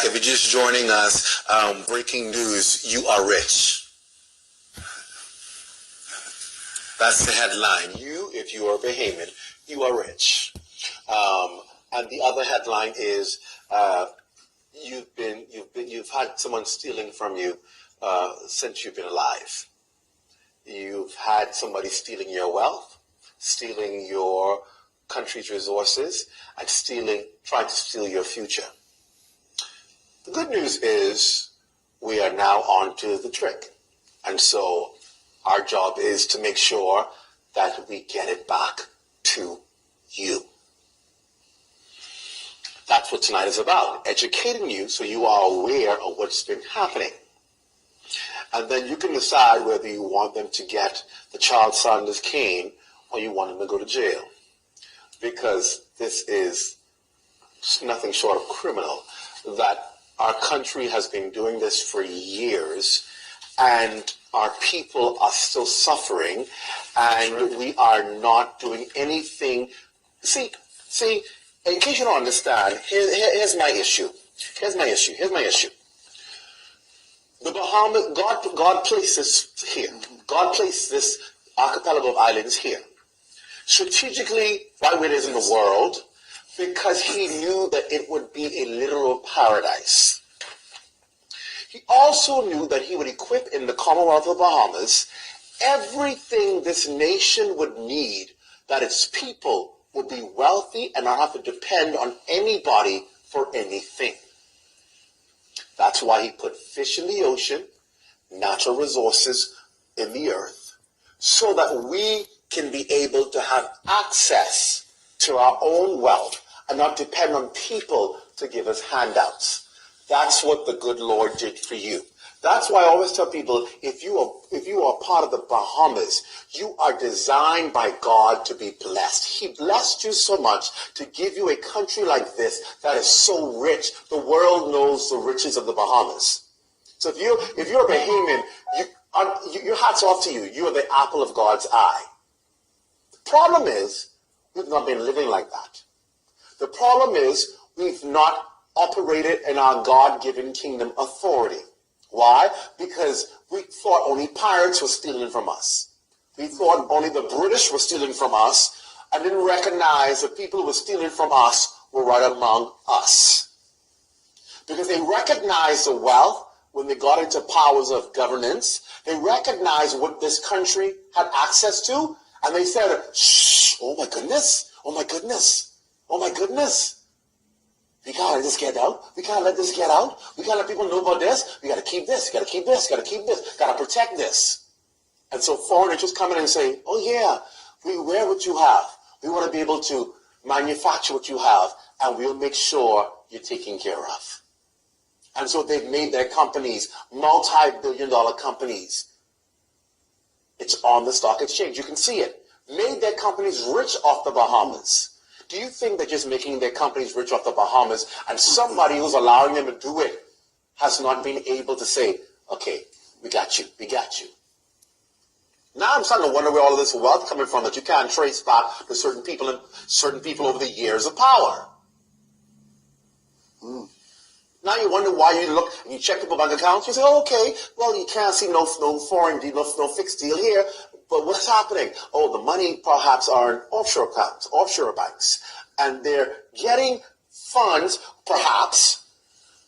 back. If you're just joining us, breaking news, you are rich. That's the headline. If you are a Bahamian, you are rich. And the other headline is you've had someone stealing from you since you've been alive. You've had somebody stealing your wealth, stealing your country's resources, and trying to steal your future. The good news is we are now on to the trick. And so our job is to make sure that we get it back to you. That's what tonight is about, educating you so you are aware of what's been happening. And then you can decide whether you want them to get the child Sanders cane or you want them to go to jail. Because this is nothing short of criminal, that our country has been doing this for years, and our people are still suffering, and we are not doing anything. See, in case you don't understand, here's my issue. Here's my issue. The Bahamas, God placed this here. God placed this archipelago of islands here, strategically right where it is in the world, because he knew that it would be a literal paradise. He also knew that he would equip in the Commonwealth of the Bahamas everything this nation would need, that its people would be wealthy and not have to depend on anybody for anything. That's why he put fish in the ocean, natural resources in the earth, so that we can be able to have access to our own wealth and not depend on people to give us handouts. That's what the good Lord did for you. That's why I always tell people, if you are part of the Bahamas, you are designed by God to be blessed. He blessed you so much to give you a country like this that is so rich. The world knows the riches of the Bahamas. So if you're a Bahamian, your hat's off to you. You are the apple of God's eye. The problem is, we've not been living like that. The problem is, we've not operated in our God-given kingdom authority. Why? Because we thought only pirates were stealing from us. We thought only the British were stealing from us, and didn't recognize the people who were stealing from us were right among us. Because they recognized the wealth when they got into powers of governance. They recognized what this country had access to, and they said, shh, oh my goodness, oh my goodness, oh my goodness. We can't let this get out. We can't let this get out. We can't let people know about this. We got to keep this. Got to keep this. Got to keep this. Got to protect this. And so foreigners just come in and say, oh yeah, we wear what you have. We want to be able to manufacture what you have, and we'll make sure you're taken care of. And so they've made their companies multi-billion-dollar companies. It's on the stock exchange. You can see it. Made their companies rich off the Bahamas. Do you think that just making their companies rich off the Bahamas and somebody who's allowing them to do it has not been able to say, okay, we got you. Now I'm starting to wonder where all of this wealth coming from that you can't trace back to certain people over the years of power. Now you wonder why you look and you check people's bank accounts. You say, oh, okay, well, you can't see no foreign deal, no fixed deal here. But what's happening? Oh, the money perhaps are in offshore accounts, offshore banks. And they're getting funds, perhaps,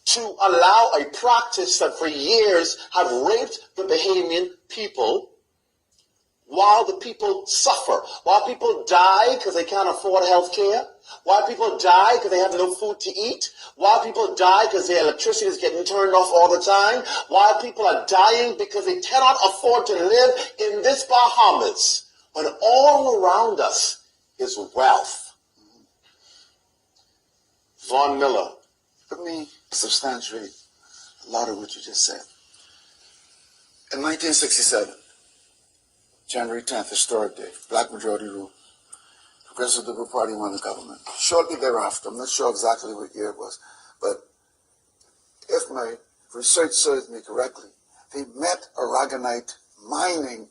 to allow a practice that for years have raped the Bahamian people, while the people suffer, while people die because they can't afford health care, while people die because they have no food to eat, while people die because their electricity is getting turned off all the time, while people are dying because they cannot afford to live in this Bahamas, when all around us is wealth. Von Miller. Let me substantiate a lot of what you just said. In 1967, January 10th, historic day, black majority rule. Progressive Liberal Party won the government. Shortly thereafter, I'm not sure exactly what year it was, but if my research serves me correctly, they met Aragonite mining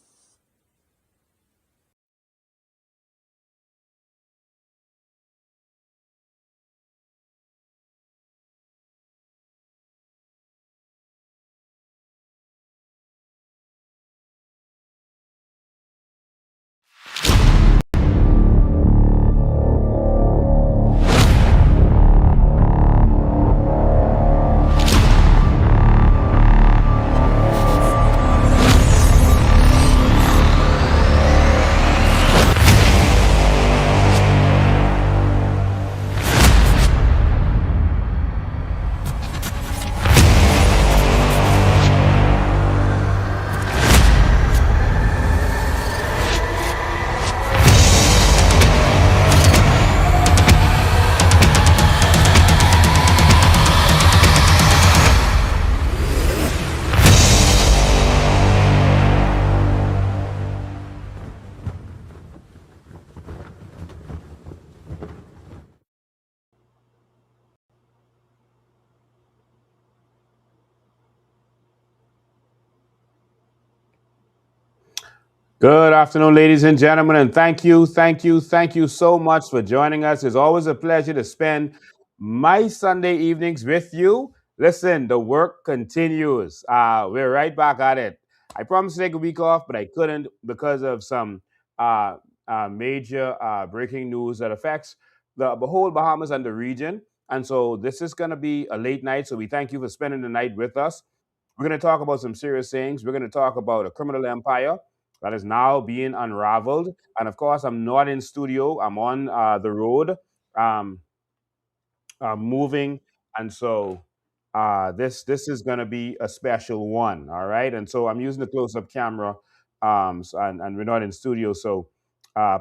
Good afternoon, ladies and gentlemen, and thank you so much for joining us. It's always a pleasure to spend my Sunday evenings with you. Listen, the work continues. We're right back at it. I promised to take a week off, but I couldn't because of some uh, major breaking news that affects the whole Bahamas and the region. And so this is going to be a late night. So we thank you for spending the night with us. We're going to talk about some serious things. We're going to talk about a criminal empire that is now being unraveled. And of course, I'm not in studio. I'm on the road, um, moving, and so this is going to be a special one. All right, and so I'm using the close-up camera, and we're not in studio, so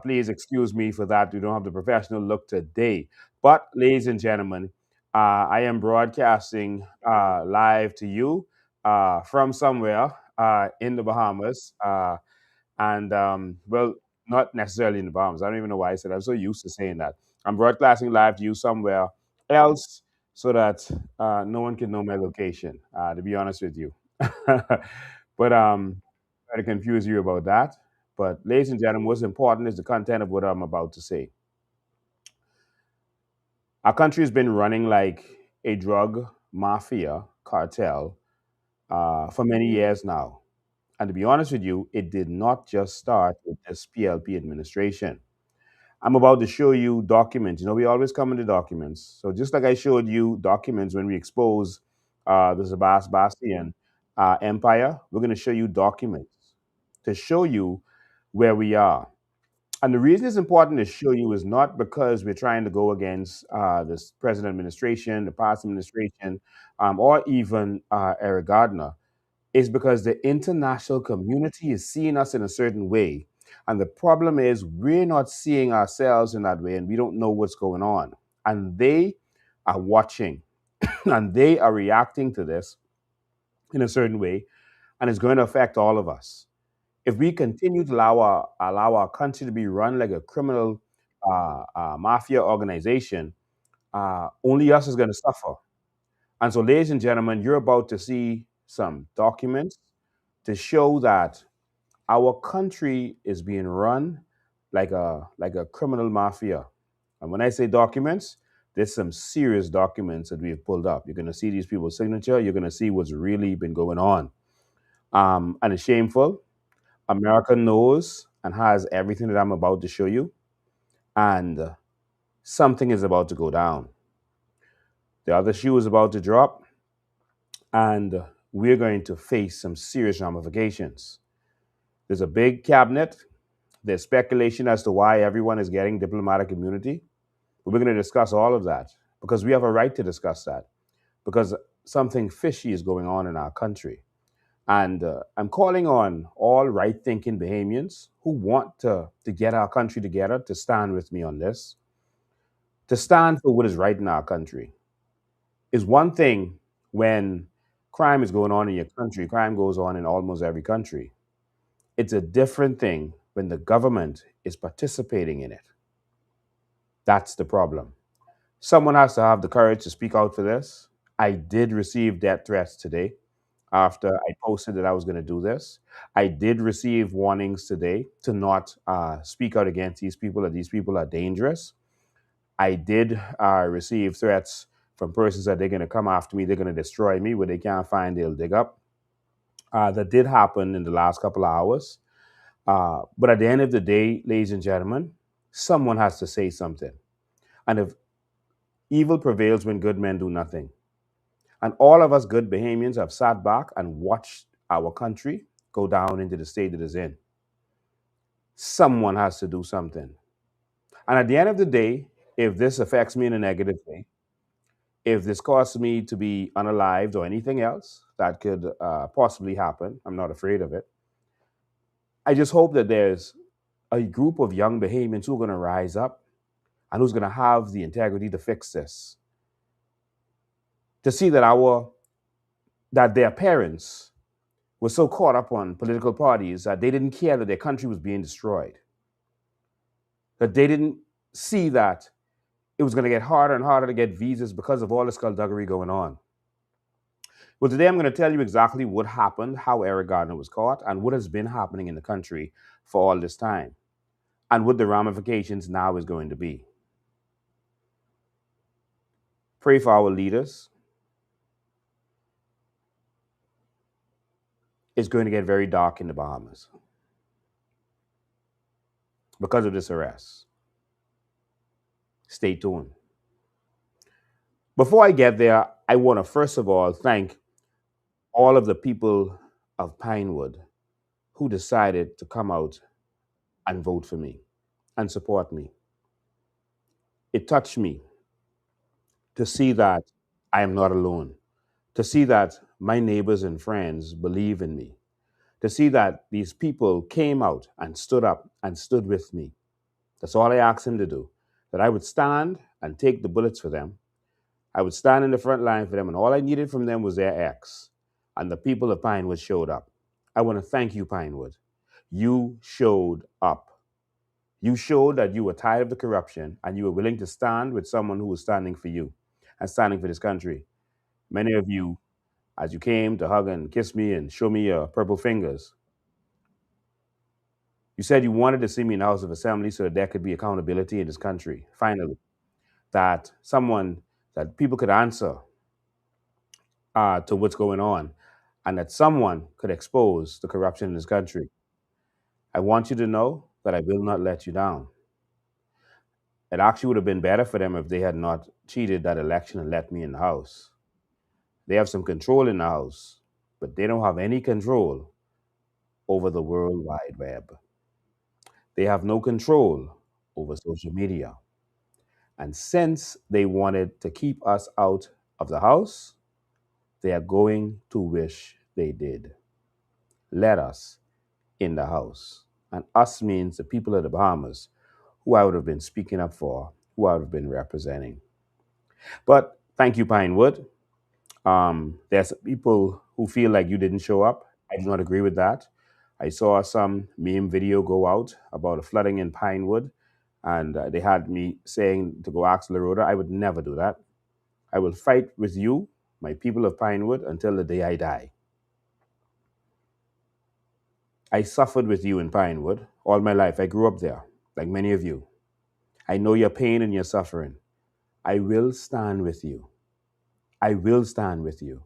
please excuse me for that. We don't have the professional look today. But, ladies and gentlemen, I am broadcasting live to you from somewhere in the Bahamas. And well, not necessarily in the Bahamas. I don't even know why I said. I'm so used to saying that. I'm broadcasting live to you somewhere else so that no one can know my location. To be honest with you, but try to confuse you about that. But ladies and gentlemen, what's important is the content of what I'm about to say. Our country has been running like a drug mafia cartel for many years now. And to be honest with you, it did not just start with this PLP administration. I'm about to show you documents. You know, we always come into documents. So just like I showed you documents when we expose the Sebastian empire, we're going to show you documents to show you where we are. And the reason it's important to show you is not because we're trying to go against this present administration, the past administration, or even Eric Gardiner, is because the international community is seeing us in a certain way. And the problem is we're not seeing ourselves in that way and we don't know what's going on. And they are watching and they are reacting to this in a certain way. And it's going to affect all of us. If we continue to allow our country to be run like a criminal mafia organization, only us is going to suffer. And so, ladies and gentlemen, you're about to see some documents to show that our country is being run like a criminal mafia. And when I say documents, there's some serious documents that we've pulled up. You're going to see these people's signature. You're going to see what's really been going on. And it's shameful. America knows and has everything that I'm about to show you. And something is about to go down. The other shoe is about to drop. And we're going to face some serious ramifications. There's a big cabinet. There's speculation as to why everyone is getting diplomatic immunity. But we're going to discuss all of that because we have a right to discuss that because something fishy is going on in our country. And I'm calling on all right thinking Bahamians who want to get our country together to stand with me on this, to stand for what is right in our country. Is one thing when crime is going on in your country, crime goes on in almost every country. It's a different thing when the government is participating in it. That's the problem. Someone has to have the courage to speak out for this. I did receive death threats today after I posted that I was going to do this. I did receive warnings today to not speak out against these people, that these people are dangerous. I did receive threats from persons that they're going to come after me, they're going to destroy me, where they can't find, they'll dig up. That did happen in the last couple of hours. But at the end of the day, ladies and gentlemen, someone has to say something. And if evil prevails when good men do nothing, and all of us good Bahamians have sat back and watched our country go down into the state it is in, someone has to do something. And at the end of the day, if this affects me in a negative way, if this causes me to be unalived or anything else that could possibly happen, I'm not afraid of it. I just hope that there's a group of young Bahamians who are going to rise up and who's going to have the integrity to fix this, to see that their parents were so caught up on political parties that they didn't care that their country was being destroyed, that they didn't see that it was going to get harder and harder to get visas because of all the skullduggery going on. Well, today I'm going to tell you exactly what happened, how Eric Gardiner was caught, and what has been happening in the country for all this time, and what the ramifications now is going to be. Pray for our leaders. It's going to get very dark in the Bahamas because of this arrest. Stay tuned. Before I get there, I want to first of all thank all of the people of Pinewood who decided to come out and vote for me and support me. It touched me to see that I am not alone, to see that my neighbors and friends believe in me, to see that these people came out and stood up and stood with me. That's all I asked him to do, that I would stand and take the bullets for them. I would stand in the front line for them, and all I needed from them was their ex. And the people of Pinewood showed up. I want to thank you, Pinewood. You showed up. You showed that you were tired of the corruption and you were willing to stand with someone who was standing for you and standing for this country. Many of you, as you came to hug and kiss me and show me your purple fingers, you said you wanted to see me in the House of Assembly so that there could be accountability in this country. Finally, that that people could answer to what's going on and that someone could expose the corruption in this country. I want you to know that I will not let you down. It actually would have been better for them if they had not cheated that election and let me in the House. They have some control in the House, but they don't have any control over the World Wide Web. They have no control over social media. And since they wanted to keep us out of the House, they are going to wish they did. Let us in the House. And us means the people of the Bahamas, who I would have been speaking up for, who I would have been representing. But thank you, Pinewood. There's people who feel like you didn't show up. I do not agree with that. I saw some meme video go out about a flooding in Pinewood, and they had me saying to go ask LaRoda. I would never do that. I will fight with you, my people of Pinewood, until the day I die. I suffered with you in Pinewood all my life. I grew up there, like many of you. I know your pain and your suffering. I will stand with you. I will stand with you.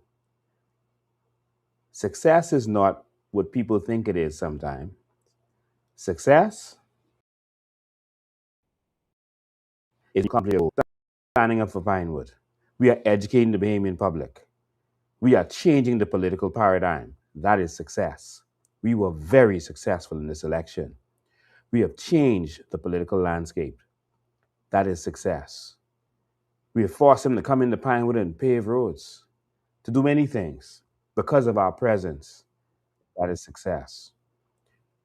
Success is not what people think it is sometimes. Success is standing up for Pinewood. We are educating the Bahamian public. We are changing the political paradigm. That is success. We were very successful in this election. We have changed the political landscape. That is success. We have forced them to come into Pinewood and pave roads, to do many things because of our presence. That is success.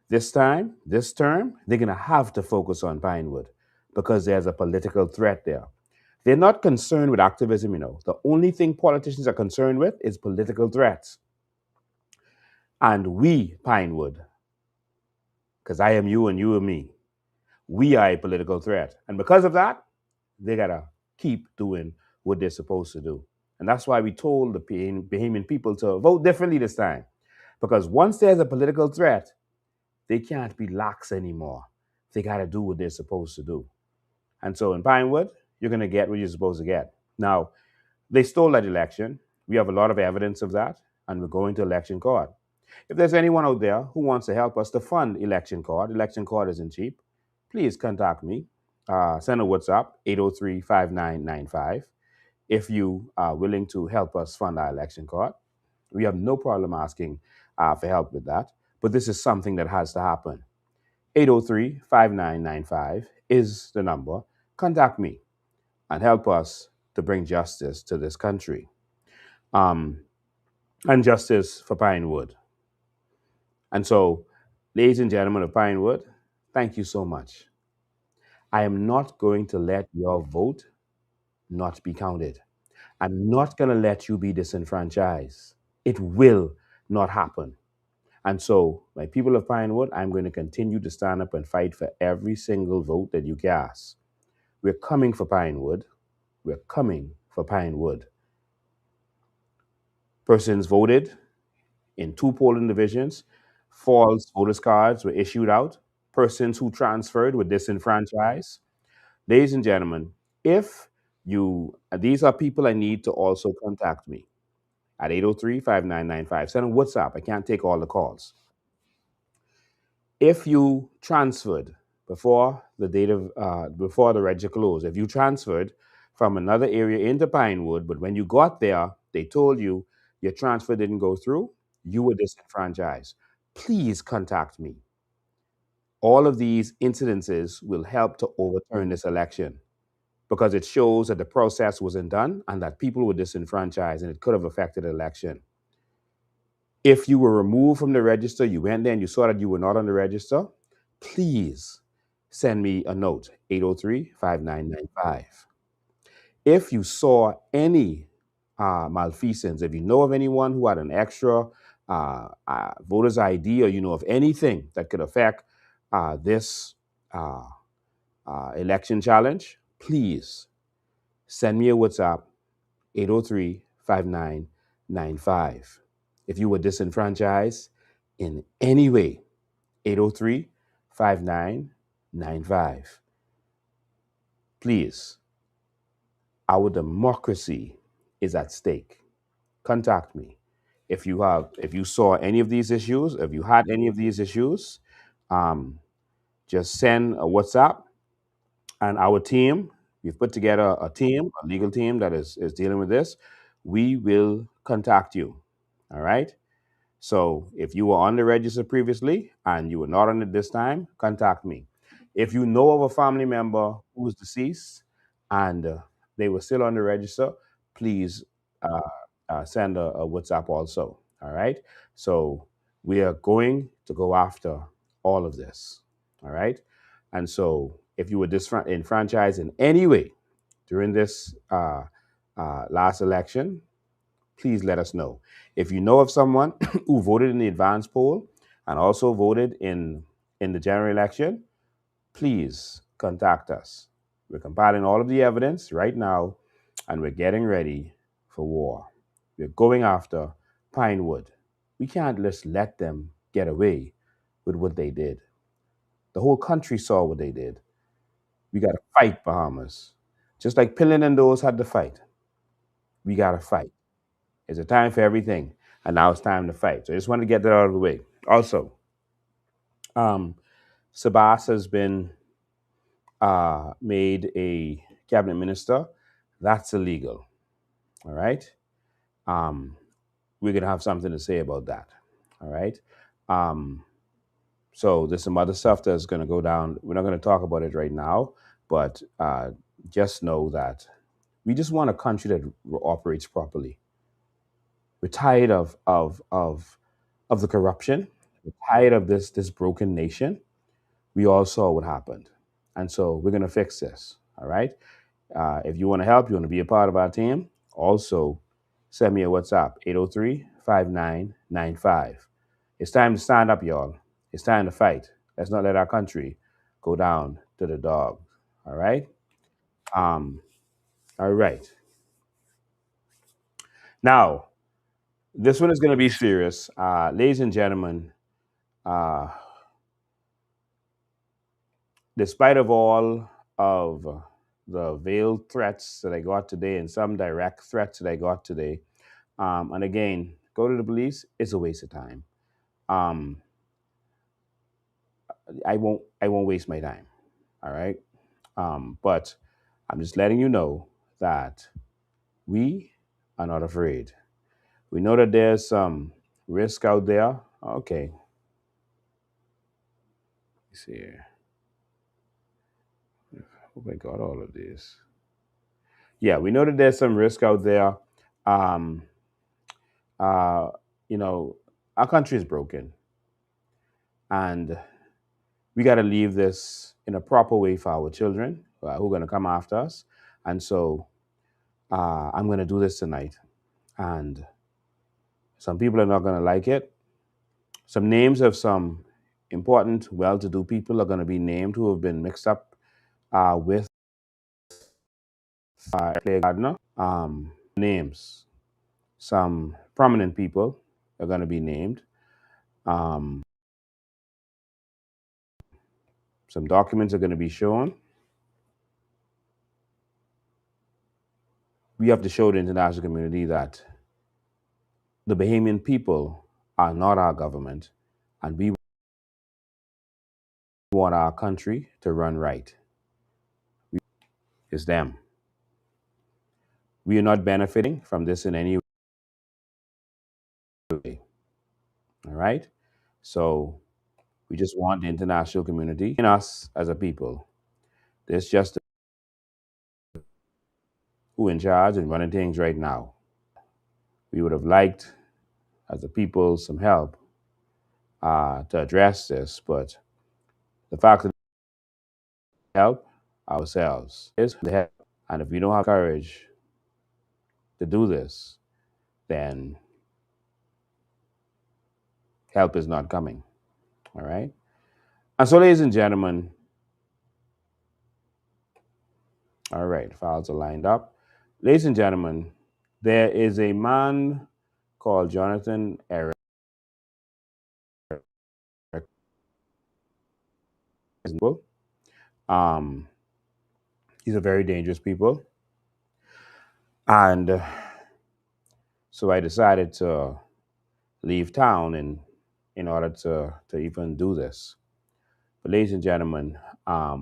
This time, this term, they're going to have to focus on Pinewood because there's a political threat there. They're not concerned with activism, The only thing politicians are concerned with is political threats. And we, Pinewood, because I am you and you are me, we are a political threat. And because of that, they got to keep doing what they're supposed to do. And that's why we told the Bahamian people to vote differently this time. Because once there's a political threat, they can't be lax anymore. They got to do what they're supposed to do. And so in Pinewood, you're going to get what you're supposed to get. Now, they stole that election. We have a lot of evidence of that, and we're going to election court. If there's anyone out there who wants to help us to fund election court isn't cheap, please contact me. Send a WhatsApp, 803-5995, if you are willing to help us fund our election court. We have no problem asking for help with that, but this is something that has to happen. 803-5995 is the number. Contact me and help us to bring justice to this country. And justice for Pinewood. And so, ladies and gentlemen of Pinewood, thank you so much. I am not going to let your vote not be counted. I'm not going to let you be disenfranchised. It will not happen. And so, my people of Pinewood, I'm going to continue to stand up and fight for every single vote that you cast. We're coming for Pinewood. We're coming for Pinewood. Persons voted in two polling divisions. False voters cards were issued out. Persons who transferred were disenfranchised. Ladies and gentlemen, if you, these are people I need to also contact me at 803-5995. Send a WhatsApp. I can't take all the calls. If you transferred before the date of before the register closed, if you transferred from another area into Pinewood, but when you got there, they told you your transfer didn't go through, you were disenfranchised. Please contact me. All of these incidences will help to overturn this election because it shows that the process wasn't done and that people were disenfranchised and it could have affected the election. If you were removed from the register, you went there and you saw that you were not on the register, please send me a note, 803-5995. If you saw any malfeasance, if you know of anyone who had an extra voter's ID or you know of anything that could affect this uh, election challenge, please send me a WhatsApp, 803-5995. If you were disenfranchised in any way, 803-5995. Please, our democracy is at stake. Contact me. If you saw any of these issues, if you had any of these issues, um, just send a WhatsApp and our team, we've put together a team, a legal team that is dealing with this. We will contact you. All right. So if you were on the register previously and you were not on it this time, contact me. If you know of a family member who is deceased and they were still on the register, please uh, send a WhatsApp also. All right. So we are going to go after all of this. All right. And so if you were disenfranchised in any way during this last election, please let us know. If you know of someone who voted in the advance poll and also voted in the general election, please contact us. We're compiling all of the evidence right now and we're getting ready for war. We're going after Pinewood. We can't just let them get away with what they did. The whole country saw what they did. We got to fight, Bahamas. Just like Pillin and those had to fight, we got to fight. It's a time for everything, and now it's time to fight. So I just wanted to get that out of the way. Also, um, Sabas has been made a cabinet minister. That's illegal. All right. Um, we're gonna have something to say about that. All right. Um, so there's some other stuff that's gonna go down. We're not gonna talk about it right now, but just know that we just want a country that operates properly. We're tired of the corruption. We're tired of this broken nation. We all saw what happened, and so we're gonna fix this. All right. If you want to help, you want to be a part of our team. Also, send me a WhatsApp 803-5995. It's time to stand up, y'all. It's time to fight. Let's not let our country go down to the dog. All right. Um. All right. Now, this one is going to be serious, ladies and gentlemen. Uh, Despite of all of the veiled threats that I got today and some direct threats that I got today, and again, go to the police. It's a waste of time. Um, I won't waste my time. All right. But I'm just letting you know that we are not afraid. We know that there's some risk out there. Okay. Let's see here. Hope I got all of this. Yeah, we know that there's some risk out there. Um, uh, you know, our country is broken, and we got to leave this in a proper way for our children who are going to come after us. And so I'm going to do this tonight. And some people are not going to like it. Some names of some important, well to do people are going to be named who have been mixed up with player Gardiner. Names. Some prominent people are going to be named. Um, some documents are going to be shown. We have to show the international community that the Bahamian people are not our government, and we want our country to run right. It's them. We are not benefiting from this in any way. All right? So we just want the international community and us as a people. There's just who in charge and running things right now. We would have liked, as a people, some help to address this, but the fact that we help ourselves is the help. And if we don't have courage to do this, then help is not coming. All right? And so, ladies and gentlemen, all right, files are lined up. Ladies and gentlemen, there is a man called Jonathan Eric. Um, he's a very dangerous people. And so I decided to leave town in order to even do this. But ladies and gentlemen, I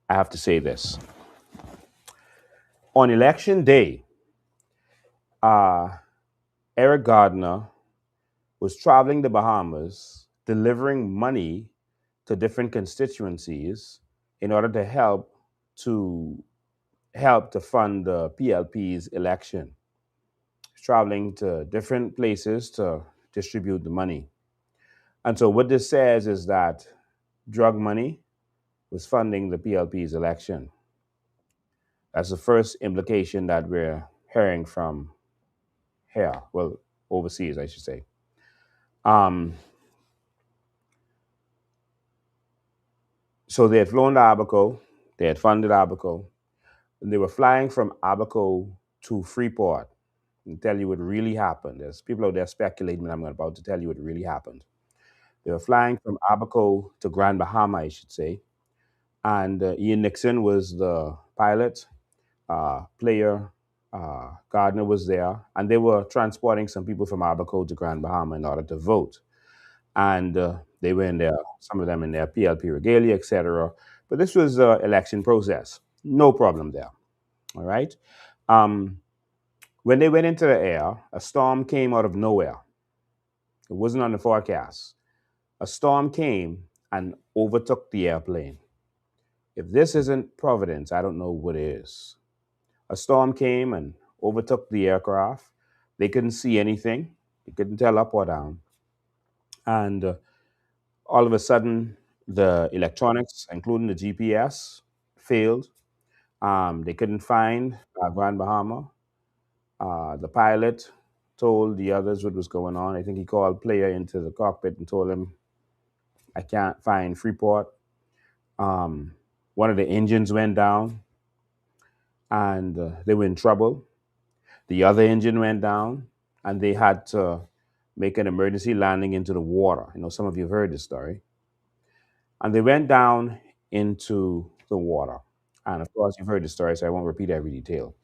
have to say this. On election day, uh, Eric Gardiner was traveling the Bahamas, delivering money to different constituencies in order to to help to fund the PLP's election. He's traveling to different places to distribute the money. And so what this says is that drug money was funding the PLP's election. That's the first implication that we're hearing from here, well, overseas, I should say. Um, so they had flown to Abaco, they had funded Abaco, and they were flying from Abaco to Freeport and tell you what really happened. There's people out there speculating, but I'm about to tell you what really happened. They were flying from Abaco to Grand Bahama, I should say, and Ian Nixon was the pilot. Player Gardiner was there, and they were transporting some people from Abaco to Grand Bahama in order to vote. And they were in there, some of them in their PLP regalia, etc. But this was the election process. No problem there. All right. Um, when they went into the air, a storm came out of nowhere. It wasn't on the forecast. A storm came and overtook the airplane. If this isn't Providence, I don't know what is. A storm came and overtook the aircraft. They couldn't see anything. They couldn't tell up or down. And all of a sudden, the electronics, including the GPS, failed. They couldn't find Grand Bahama. The pilot told the others what was going on. I think he called Player into the cockpit and told him, I can't find Freeport. One of the engines went down and they were in trouble. The other engine went down, and they had to make an emergency landing into the water. You know, some of you have heard this story. And they went down into the water. And of course, you've heard the story, so I won't repeat every detail.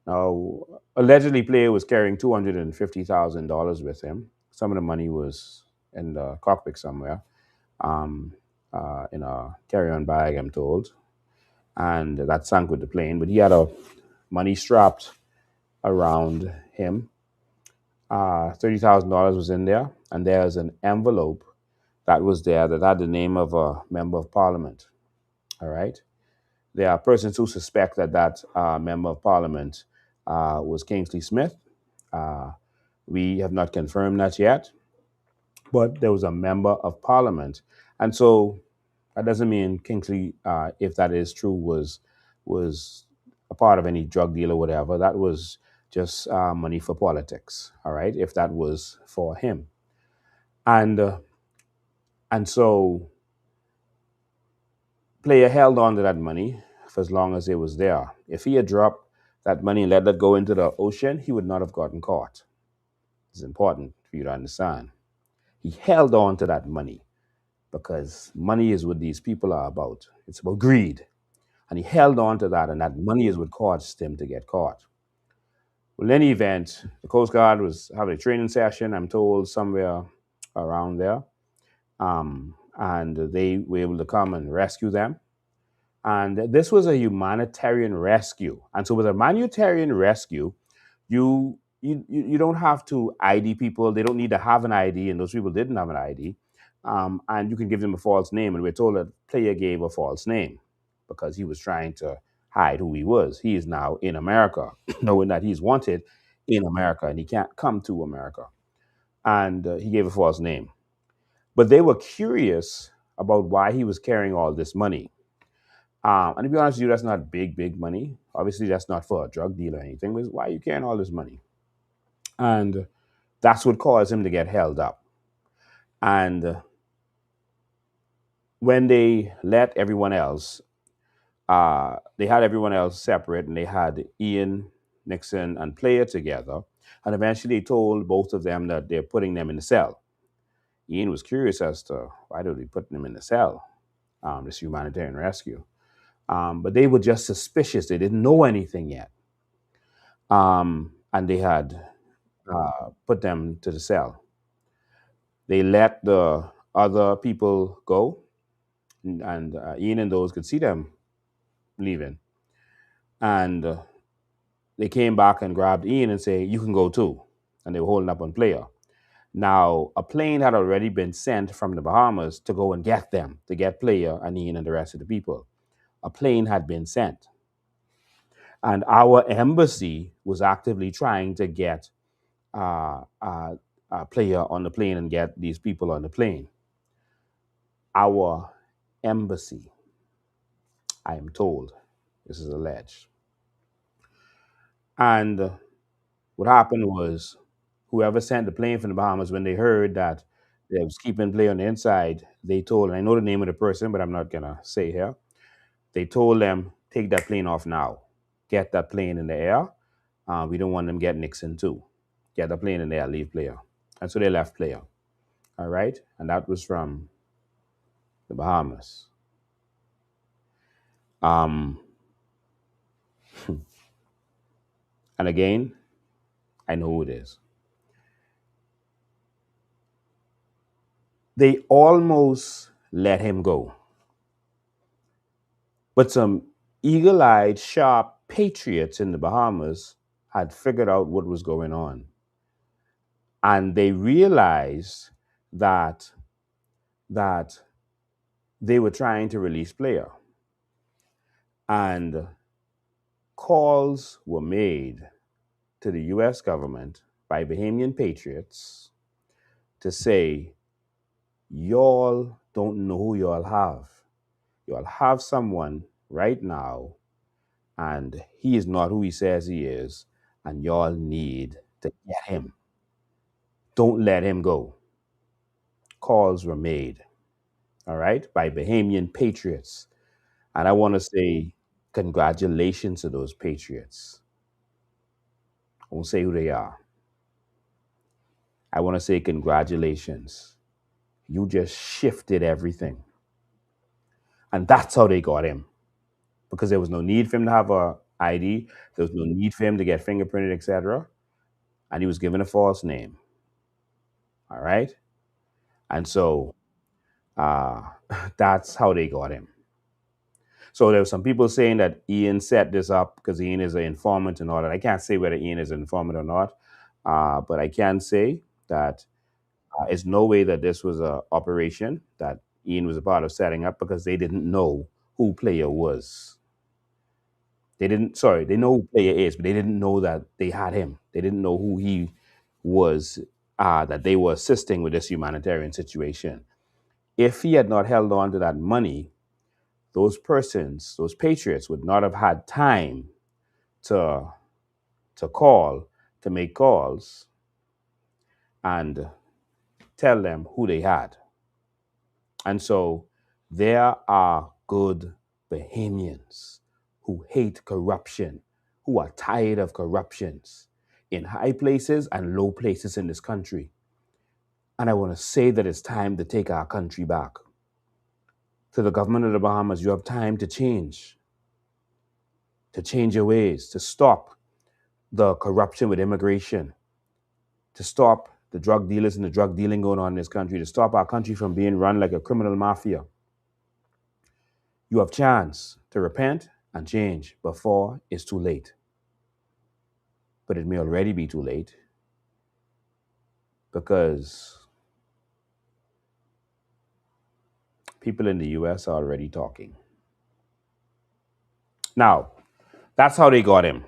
Now, allegedly, Player was carrying $250,000 with him. Some of the money was in the cockpit somewhere, um, in a carry-on bag, I'm told, and that sank with the plane. But he had a money strapped around him. $30,000 was in there, and there's an envelope that was there that had the name of a member of parliament. All right. There are persons who suspect that member of parliament was Kingsley Smith. Uh, we have not confirmed that yet, but there was a member of parliament, and so that doesn't mean Kingsley, if that is true, was a part of any drug deal or whatever. That was just money for politics. All right, if that was for him, and uh, and so Player held on to that money for as long as it was there. If he had dropped that money and let that go into the ocean, he would not have gotten caught. It's important for you to understand. He held on to that money because money is what these people are about. It's about greed. And he held on to that, and that money is what caused him to get caught. Well, in any event, the Coast Guard was having a training session, I'm told, somewhere around there. And they were able to come and rescue them. And this was a humanitarian rescue. And so, with a humanitarian rescue, you don't have to ID people. They don't need to have an ID, and those people didn't have an ID. And you can give them a false name. And we're told that player gave a false name because he was trying to hide who he was. He is now in America, knowing that he's wanted in America and he can't come to America. And he gave a false name. But they were curious about why he was carrying all this money. And to be honest with you, that's not big money. Obviously, that's not for a drug deal or anything. But why are you carrying all this money? And that's what caused him to get held up. And when they let everyone else, they had everyone else separate, and they had Ian, Nixon, and Player together. And eventually, they told both of them that they're putting them in the cell. Ian was curious as to why they were putting them in the cell, this humanitarian rescue. But they were just suspicious. They didn't know anything yet. And they had put them to the cell. They let the other people go, and Ian and those could see them leaving. And they came back and grabbed Ian and say, "You can go too." And they were holding up on Player. Now, a plane had already been sent from the Bahamas to go and get them, to get Player and Ian and the rest of the people. A plane had been sent. And our embassy was actively trying to get a Player on the plane and get these people on the plane. Our embassy, I am told, this is alleged. And what happened was, whoever sent the plane from the Bahamas, when they heard that they was keeping Player on the inside, they told, and I know the name of the person, but I'm not going to say here, they told them, take that plane off now. Get that plane in the air. We don't want them getting Nixon too. Get the plane in the air, leave Player. And so they left Player. All right? And that was from the Bahamas. Um, and again, I know who it is. They almost let him go. But some eagle eyed, sharp patriots in the Bahamas had figured out what was going on. And they realized that, that they were trying to release Player. And calls were made to the US government by Bahamian patriots to say, y'all don't know who y'all have. Y'all have someone right now, and he is not who he says he is, and y'all need to get him. Don't let him go. Calls were made, all right, by Bahamian patriots. And I want to say congratulations to those patriots. I won't say who they are. I want to say congratulations. You just shifted everything. And that's how they got him. Because there was no need for him to have a ID. There was no need for him to get fingerprinted, etc. And he was given a false name. All right. And so uh, that's how they got him. So there were some people saying that Ian set this up because Ian is an informant and all that. I can't say whether Ian is an informant or not, but I can say that it's no way that this was an operation that Ian was a part of setting up, because they didn't know who Player was. They know who Player is, but they didn't know that they had him. They didn't know who he was, that they were assisting with this humanitarian situation. If he had not held on to that money, those persons, those patriots, would not have had time to call, to make calls, and tell them who they had. And so there are good Bahamians who hate corruption, who are tired of corruptions in high places and low places in this country. And I want to say that it's time to take our country back. To the government of the Bahamas, you have time to change your ways, to stop the corruption with immigration, to stop the drug dealers and the drug dealing going on in this country, to stop our country from being run like a criminal mafia. You have chance to repent and change before it's too late. But it may already be too late because people in the US are already talking. Now, that's how they got him.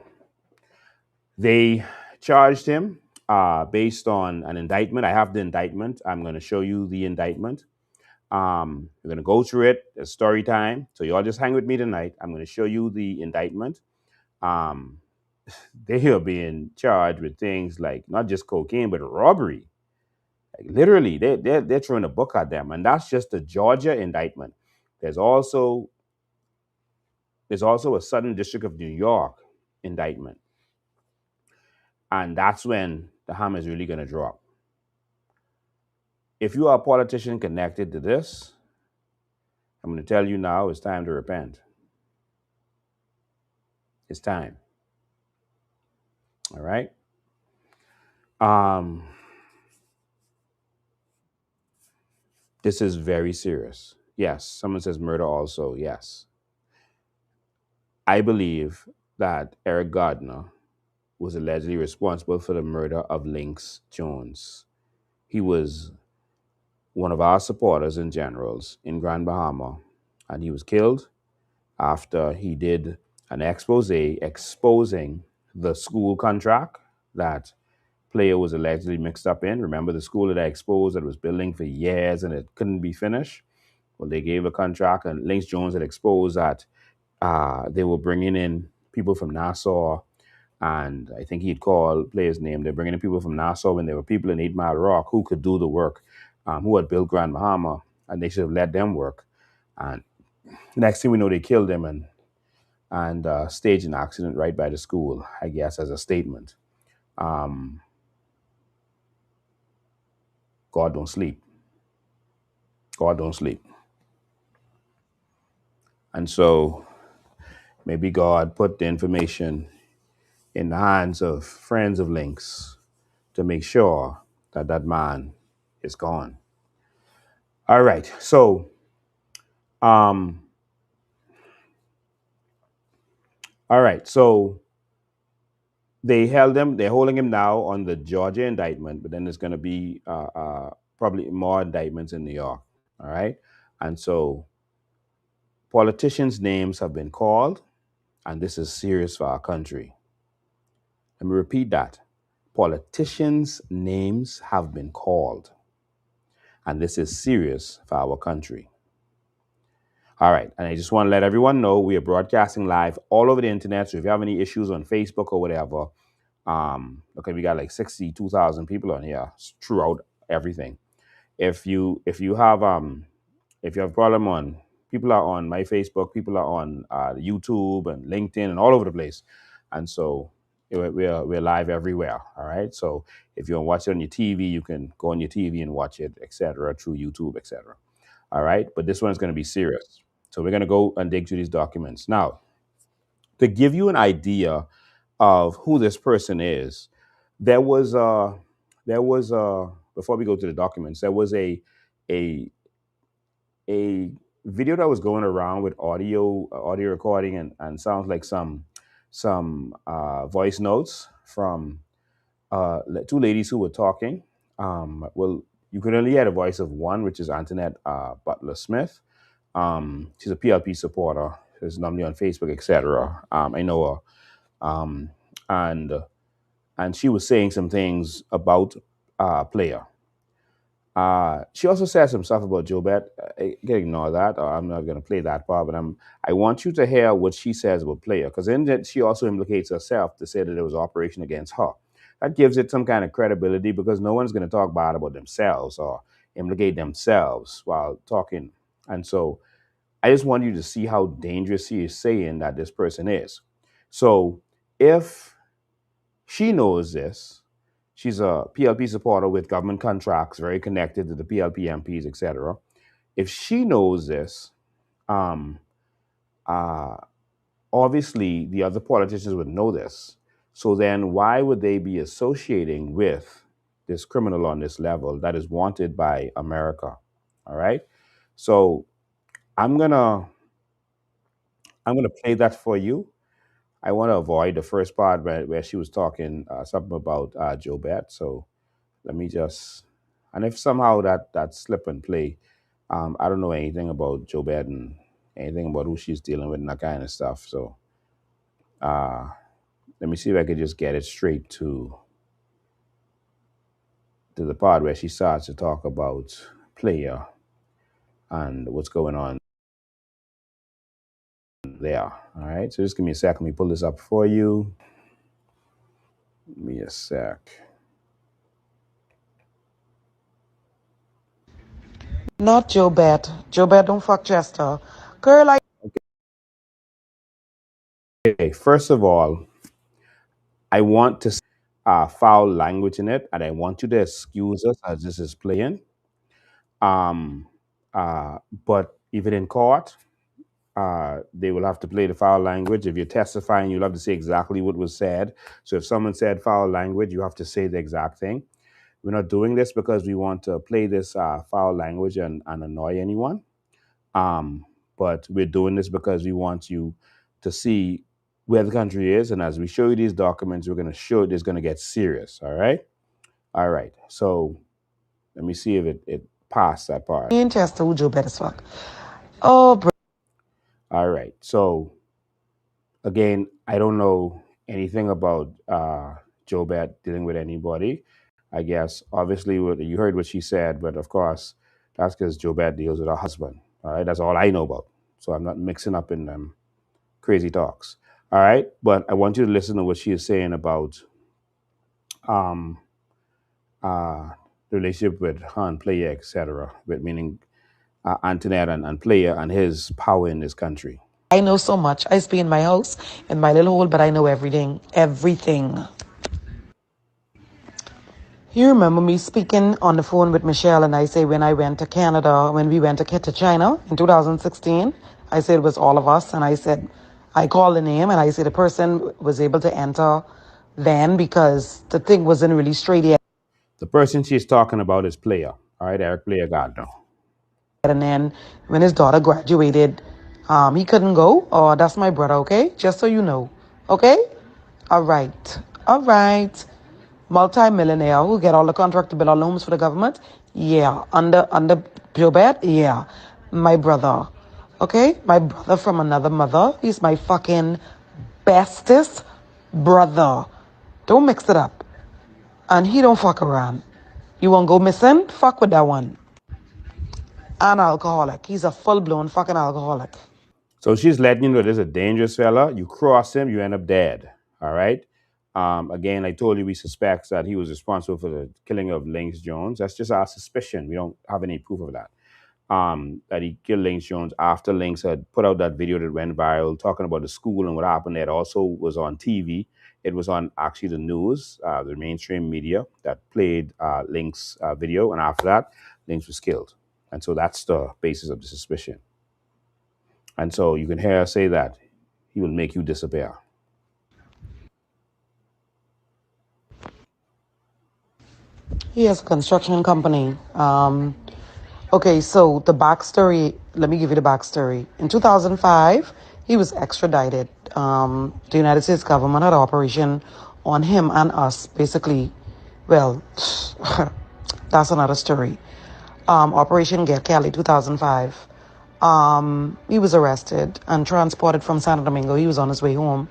They charged him based on an indictment. I have the indictment. I'm going to show you the indictment. We're going to go through it. It's story time. So you all just hang with me tonight. I'm going to show you the indictment. Um, they are being charged with things like not just cocaine, but robbery. Like literally, they're throwing a book at them. And that's just the Georgia indictment. There's also a Southern District of New York indictment. And that's when the hammer is really going to drop. If you are a politician connected to this, I'm going to tell you now it's time to repent. It's time. All right. Um, this is very serious. Yes. Someone says murder also. Yes. I believe that Eric Gardiner was allegedly responsible for the murder of Lynx Jones. He was one of our supporters and generals in Grand Bahama, and he was killed after he did an expose exposing the school contract that player was allegedly mixed up in. Remember the school that I exposed that was building for years and it couldn't be finished? Well, they gave a contract, and Lynx Jones had exposed that they were bringing in people from Nassau, and I think he'd call players' name. They're bringing in people from Nassau when there were people in 8 Mile Rock who could do the work, who had built Grand Bahama, and they should have let them work. And next thing we know, they killed him and staged an accident right by the school, I guess, as a statement. Um, God don't sleep. God don't sleep. And so maybe God put the information in the hands of friends of Lynx to make sure that that man is gone. All right. So, um, all right. So they held him. They're holding him now on the Georgia indictment, but then there's going to be probably more indictments in New York. All right. And so politicians' names have been called, and this is serious for our country. Let me repeat that. Politicians' names have been called, and this is serious for our country. All right. And I just want to let everyone know we are broadcasting live all over the internet. So if you have any issues on Facebook or whatever, okay, we got like 62,000 people on here throughout everything. If you have a problem on, people are on my Facebook, people are on YouTube and LinkedIn and all over the place. And so we're live everywhere. All right. So if you want to watch it on your TV, you can go on your TV and watch it, etc., through YouTube, etc. All right. But this one is going to be serious. So we're going to go and dig through these documents. Now, to give you an idea of who this person is, there was before we go to the documents, there was a a video that was going around with audio recording and sounds like some voice notes from two ladies who were talking. Well, you could only hear the voice of one, which is Antoinette Butler Smith. She's a PLP supporter. She's normally on Facebook, etc. I know her, and she was saying some things about player. She also said some stuff about Jobet. I can ignore that. I'm not going to play that part, but I want you to hear what she says about player, because in that she also implicates herself to say that there was an operation against her. That gives it some kind of credibility because no one's going to talk bad about themselves or implicate themselves while talking. And so I just want you to see how dangerous she is saying that this person is. So if she knows this, she's a PLP supporter with government contracts, very connected to the PLP MPs, etc. If she knows this, um, uh, obviously the other politicians would know this. So then why would they be associating with this criminal on this level that is wanted by America? All right. So I'm gonna I'm gonna play that for you. I want to avoid the first part where she was talking something about Joe Bet. So let me just, and if somehow that slip and play, I don't know anything about Joe Bet and anything about who she's dealing with and that kind of stuff. So uh, let me see if I could just get it straight to the part where she starts to talk about player and what's going on there. All right. So just give me a sec. Let me pull this up for you. Give me a sec. Not Joe Bet. Joe Bet don't fuck Chester. Girl, I Okay. First of all, I want to foul language in it, and I want you to excuse us as this is playing. Um, uh, but even in court, they will have to play the foul language. If you're testifying, you'll have to say exactly what was said. So if someone said foul language, you have to say the exact thing. We're not doing this because we want to play this foul language and annoy anyone. Um, but we're doing this because we want you to see where the country is. And as we show you these documents, we're going to show it is going to get serious. All right. All right. So let me see if it passed that part. in Chester who Joe Bet as fuck. Oh, bro. All right. So again, I don't know anything about Joe Bet dealing with anybody. I guess obviously you heard what she said, but of course that's because Joe Bet deals with her husband. All right. That's all I know about. So I'm not mixing up in them crazy talks. All right, but I want you to listen to what she is saying about um, uh, the relationship with Han Player, etc. With meaning Antoinette and Player and his power in this country. I know so much. I stay in my house, in my little hole, but I know everything. Everything. You remember me speaking on the phone with Michelle and I say when I went to Canada, when we went to China in 2016, I said it was all of us. And I said, I called the name and I said the person was able to enter then because the thing wasn't really straight yet. The person she's talking about is Player. All right, Eric Player Gardiner. And then when his daughter graduated, he couldn't go. Oh, that's my brother, okay? Just so you know. Okay? All right. All right. Multi-millionaire who get all the contract to build all the homes for the government. Yeah. Under Joe Bet. Yeah. My brother. Okay? My brother from another mother. He's my fucking bestest brother. Don't mix it up. And he don't fuck around. You won't go missing? Fuck with that one. An alcoholic. He's a full-blown fucking alcoholic. So she's letting you know this is a dangerous fella. You cross him, you end up dead. All right. Again, I told you we suspect that he was responsible for the killing of Lynx Jones. That's just our suspicion. We don't have any proof of that. That he killed Lynx Jones after Lynx had put out that video that went viral talking about the school and what happened there. It also was on TV. It was on actually the news, the mainstream media that played Lynx video. And after that, Lynx was killed. And so that's the basis of the suspicion. And so you can hear her say that he will make you disappear. He has a construction company. Okay, so the backstory, let me give you the backstory. In 2005, he was extradited. The United States government had an operation on him and us, basically. Well, that's another story. Operation Get Kelly, 2005. He was arrested and transported from Santo Domingo. He was on his way home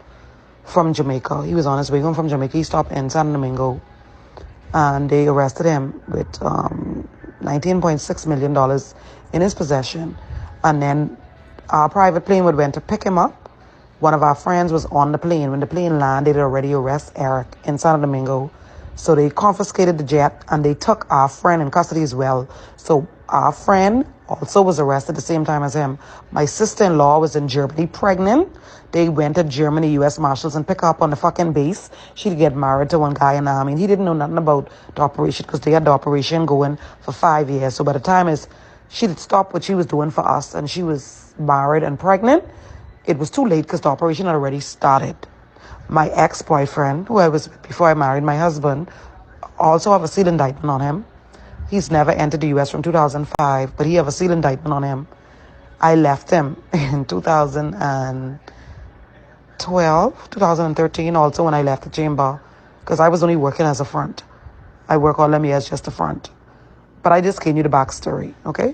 from Jamaica. He stopped in Santo Domingo and they arrested him with $19.6 million in his possession. And then our private plane went to pick him up. One of our friends was on the plane. When the plane landed, they already arrested Eric in Santo Domingo. So they confiscated the jet and they took our friend in custody as well. So our friend also was arrested the same time as him. My sister-in-law was in Germany pregnant. They went to Germany, U.S. Marshals, and pick her up on the fucking base. She'd get married to one guy in the army. And he didn't know nothing about the operation because they had the operation going for 5 years. So by the time she'd stopped what she was doing for us and she was married and pregnant, it was too late because the operation had already started. My ex-boyfriend, who I was with before I married my husband, also have a seal indictment on him. He's never entered the U.S. from 2005, but he have a seal indictment on him. I left him in 2012, 2013, also when I left the chamber, because I was only working as a front. I work all them years just a front. But I just gave you the backstory, okay?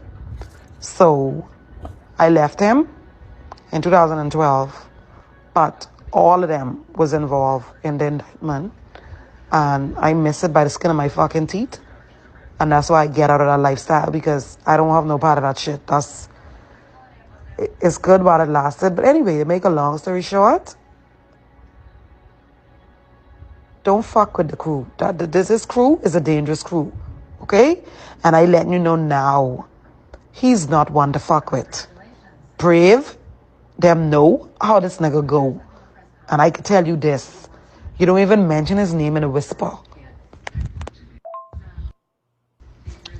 So I left him in 2012, but all of them was involved in the indictment, and I miss it by the skin of my fucking teeth. And that's why I get out of that lifestyle, because I don't have no part of that shit. It's good while it lasted. But anyway, to make a long story short, don't fuck with the crew. This crew is a dangerous crew, okay? And I letting you know now, he's not one to fuck with. Brave, them know how this nigga go. And I can tell you this, you don't even mention his name in a whisper.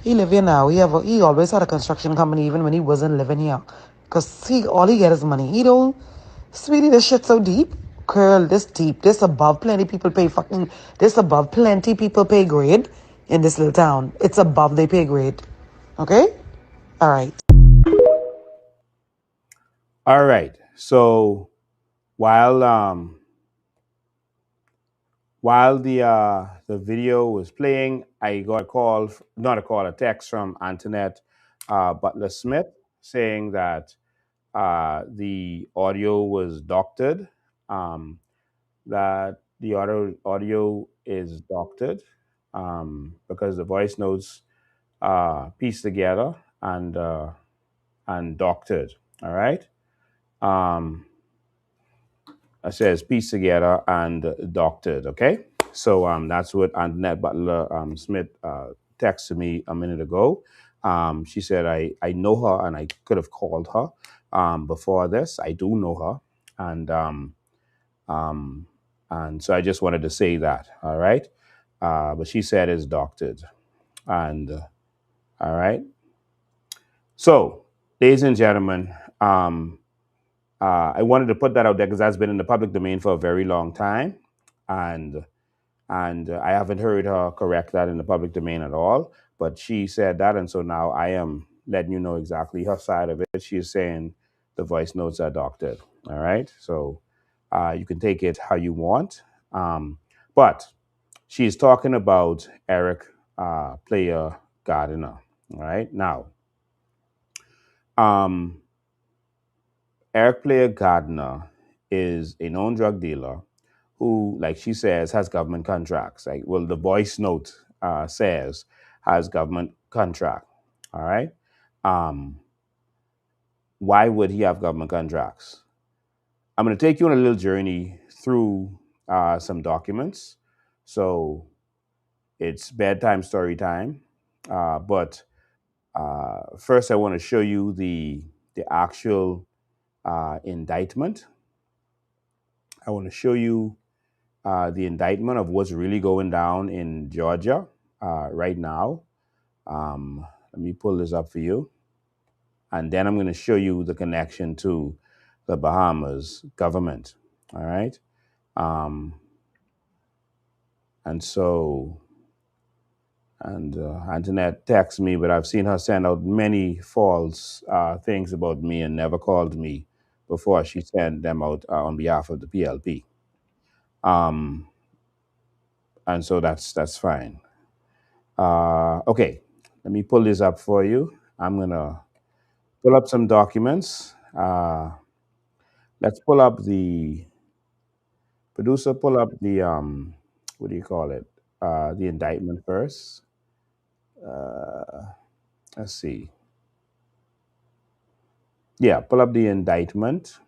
He live here now. He always had a construction company even when he wasn't living here. Cause all he get is money. He don't, sweetie, this shit so deep. Girl, this deep. This above plenty people pay grade in this little town. It's above they pay grade. Okay? All right. All right. So while the video was playing, I got a call, not a call, a text from Antoinette Butler Smith saying that the audio was doctored. That the audio is doctored because the voice notes pieced together and doctored. All right. Um, it says pieced together and doctored. Okay. So that's what Annette Butler Smith texted me a minute ago. She said, I know her and I could have called her before this. I do know her. Um, and so I just wanted to say that. All right. But she said it's doctored. And all right. So, ladies and gentlemen, I wanted to put that out there because that's been in the public domain for a very long time, and I haven't heard her correct that in the public domain at all. But she said that, and so now I am letting you know exactly her side of it. She is saying the voice notes are doctored. All right, so you can take it how you want, but she's talking about Eric Player Gardiner. All right, now. Um, Eric Player Gardner is a known drug dealer who, like she says, has government contracts. Like, well, the voice note says has government contract. All right. Um, why would he have government contracts? I'm going to take you on a little journey through some documents. So it's bedtime story time. But first, I want to show you the actual indictment. I want to show you the indictment of what's really going down in Georgia right now. Let me pull this up for you. And then I'm going to show you the connection to the Bahamas government. All right. Um, and so, and Antoinette texts me, but I've seen her send out many false things about me and never called me before she sent them out on behalf of the PLP. Um, and so that's fine. Okay, let me pull this up for you. I'm gonna pull up some documents. Let's pull up the producer. Pull up the what do you call it? The indictment first. Uh, let's see. Yeah, pull up the indictment.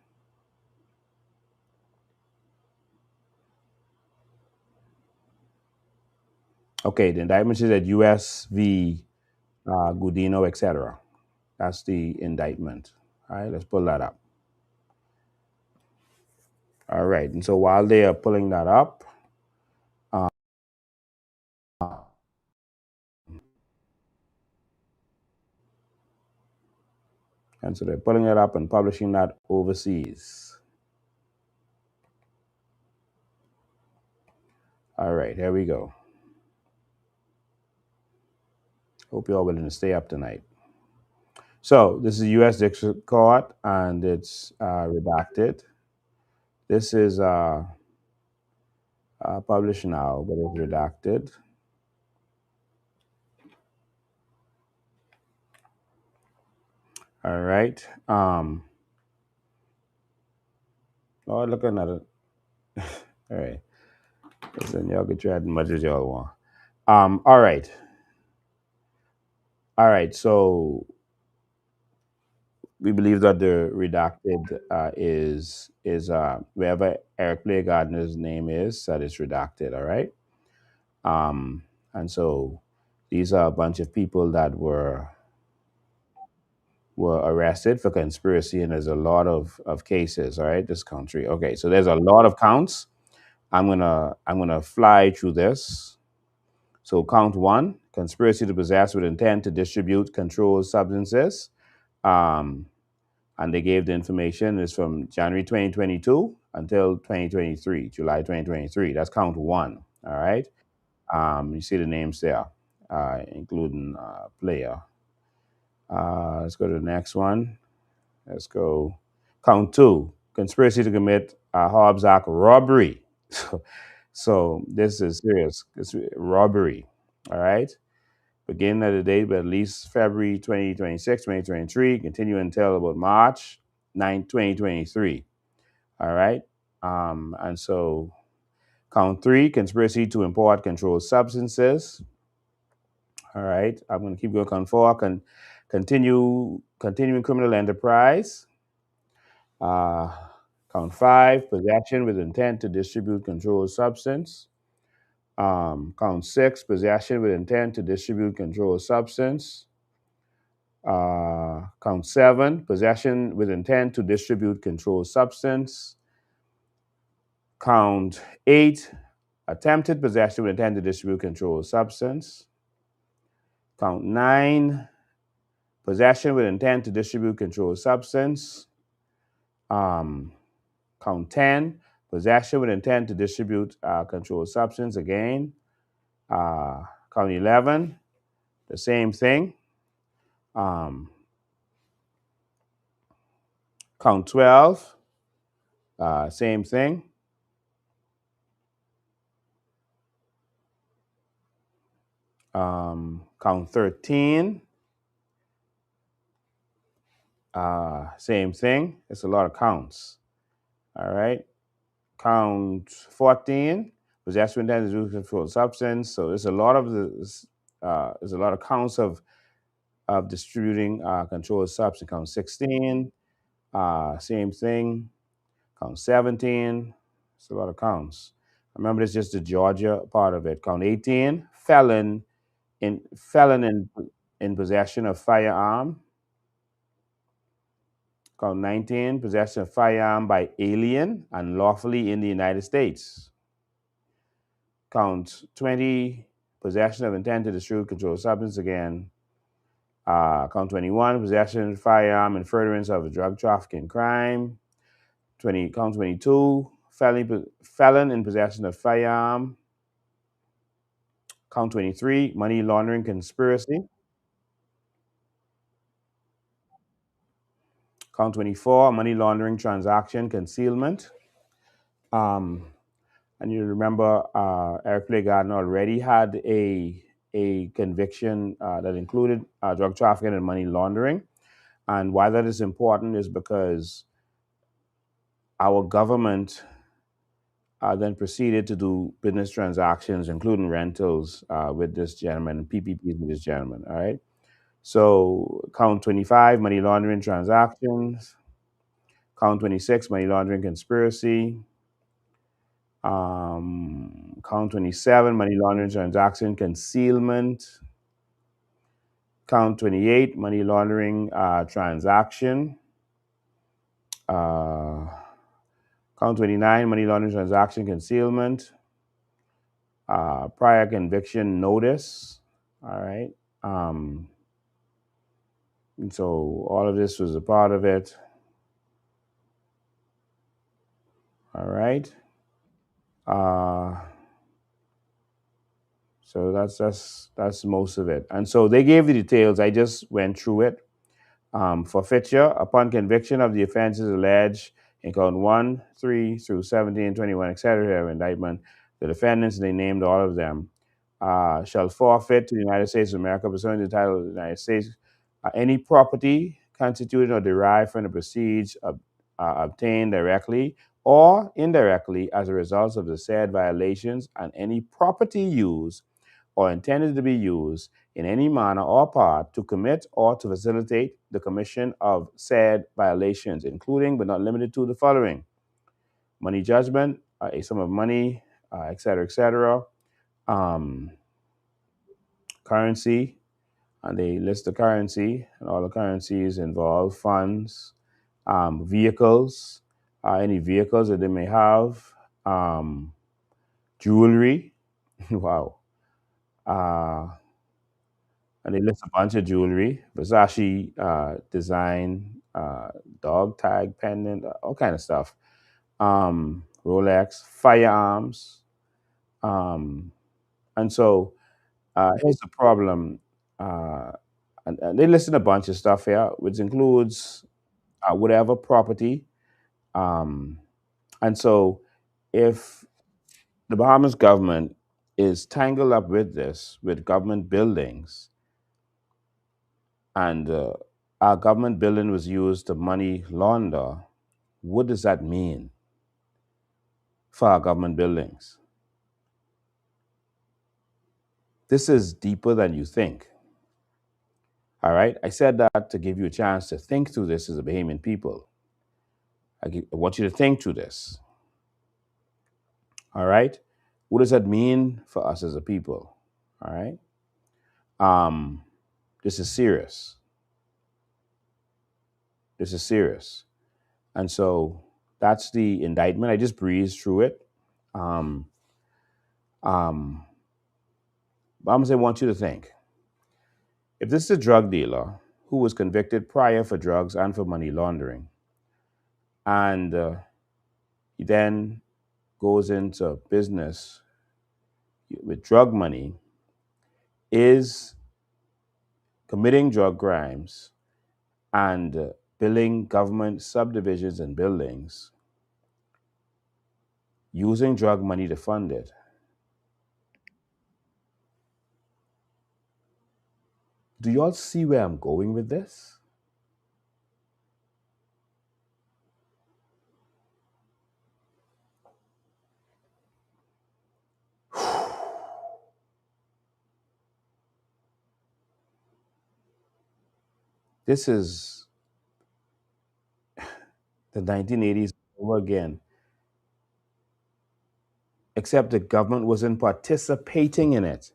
Okay, the indictment is at U.S. v. Gudino, etc. That's the indictment. All right, let's pull that up. All right, and so while they are pulling that up, uh, and so they're pulling it up and publishing that overseas. All right, here we go. Hope you're all willing to stay up tonight. So this is U.S. District Court, and it's redacted. This is published now, but it's redacted. All right. Oh, looking at it. All right. Listen, y'all can try as much as y'all want. All right. All right. So we believe that the redacted is wherever Eric Play Gardner's name is, that is redacted. All right. Um, and so these are a bunch of people that were arrested for conspiracy, and there's a lot of cases. All right, this country. Okay, so there's a lot of counts. I'm gonna fly through this. So count one: conspiracy to possess with intent to distribute controlled substances. Um, and they gave the information is from January 2022 until 2023, July 2023. That's count one. All right. You see the names there, including player. Let's go to the next one. Let's go. Count two: conspiracy to commit a Hobbs Act robbery. So this is serious. It's robbery. All right. Beginning of the date, but at least February 2026, 2023, continue until about March 9th, 2023. All right. And so count three: conspiracy to import controlled substances. All right. I'm going to keep going. Count four: continuing criminal enterprise. Uh, Count five: possession with intent to distribute controlled substance. Count six: possession with intent to distribute controlled substance. Count seven: possession with intent to distribute controlled substance. Count eight: attempted possession with intent to distribute controlled substance. Count nine: possession with intent to distribute controlled substance. Um, Count 10: possession with intent to distribute controlled substance. Again, count 11: the same thing. Um, Count 12: same thing. Count 13: same thing. It's a lot of counts. All right. Count 14: possession with intent to distribute controlled substance. So there's a lot of there's a lot of counts of distributing controlled substance. Count 16: same thing. Count 17. It's a lot of counts. Remember, it's just the Georgia part of it. Count 18: felon in possession of firearm. Count 19: possession of firearm by alien unlawfully in the United States. Count 20: possession of intent to distribute controlled substance. Again. Count 21: possession of firearm and furtherance of a drug trafficking crime. Count 22: felon in possession of firearm. Count 23: money laundering conspiracy. Count 24: money laundering transaction concealment. And you remember Eric Play Gardner already had a conviction that included drug trafficking and money laundering. And why that is important is because our government then proceeded to do business transactions, including rentals with this gentleman and PPPs with this gentleman. All right. So count 25: money laundering transactions. Count 26: money laundering conspiracy. Count 27: money laundering transaction concealment. Count 28, money laundering transaction. Uh, Count 29, money laundering transaction concealment. Prior conviction notice. All right. And so all of this was a part of it. All right. Uh, so that's most of it. And so they gave the details. I just went through it. Forfeiture upon conviction of the offenses alleged in count 1, 3 through 17, 21, etc. of indictment, the defendants, they named all of them, shall forfeit to the United States of America pursuant to the title of the United States any property constituted or derived from the proceeds obtained directly or indirectly as a result of the said violations, and any property used or intended to be used in any manner or part to commit or to facilitate the commission of said violations, including but not limited to the following: money judgment, a sum of money, et cetera, et cetera, um, currency, and they list the currency, and all the currencies involve funds, vehicles, any vehicles that they may have, jewelry. Wow. Uh, and they list a bunch of jewelry, Versace design, dog tag pendant, all kind of stuff. Rolex, firearms, and so here's the problem. Uh, and they listed a bunch of stuff here, which includes whatever property. Um, and so if the Bahamas government is tangled up with this, with government buildings, and our government building was used to money launder, what does that mean for our government buildings? This is deeper than you think. All right. I said that to give you a chance to think through this as a Bahamian people. I want you to think through this. All right. What does that mean for us as a people? All right. Um, this is serious. This is serious. And so that's the indictment. I just breezed through it. Um, um, but I'm going to say, I want you to think. If this is a drug dealer who was convicted prior for drugs and for money laundering, and he then goes into business with drug money, is committing drug crimes and billing government subdivisions and buildings, using drug money to fund it. Do y'all see where I'm going with this? This is the 1980s over again, except the government wasn't participating in it.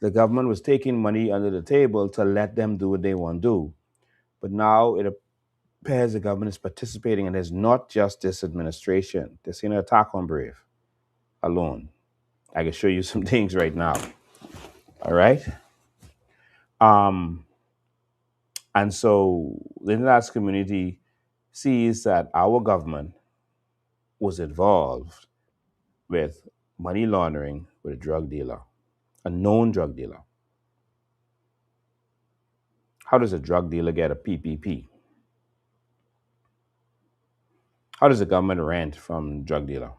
The government was taking money under the table to let them do what they want to do. But now it appears the government is participating, and it's not just this administration. This ain't an attack on Brave alone. I can show you some things right now. All right. Um, and so the international community sees that our government was involved with money laundering with a drug dealer, a known drug dealer. How does a drug dealer get a PPP? How does the government rent from drug dealer?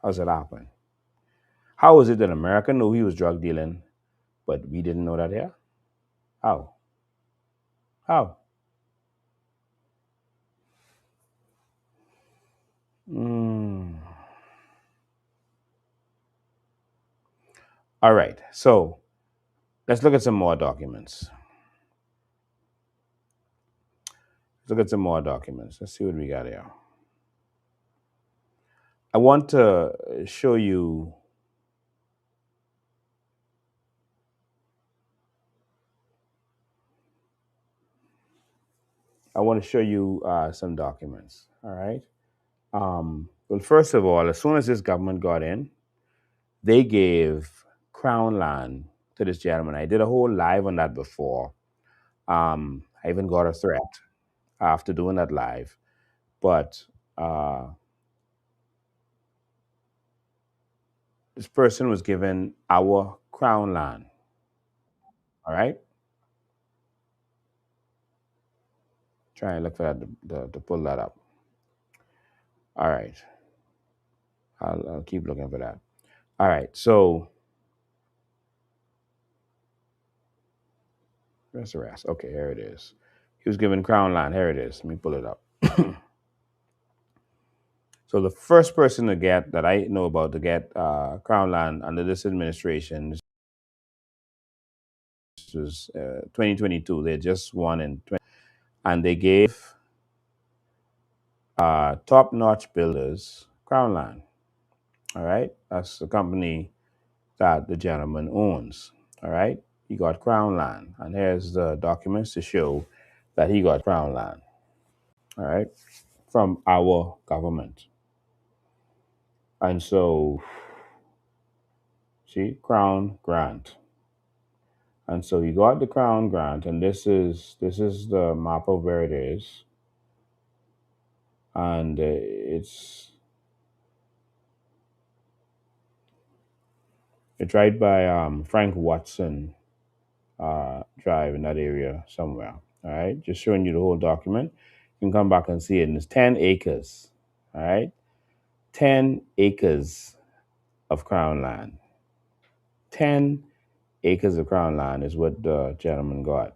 How does that happen? How is it that America knew he was drug dealing, but we didn't know that here? How? How? Mm. All right. So let's look at some more documents. Let's look at some more documents. Let's see what we got here. I want to show you I want to show you some documents. All right. Well, first of all, as soon as this government got in, they gave Crown land to this gentleman. I did a whole live on that before. I even got a threat after doing that live. But uh, this person was given our Crown land. All right. Try and look for that to pull that up. All right. I'll keep looking for that. All right. So where's the rest? Okay, here it is. He was given Crown land. Here it is. Let me pull it up. So the first person to get that I know about to get Crown land under this administration, this was 2022. They just won in 20, and they gave top-notch builders Crown land. All right, that's the company that the gentleman owns. All right, he got Crown land, and here's the documents to show that he got Crown land. All right, from our government. And so, see, Crown grant. And so he got the Crown grant, and this is the map of where it is, and it's right by Frank Watson Drive in that area somewhere. All right, just showing you the whole document. You can come back and see it, and it's 10 acres. All right, 10 acres of Crown land. 10 acres of Crown land is what the gentleman got.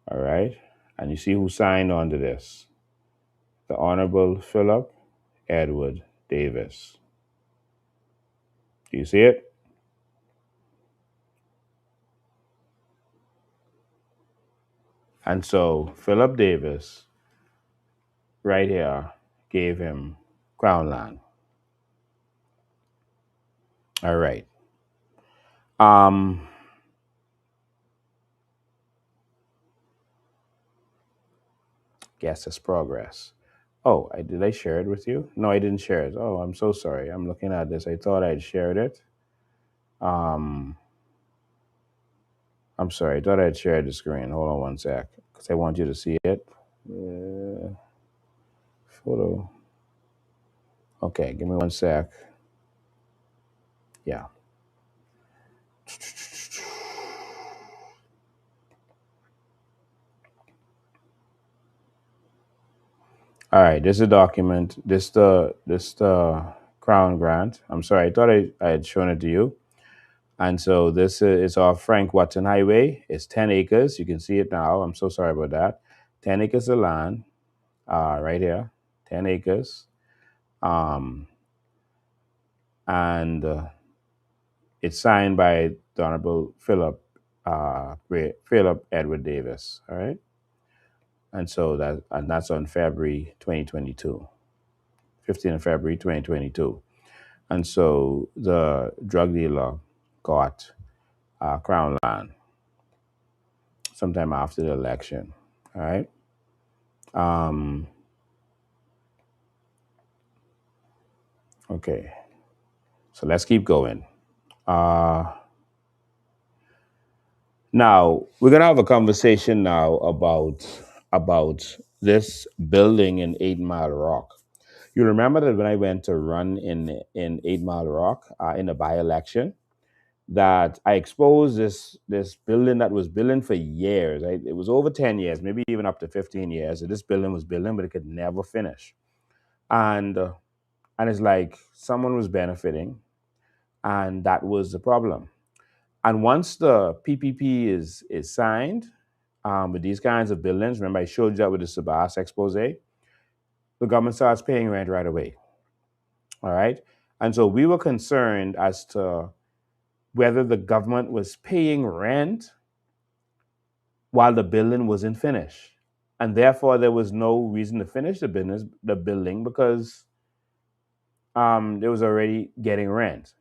All right, and you see who signed on to this? The Honorable Philip Edward Davis. Do you see it? And so Philip Davis, right here, gave him Crown land. All right. Guess it's progress. Oh, did I share it with you? No, I didn't share it. Oh, I'm so sorry. I'm looking at this. I thought I'd shared it. I'm sorry. I thought I'd shared the screen. Hold on one sec, because I want you to see it. Photo. Okay, give me one sec. Yeah. All right, this is a document. This the Crown grant. I'm sorry, I thought I had shown it to you. And so this is off Frank Watson Highway. It's 10 acres. You can see it now. I'm so sorry about that. 10 acres of land, right here. 10 acres. And it's signed by the Honorable Philip Edward Davis. All right. And so that's on February 2022. 15th of February 2022. And so the drug dealer got Crown land sometime after the election. All right. Okay. So let's keep going. Now we're gonna have a conversation now about this building in 8 Mile Rock. You remember that when I went to run in 8 Mile Rock in a by-election, that I exposed this building that was building for years. Right? It was over 10 years, maybe even up to 15 years. That this building was building, but it could never finish. And it's like someone was benefiting, and that was the problem. And once the PPP is signed with these kinds of buildings, remember I showed you that with the Sabas expose, the government starts paying rent right away. All right. And so we were concerned as to whether the government was paying rent while the building wasn't finished. And therefore, there was no reason to finish the building, because they was already getting rent.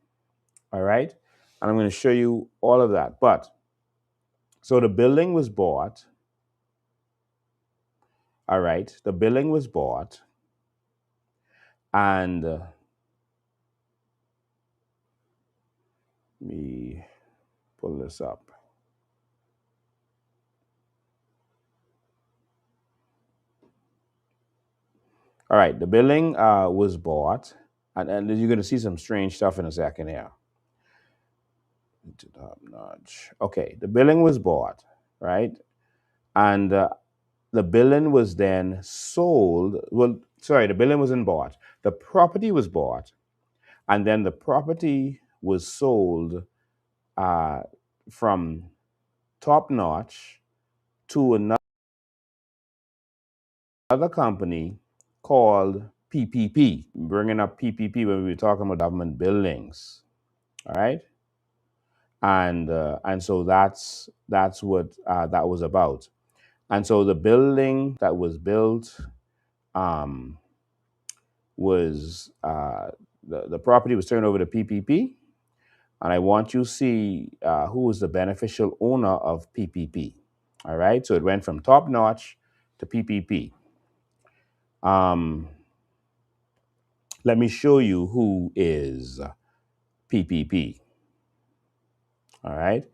All right. And I'm going to show you all of that. But so the building was bought All right, the building was bought, and let me pull this up. All right, the building was bought, and you're going to see some strange stuff in a second here. Top notch. Okay, the building was bought, right? And the building was then sold. Well, sorry, the building wasn't bought. The property was bought, and then the property was sold uh, from Top Notch to another company called PPP. Bringing up PPP when we were talking about government buildings, all right? And so that's what that was about. And so the building that was built um, was the property was turned over to PPP, and I want you to see who was the beneficial owner of PPP. All right, so it went from Top Notch to PPP. Um, let me show you who is PPP. All right,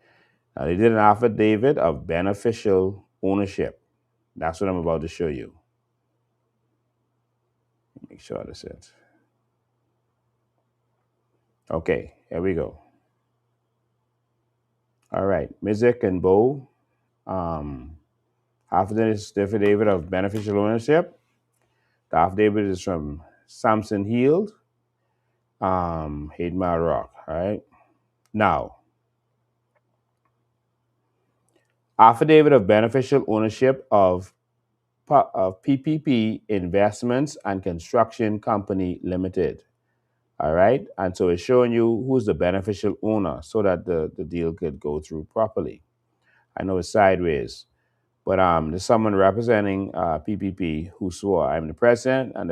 now they did an affidavit of beneficial ownership. That's what I'm about to show you. Make sure this is it. Okay, here we go. All right, Mizik and Bo. Affidavit of beneficial ownership. The affidavit is from Samson Heald, Hayden Rock. All right. Now, affidavit of beneficial ownership of PPP Investments and Construction Company Limited. All right. And so it's showing you who's the beneficial owner so that the deal could go through properly. I know it's sideways, but there's someone representing PPP who swore, "I'm the president and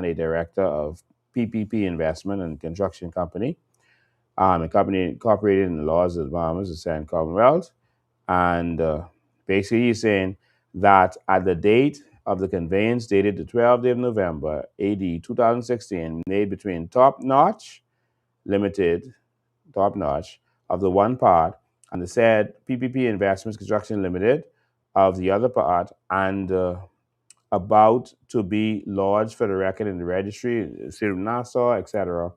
a director of PPP Investment and Construction Company, a company incorporated in the laws of the Bahamas, the Sand Commonwealth." And basically, he's saying that at the date of the conveyance dated the 12th day of November, AD 2016, made between Top Notch Limited, Top Notch, of the one part, and the said PPP Investments Construction Limited of the other part, and about to be lodged for the record in the registry, City of Nassau, etc.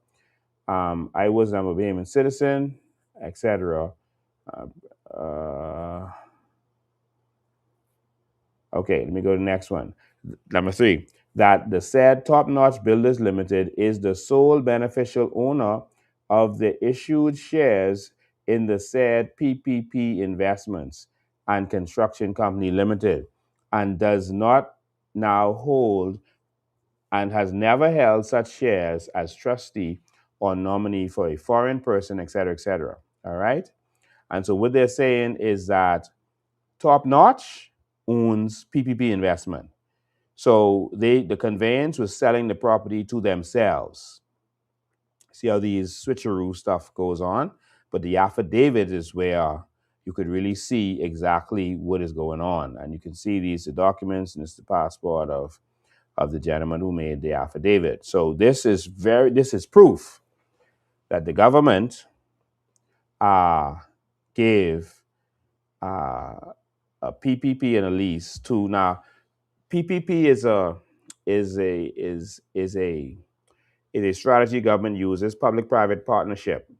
I was I'm a Bahamian citizen, etc. Okay, let me go to the next one. Number 3, that the said Top Notch Builders Limited is the sole beneficial owner of the issued shares in the said PPP Investments and Construction Company Limited, and does not now hold and has never held such shares as trustee or nominee for a foreign person, et cetera, et cetera. All right? And so what they're saying is that Top Notch owns PPP Investment. So the conveyance was selling the property to themselves. See how these switcheroo stuff goes on? But the affidavit is where you could really see exactly what is going on. And you can see the documents, and it's the passport of the gentleman who made the affidavit. So this is proof that the government gave a PPP and a lease to. Now PPP is a strategy government uses, public-private partnership.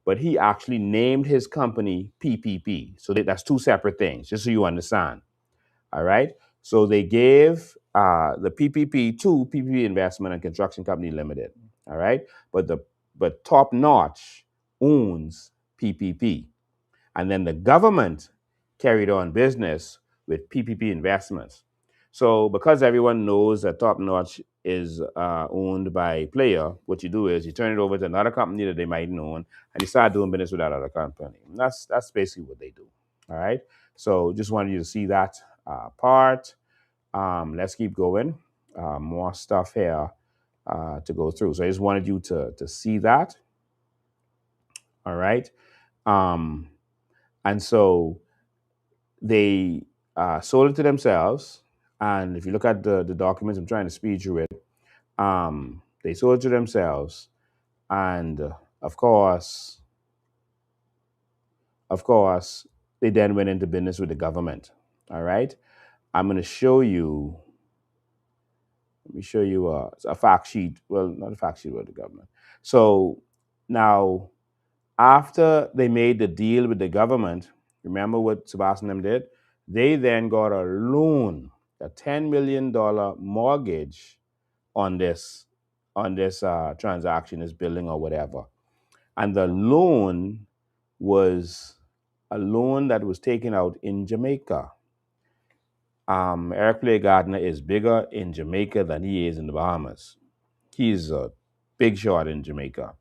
But he actually named his company PPP. So that's two separate things, just so you understand. All right. So they gave the PPP to PPP Investment and Construction Company Limited. All right. But Top Notch owns PPP. And then the government carried on business with PPP Investments. So because everyone knows that Top Notch is owned by a player, what you do is you turn it over to another company that they might own, and you start doing business with that other company. And that's basically what they do. All right. So just wanted you to see that part. Let's keep going. More stuff here to go through. So I just wanted you to see that. All right. And so they sold it to themselves, And if you look at the documents, I'm trying to speed through it. They sold to themselves, and of course, they then went into business with the government. All right, I'm going to show you. Let me show you a fact sheet. Well, not a fact sheet with the government. So now, after they made the deal with the government, remember what Sebastian them did? They then got a loan, a $10 million mortgage on this transaction, this building or whatever. And the loan was a loan that was taken out in Jamaica. Eric Clay Gardiner is bigger in Jamaica than he is in the Bahamas. He's a big shot in Jamaica.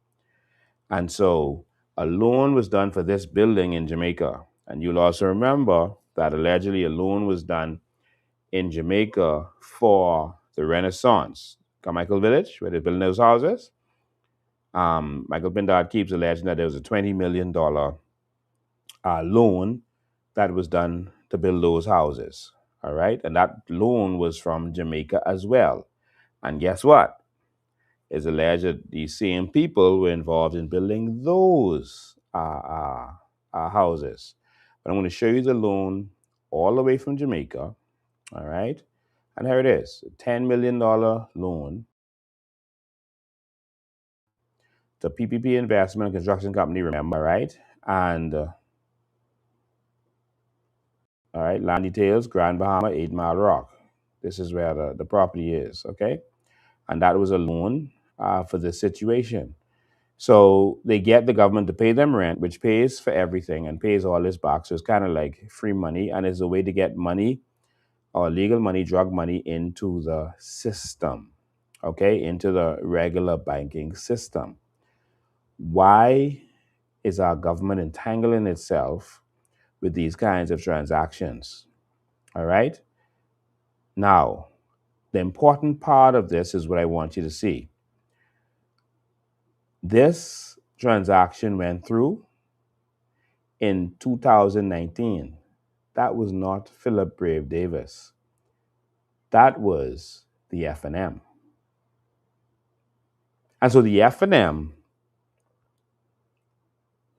And so a loan was done for this building in Jamaica. And you'll also remember that allegedly a loan was done in Jamaica for the Renaissance, Carmichael Village, where they're building those houses. Michael Pindard keeps alleging that there was a $20 million loan that was done to build those houses. All right. And that loan was from Jamaica as well. And guess what? It's alleged that these same people were involved in building those houses. But I'm going to show you the loan all the way from Jamaica. All right. And here it is, a $10 million loan to PPP Investment and Construction Company, remember, right? And all right, land details, Grand Bahama, 8 Mile Rock. This is where the property is, okay? And that was a loan for this situation. So they get the government to pay them rent, which pays for everything and pays all this back. So it's kind of like free money, and it's a way to get money or legal money, drug money into the system, okay, into the regular banking system. Why is our government entangling itself with these kinds of transactions? All right. Now, the important part of this is what I want you to see. This transaction went through in 2019. That was not Philip Brave Davis. That was the F&M. And so the F&M,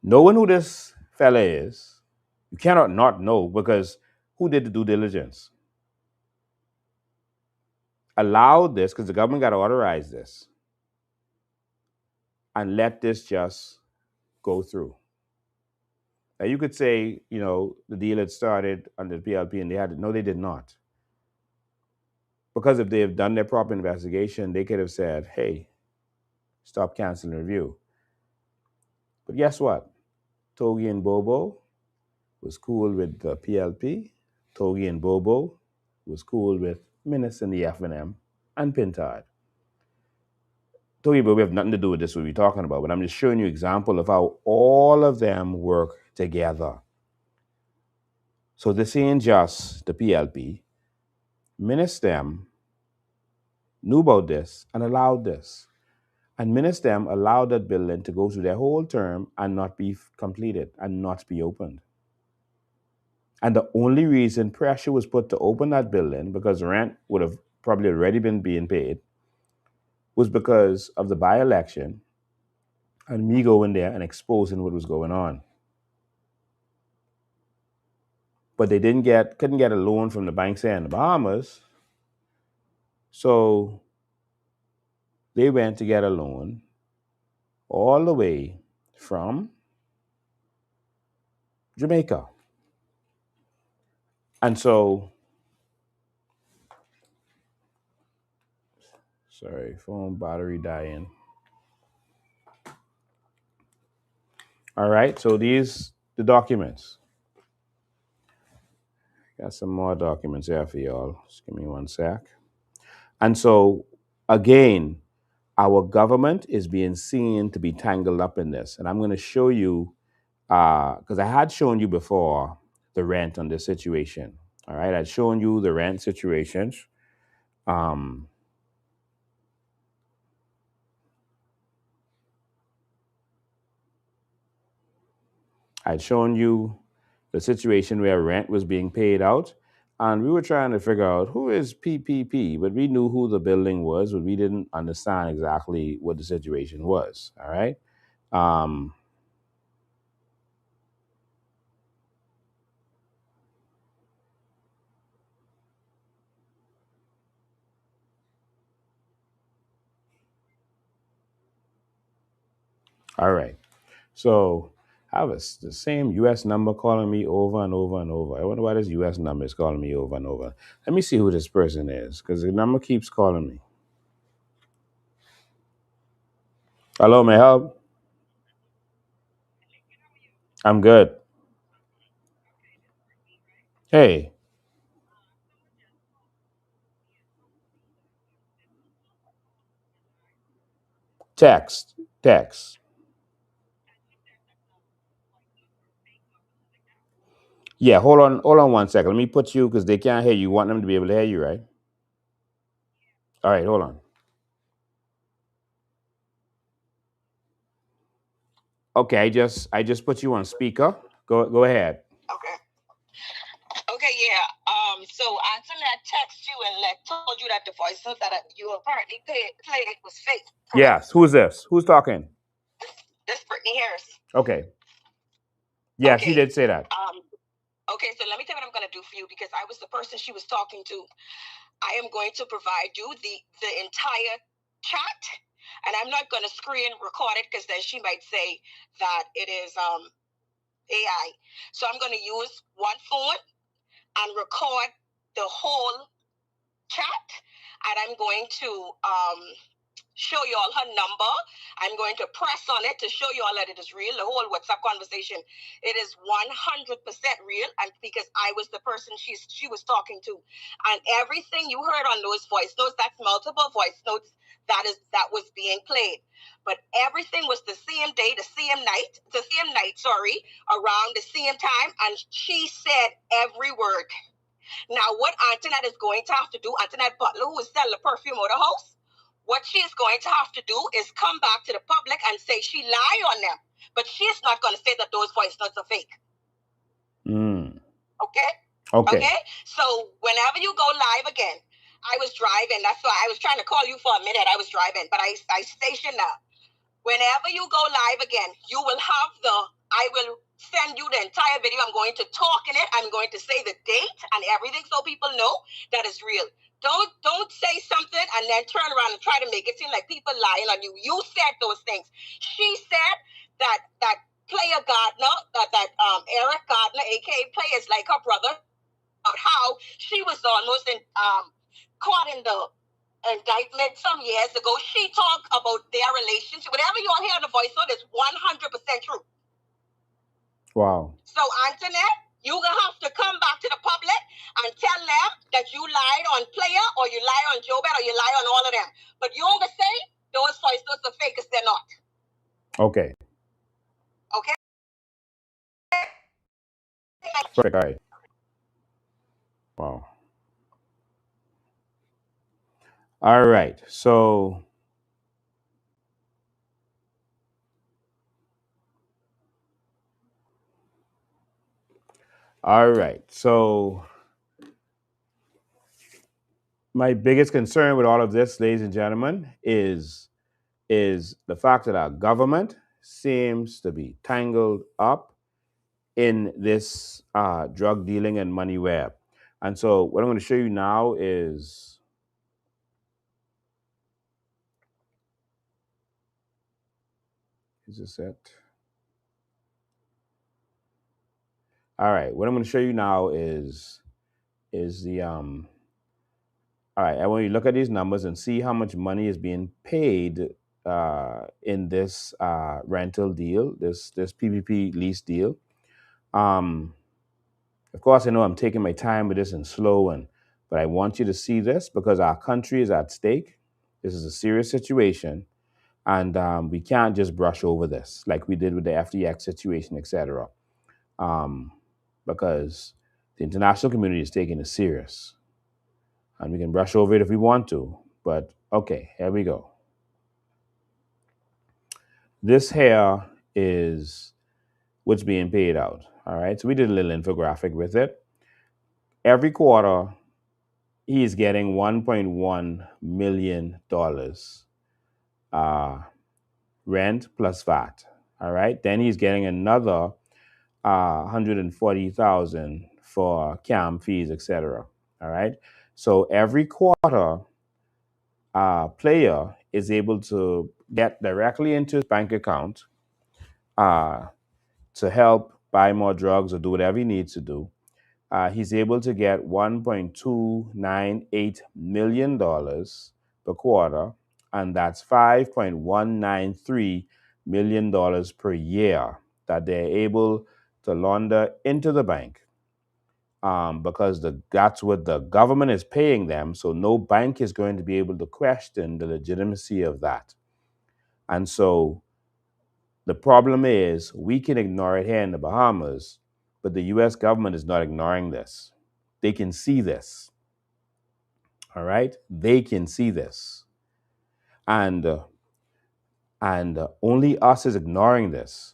knowing who this fella is, you cannot not know, because who did the due diligence? Allowed this, because the government got to authorize this, and let this just go through. Now you could say, the deal had started under the PLP and they had no, they did not. Because if they have done their proper investigation, they could have said, hey, stop, cancel, and review. But guess what? Togi and Bobo was cool with the PLP. Togi and Bobo was cool with Minutes and the F&M and Pintard. Togi and Bobo have nothing to do with this, what we're talking about, but I'm just showing you an example of how all of them work together. So this ain't just the PLP. Ministem knew about this and allowed this. And Ministem allowed that building to go through their whole term and not be completed and not be opened. And the only reason pressure was put to open that building, because rent would have probably already been being paid, was because of the by-election and me going there and exposing what was going on. But they couldn't get a loan from the banks there in the Bahamas. So they went to get a loan all the way from Jamaica. And so, sorry, phone battery dying. All right, so the documents. Got some more documents here for y'all. Just give me one sec. And so, again, our government is being seen to be tangled up in this. And I'm going to show you, because I had shown you before the rent on this situation. All right, I'd shown you the rent situations. I'd shown you the situation where rent was being paid out, And we were trying to figure out who is PPP, but we knew who the building was, but we didn't understand exactly what the situation was. All right. Um, all right. So I have the same U.S. number calling me over and over and over. I wonder why this U.S. number is calling me over and over. Let me see who this person is, because the number keeps calling me. Hello, may I help? I'm good. Hey, text, text. Yeah, hold on 1 second. Let me put you because they can't hear you. You want them to be able to hear you, right? All right, hold on. Okay, I just put you on speaker. Go ahead. Okay. Okay, yeah. So Antoinette texted you and told you that the voice note that you apparently played was fake. Correct? Yes. Who's this? Who's talking? This Brittany Harris. Okay. Yeah, she Okay. did say that. Okay, so let me tell you what I'm gonna do for you because I was the person she was talking to. I am going to provide you the entire chat, and I'm not gonna screen record it because then she might say that it is AI. So I'm gonna use one phone and record the whole chat, and I'm going to show you all her number. I'm going to press on it to show you all that it is real. The whole WhatsApp conversation, it is 100% real, and because I was the person she was talking to, and everything you heard on those voice notes, that's multiple voice notes that was being played, but everything was the same day, the same night, sorry, around the same time, and she said every word. Now, what Antoinette is going to have to do, Antoinette Butler, who is selling the perfume out of the house, what she is going to have to do is come back to the public and say she lied on them. But she's not going to say that those voice notes are fake. Mm. Okay? Okay. So whenever you go live again, I was driving. That's why I was trying to call you for a minute. I was driving, but I stationed now. Whenever you go live again, you will have I will send you the entire video. I'm going to talk in it. I'm going to say the date and everything so people know that it's real. Don't say something and then turn around and try to make it seem like people lying on you. You said those things. She said that player Gardner, that Eric Gardner, aka Player, is like her brother, about how she was almost caught in the indictment some years ago. She talked about their relationship. Whatever you all hear in the voice note is 100% true. Wow. So Antoinette, you're gonna have to come back to the public and tell them that you lied on Player, or you lied on Jobet, or you lied on all of them. But you don't say those voice notes are fake because they're not. Okay. Okay? Perfect. All right. Wow. All right. So all right. So my biggest concern with all of this, ladies and gentlemen, is the fact that our government seems to be tangled up in this drug dealing and money web. And so what I'm going to show you now is this it? All right. What I'm going to show you now is the all right. I want you to look at these numbers and see how much money is being paid in this rental deal, this PPP lease deal. Of course, I know I'm taking my time with this and slow, but I want you to see this because our country is at stake. This is a serious situation, and we can't just brush over this like we did with the FTX situation, etc. Because the international community is taking it serious, and we can brush over it if we want to. But okay, here we go. This here is what's being paid out. All right, so we did a little infographic with it. every quarter, he is getting $1.1 million rent plus VAT. All right. Then he's getting another 140,000 for CAM fees, etc. All right. So every quarter, player is able to get directly into his bank account uh, to help buy more drugs or do whatever he needs to do. He's able to get $1.298 million per quarter, and that's $5.193 million per year that they're able to launder into the bank. Because that's what the government is paying them, so no bank is going to be able to question the legitimacy of that. And so the problem is we can ignore it here in the Bahamas, but the US government is not ignoring this. They can see this. All right? They can see this. And only us is ignoring this.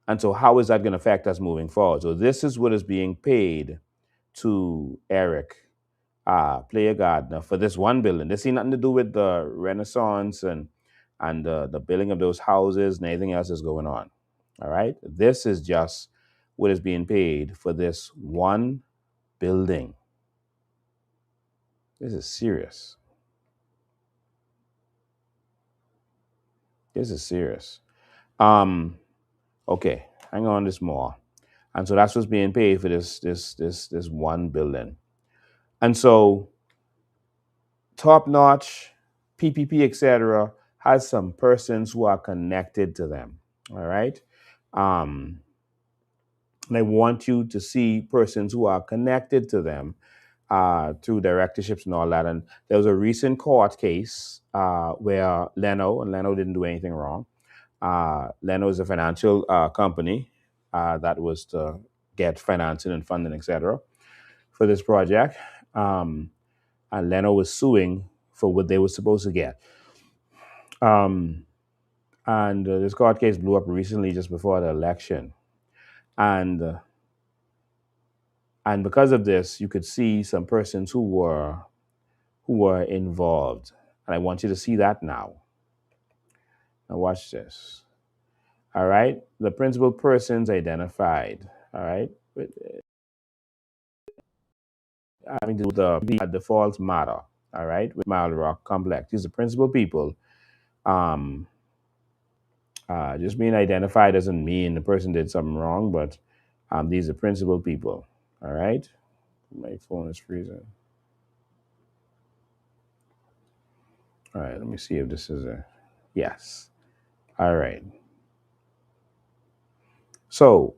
And so how is that going to affect us moving forward? So this is what is being paid to Eric, Player Gardiner, for this one building. This ain't nothing to do with the Renaissance and the building of those houses and anything else that's going on. All right? This is just what is being paid for this one building. This is serious. This is serious. Okay, hang on, there's more. And so that's what's being paid for this one building. And so Top Notch, PPP, etc., has some persons who are connected to them. All right. And I want you to see persons who are connected to them through directorships and all that. And there was a recent court case where Leno didn't do anything wrong. Leno is a financial company that was to get financing and funding, etc., for this project. And Leno was suing for what they were supposed to get. And this court case blew up recently, just before the election. And because of this, you could see some persons who were involved. And I want you to see that now. Now watch this. All right. The principal persons identified. All right. Having to do with the default matter. All right. With Mile Rock Complex. These are principal people. Just being identified doesn't mean the person did something wrong, but these are principal people. All right. My phone is freezing. All right. Let me see if this is a yes. All right. So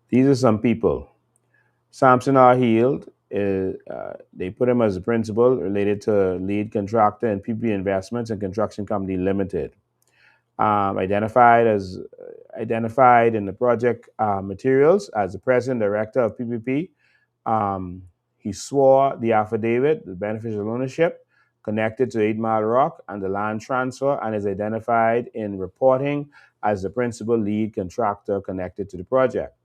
these are some people. Samson R. Heald, they put him as a principal related to lead contractor and PPP Investments and Construction Company Limited. Identified in the project materials as the president director of PPP. He swore the affidavit, the beneficial ownership connected to 8 Mile Rock and the land transfer, and is identified in reporting as the principal lead contractor connected to the project.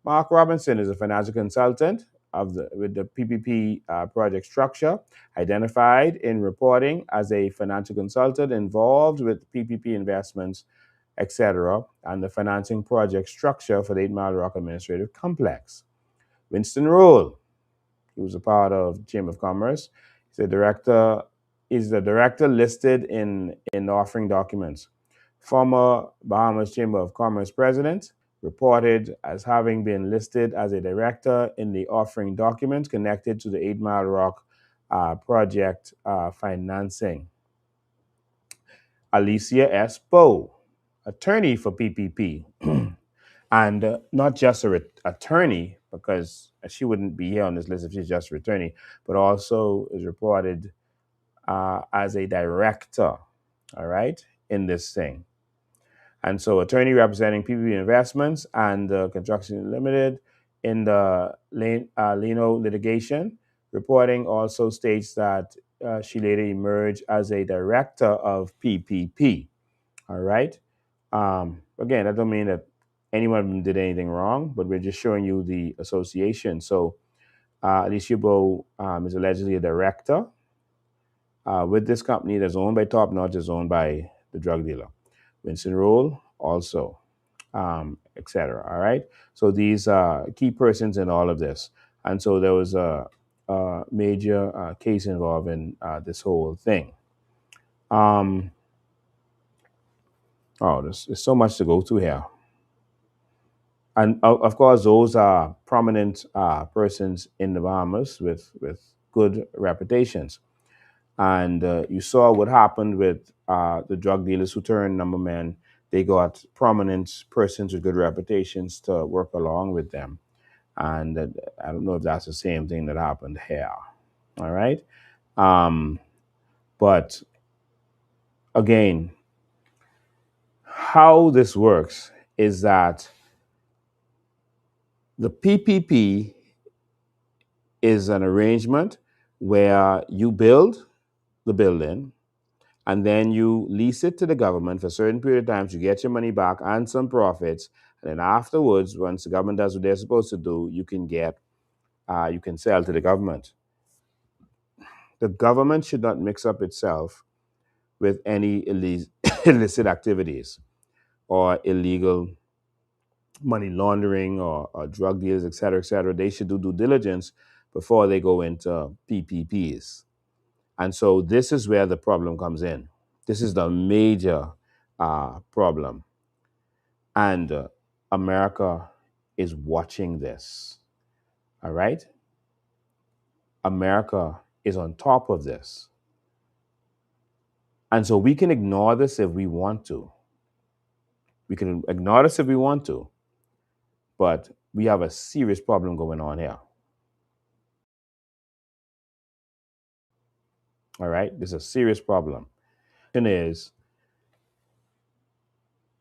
Mark Robinson is a financial consultant with the PPP project structure, identified in reporting as a financial consultant involved with PPP investments, etc., and the financing project structure for the 8 Mile Rock Administrative Complex. Winston Rule, he was a part of Chamber of Commerce. He's the director listed in the offering documents. Former Bahamas Chamber of Commerce president, reported as having been listed as a director in the offering documents connected to the 8 Mile Rock project financing. Alicia S. Bowe, attorney for PPP, and not just an attorney, because she wouldn't be here on this list if she's just an attorney, but also is reported as a director, all right, in this thing. And so attorney representing PPP Investments and Construction Limited in the Leno litigation. Reporting also states that she later emerged as a director of PPP. All right. Again, that don't mean that any one of them did anything wrong, but we're just showing you the association. So Alicia Bowe is allegedly a director with this company that's owned by Top Notch, is owned by the drug dealer. Winston Roll also, etc. All right. So these are key persons in all of this. And so there was a major case involving this whole thing. There's so much to go through here. And of course, those are prominent persons in the Bahamas with good reputations. And you saw what happened with the drug dealers who turned number men. They got prominent persons with good reputations to work along with them. And I don't know if that's the same thing that happened here. All right. But again, how this works is that the PPP is an arrangement where you build the building and then you lease it to the government for a certain period of time to get your money back and some profits. And then afterwards, once the government does what they're supposed to do, you can sell to the government. The government should not mix up itself with any illicit activities or illegal money laundering or drug deals, et cetera, et cetera. They should do due diligence before they go into PPPs. And so this is where the problem comes in. This is the major problem. And America is watching this. All right? America is on top of this. And so we can ignore this if we want to. We can ignore this if we want to. But we have a serious problem going on here. All right? This is a serious problem. And is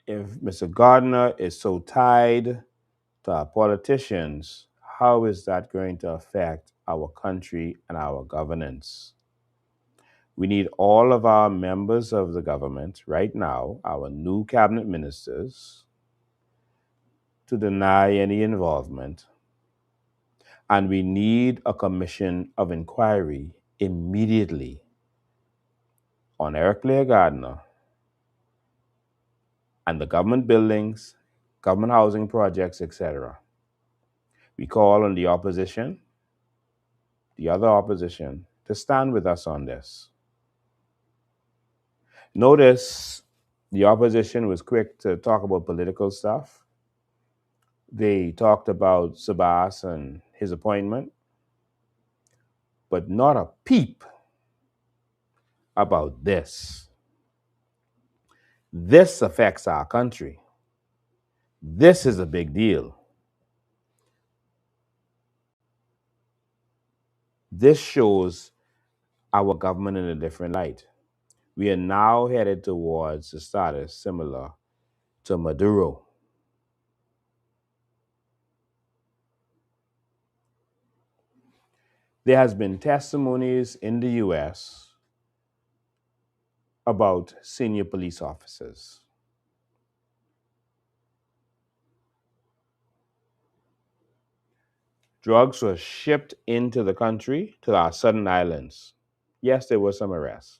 if Mr. Gardiner is so tied to our politicians, how is that going to affect our country and our governance? We need all of our members of the government right now, our new cabinet ministers, to deny any involvement. And we need a commission of inquiry immediately on Eric Blair Gardiner and the government buildings, government housing projects, etc. We call on the opposition, the other opposition, to stand with us on this. Notice the opposition was quick to talk about political stuff. They talked about Sabas and his appointment, but not a peep about this. This affects our country. This is a big deal. This shows our government in a different light. We are now headed towards a status similar to Maduro. There has been testimonies in the U.S. about senior police officers. Drugs were shipped into the country to our southern islands. Yes, there were some arrests.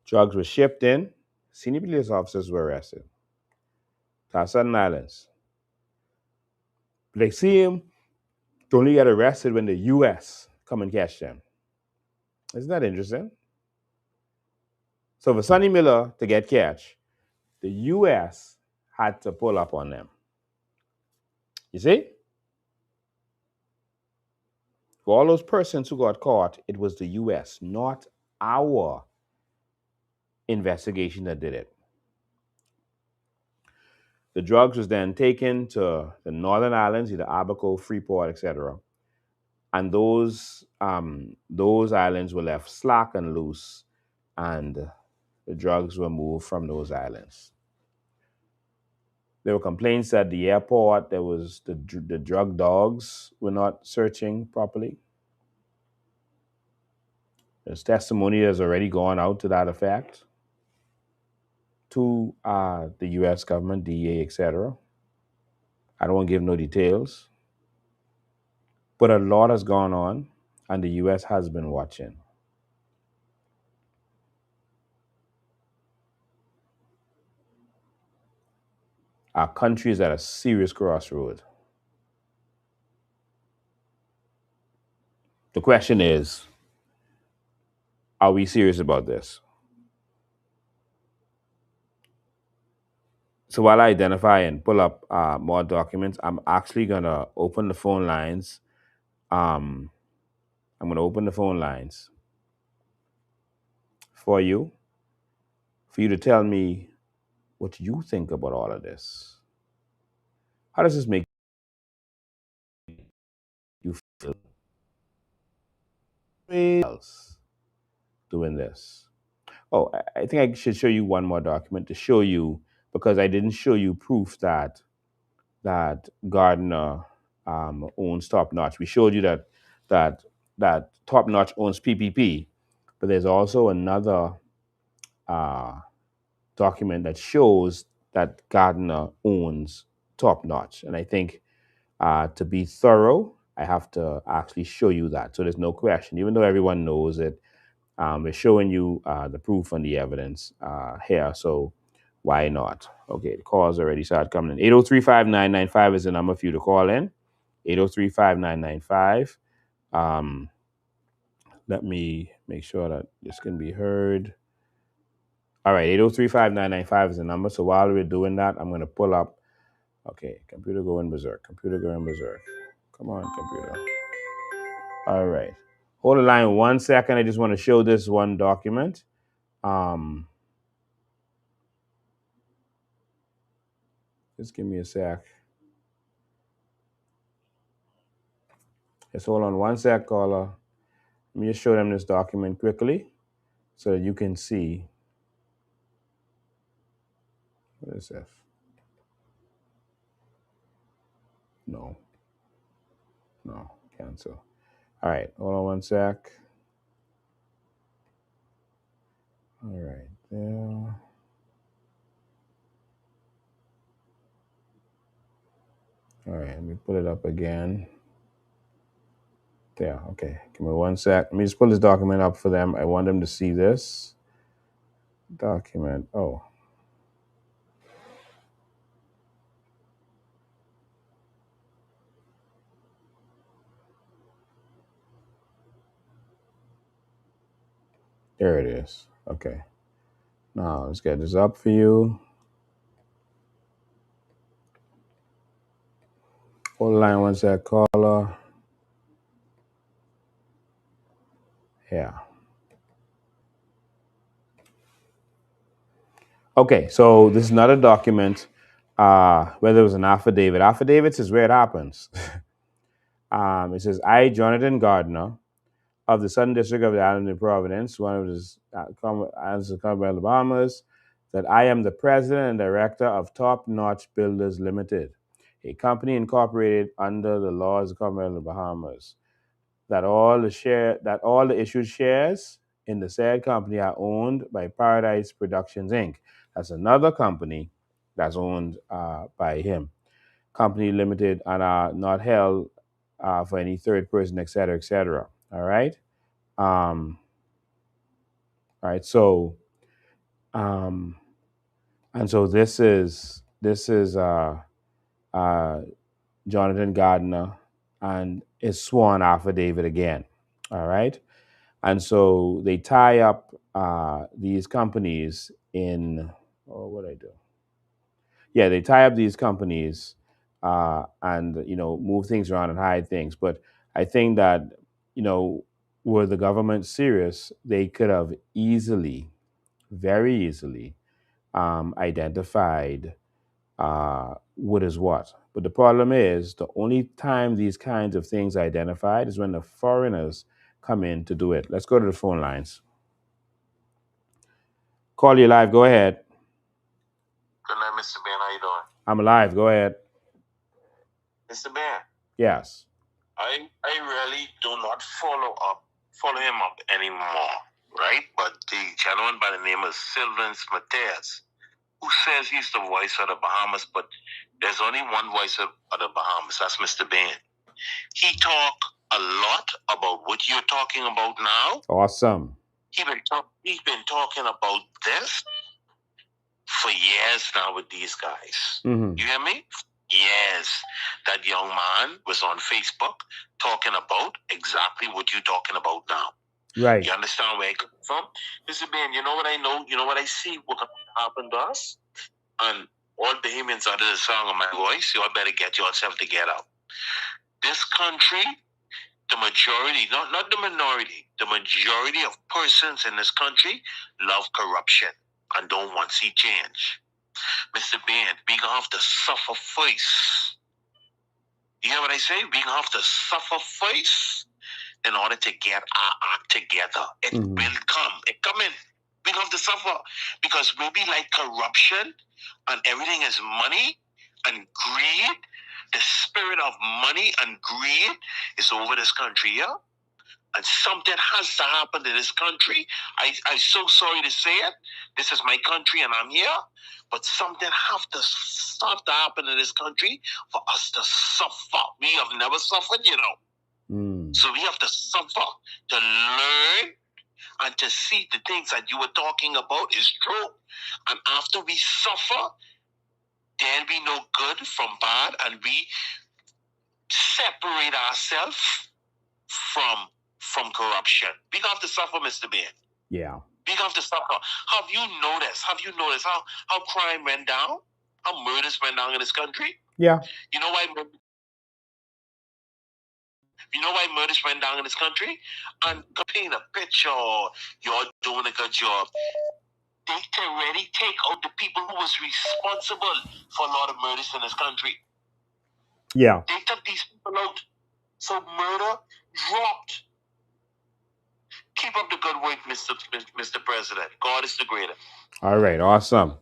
Drugs were shipped in. Senior police officers were arrested to our southern islands. But they seem to only get arrested when the U.S. come and catch them. Isn't that interesting? So for Sonny Miller to get catch, the U.S. had to pull up on them. You see? For all those persons who got caught, it was the U.S., not our investigation that did it. The drugs was then taken to the northern islands, either Abaco, Freeport, etc. And those islands were left slack and loose, and the drugs were moved from those islands. There were complaints at the airport. There was the drug dogs were not searching properly. There's testimony that's already gone out to that effect. to the U.S. government, DEA, etc. I don't want to give no details, but a lot has gone on, and the U.S. has been watching. Our country is at a serious crossroad. The question is, are we serious about this? So while I identify and pull up more documents, I'm actually gonna open the phone lines. I'm gonna open the phone lines for you to tell me what you think about all of this. How does this make you feel? Else doing this? Oh, I think I should show you one more document to show you, because I didn't show you proof that Gardiner owns Top Notch. We showed you that that Top Notch owns PPP, but there's also another uh, document that shows that Gardiner owns Top Notch, and I think to be thorough, I have to actually show you that. So there's no question, even though everyone knows it. We're showing you the proof and the evidence here. So why not? Okay, the calls already started coming in. 803-5995 is the number for you to call in. 803-5995. Let me make sure that this can be heard. All right, 803-5995 is the number. So while we're doing that, I'm going to pull up. Okay, computer going berserk. Computer going berserk. Come on, computer. All right. Hold the line 1 second. I just want to show this one document. Just give me a sec. Just hold on 1 sec, caller. Let me just show them this document quickly so that you can see. What is this? No, cancel. All right, hold on 1 sec. All right, there. All right, let me pull it up again. There, okay. Give me 1 sec. Let me just pull this document up for them. I want them to see this document. Oh. There it is. Okay. Now let's get this up for you. Hold the line 1 sec, caller. Yeah. Okay, so this is not a document where there was an affidavit. Affidavits is where it happens. It says, I, Jonathan Gardiner, of the Southern District of the Island of Providence, one of the islands of the Commonwealth of the Bahamas, that I am the president and director of Top Notch Builders Limited, a company incorporated under the laws of the Commonwealth of the Bahamas. That all the issued shares in the said company are owned by Paradise Productions Inc. That's another company that's owned by him. Company limited and are not held for any third person, et cetera, et cetera. All right. All right. So, and so this is Jonathan Gardiner and his sworn affidavit again. All right. And so they tie up these companies in, what I do? Yeah, they tie up these companies and, move things around and hide things. But I think that, were the government serious, they could have easily, very easily, identified what is what. But the problem is, the only time these kinds of things are identified is when the foreigners come in to do it. Let's go to the phone lines. Call you live. Go ahead. Good night, Mr. Ben. How you doing? I'm alive. Go ahead. Mr. Ben, Yes. I really do not follow him up anymore, right? But the gentleman by the name of Sylvanus Mateus, who says he's the voice of the Bahamas, but there's only one voice of the Bahamas. That's Mr. Ben. He talk a lot about what you're talking about now. Awesome. He's been talking about this for years now with these guys. Mm-hmm. You hear me? Yes. That young man was on Facebook talking about exactly what you're talking about now. Right. You understand where I come from? Mr. Ben, you know what I know? You know what I see? What happened to us? And all Bahamians under the sound of my voice, you all better get yourself together. This country, the majority, not the minority, the majority of persons in this country love corruption and don't want to see change. Mr. Ben, we gonna have to suffer first. You hear what I say? We gonna have to suffer first in order to get our act together. It will come. It coming. We gonna have to suffer because maybe like corruption and everything is money and greed. The spirit of money and greed is over this country, yeah? And something has to happen to this country. I'm so sorry to say it. This is my country and I'm here. But something have to start to happen in this country for us to suffer. We have never suffered, you know. So we have to suffer to learn and to see the things that you were talking about is true. And after we suffer, then we know good from bad and we separate ourselves from corruption. We have to suffer, Mr. Ben. Yeah. We have to suffer. Have you noticed how crime went down? How murders went down in this country? Yeah. You know why murders went down in this country? And paint a picture, you're doing a good job. They can already take out the people who was responsible for a lot of murders in this country. Yeah. They took these people out. So murder dropped. Keep up the good work, Mr. President. God is the greater. All right. Awesome.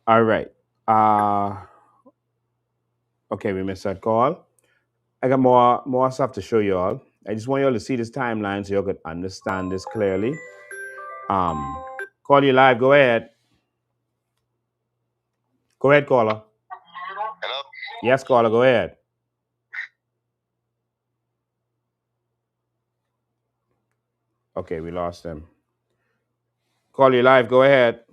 All right. Okay, we missed that call. I got more stuff to show you all. I just want you all to see this timeline so you all could understand this clearly. Call you live. Go ahead. Go ahead, caller. Hello? Yes, caller. Go ahead. Okay, we lost him. Call you live. Go ahead.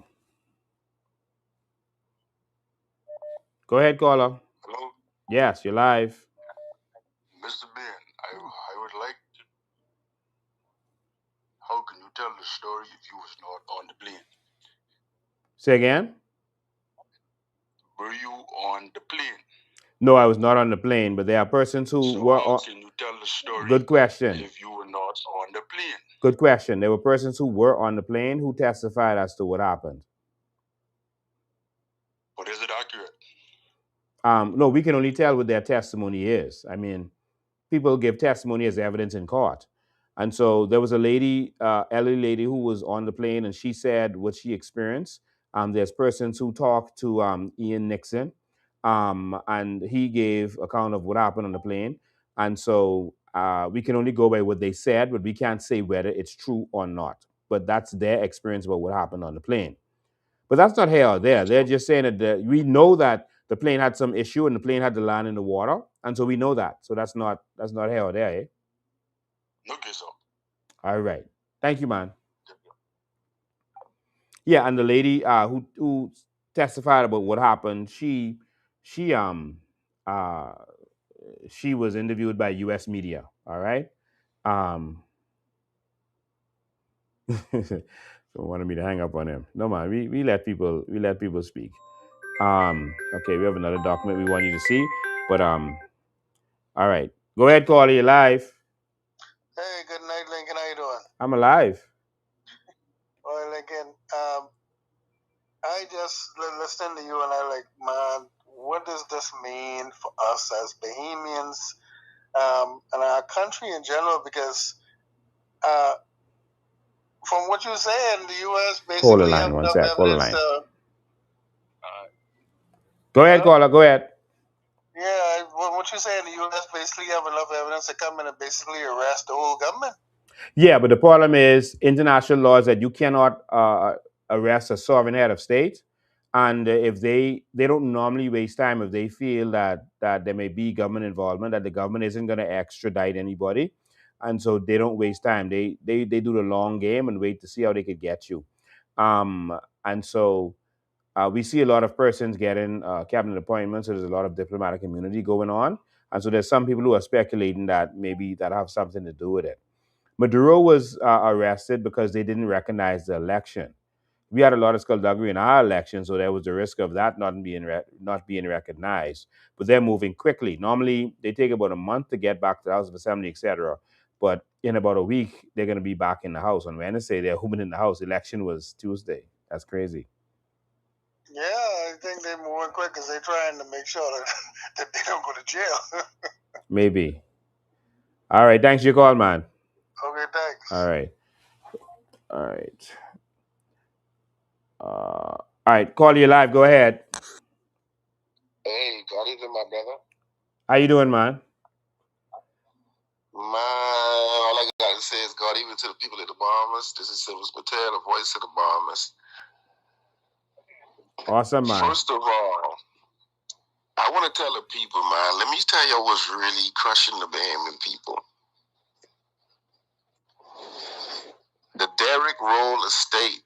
Go ahead, caller. Hello? Yes, you're live. Mr. Ben, I would like to. How can you tell the story if you was not on the plane? Say again? Were you on the plane? No, I was not on the plane, but there are persons who So were how on. can you tell the story Good question. if you were not on the plane? Good question. There were persons who were on the plane who testified as to what happened. But is it accurate? No, we can only tell what their testimony is. I mean, people give testimony as evidence in court. And so there was a lady, elderly lady, who was on the plane, and she said what she experienced. There's persons who talked to Ian Nixon, and he gave account of what happened on the plane. And so we can only go by what they said, but we can't say whether it's true or not. But that's their experience about what happened on the plane. But that's not here or there. They're just saying that we know that the plane had some issue and the plane had to land in the water, and so we know that. So that's not here or there, eh? Okay, sir. All right. Thank you, man. Yeah, and the lady who testified about what happened, she uh she was interviewed by U.S. media. All right. So wanted me to hang up on him. No man, we let people speak. Okay, we have another document we want you to see, but all right, go ahead, caller, you live. Hey, good night, Lincoln. How you doing? I'm alive. Well, Lincoln, I just listened to you and I like, man, what does this mean for us as Bahamians and our country in general? Because from what you're saying, the U.S. basically Hold the line have one enough sec. Hold the evidence line. to. Go ahead, caller. Go ahead. Yeah, what you're saying, the U.S. basically have enough evidence to come in and basically arrest the whole government. Yeah, but the problem is international laws that you cannot arrest a sovereign head of state, and if they don't normally waste time if they feel that there may be government involvement, that the government isn't going to extradite anybody, and so they don't waste time. They do the long game and wait to see how they could get you. And so we see a lot of persons getting cabinet appointments. So there's a lot of diplomatic immunity going on, and so there's some people who are speculating that maybe that have something to do with it. Maduro was arrested because they didn't recognize the election. We had a lot of skullduggery in our election, so there was the risk of that not being recognized. But they're moving quickly. Normally, they take about a month to get back to the House of Assembly, etc. But in about a week, they're going to be back in the House. On Wednesday, they're moving in the House. Election was Tuesday. That's crazy. Yeah, I think they're moving quick because they're trying to make sure that, that they don't go to jail. Maybe. All right. Thanks for your call, man. Okay, thanks. All right. All right. All right. Call you live. Go ahead. Hey, Gardiner, my brother. How you doing, man? Man, all I got to say is God, even to the people at the Bahamas. This is Silver Patel, the voice of the Bahamas. Awesome, man. First of all, I want to tell the people, man, let me tell you what's really crushing the Bahamian people. The Derrick Roll estate,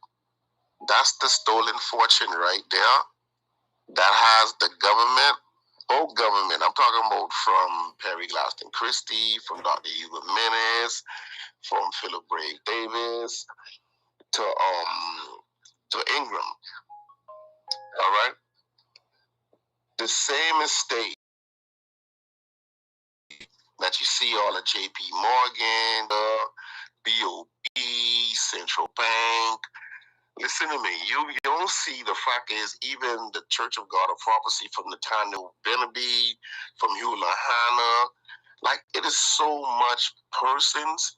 that's the stolen fortune right there. That has the government, both government, I'm talking about from Perry Glaston Christie, from Dr. Eva Menace, from Philip Brave Davis, to Ingram. All right? The same estate that you see all of JP Morgan, BOB, Central Bank. Listen to me. You don't see the fact is even the Church of God of Prophecy from Nathaniel Beneby, from Hugh Lahana. Like, it is so much persons.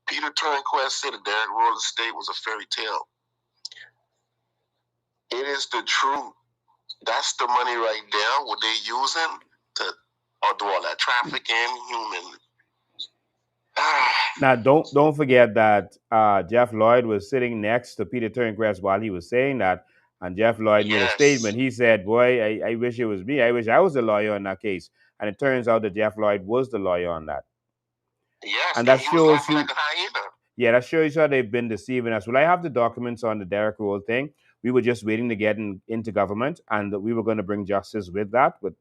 Peter Turnquest said the Derrick Roll estate was a fairy tale. It is the truth. That's the money right there, what they're using to do all that trafficking, human. Now, don't forget that Jeff Lloyd was sitting next to Peter Turnquest while he was saying that, and Jeff Lloyd made a statement. He said, "Boy, I wish it was me. I wish I was the lawyer in that case." And it turns out that Jeff Lloyd was the lawyer on that. Yes, and that he shows was you. like a hyena. Yeah, that shows you how they've been deceiving us. Well, I have the documents on the Derrick Roll thing. We were just waiting to get into government, and we were going to bring justice with that, but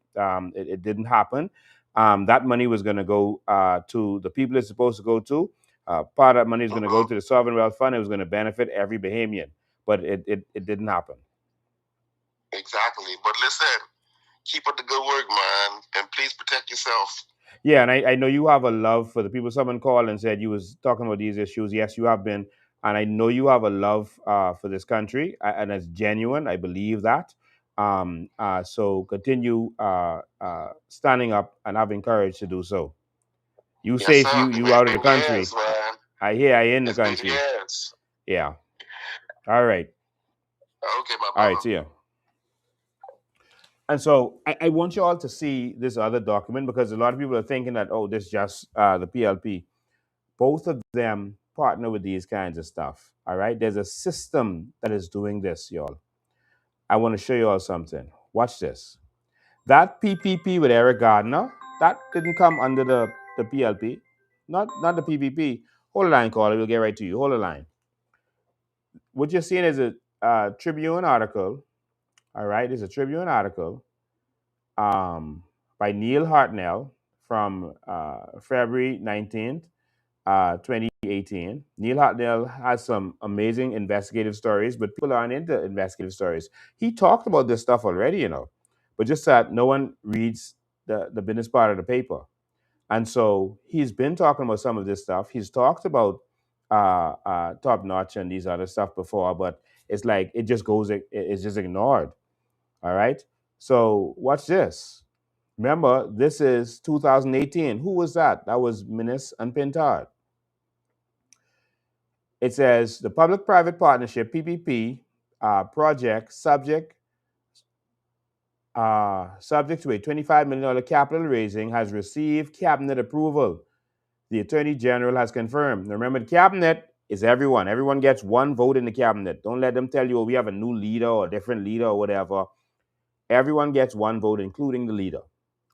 it didn't happen. That money was going to go to the people it's supposed to go to. Part of that money is going to go to the Sovereign Wealth Fund. It was going to benefit every Bahamian, but it didn't happen. Exactly. But listen, keep up the good work, man, and please protect yourself. Yeah, and I know you have a love for the people. Someone called and said you was talking about these issues. Yes, you have been. And I know you have a love for this country, and it's genuine. I believe that. So continue standing up and having courage to do so. You Yes, safe, sir. you out of the country. Years, man. I hear I in the It's been country. years. Yeah. All right. Okay, my brother. All right, see ya. And so I want you all to see this other document because a lot of people are thinking that, oh, this is just the PLP. Both of them partner with these kinds of stuff. All right. There's a system that is doing this, y'all. I want to show you all something. Watch this. That PPP with Eric Gardiner, that didn't come under the PLP, not the PPP. Hold the line, caller. We'll get right to you. Hold the line. What you're seeing is a Tribune article. All right. It's a Tribune article by Neil Hartnell from February 19th. 2018. Neil Hartnell has some amazing investigative stories, but people aren't into investigative stories. He talked about this stuff already, but just that no one reads the business part of the paper. And so he's been talking about some of this stuff. He's talked about Top Notch and these other stuff before, but it's like it's just ignored. All right. So watch this. Remember, this is 2018. Who was that? That was Minis and Pintard. It says the public-private partnership (PPP) project subject to a $25 million capital raising has received cabinet approval. The Attorney General has confirmed. Now remember, the cabinet It's everyone. Everyone gets one vote in the cabinet. Don't let them tell you, oh, we have a new leader or a different leader or whatever. Everyone gets one vote, including the leader.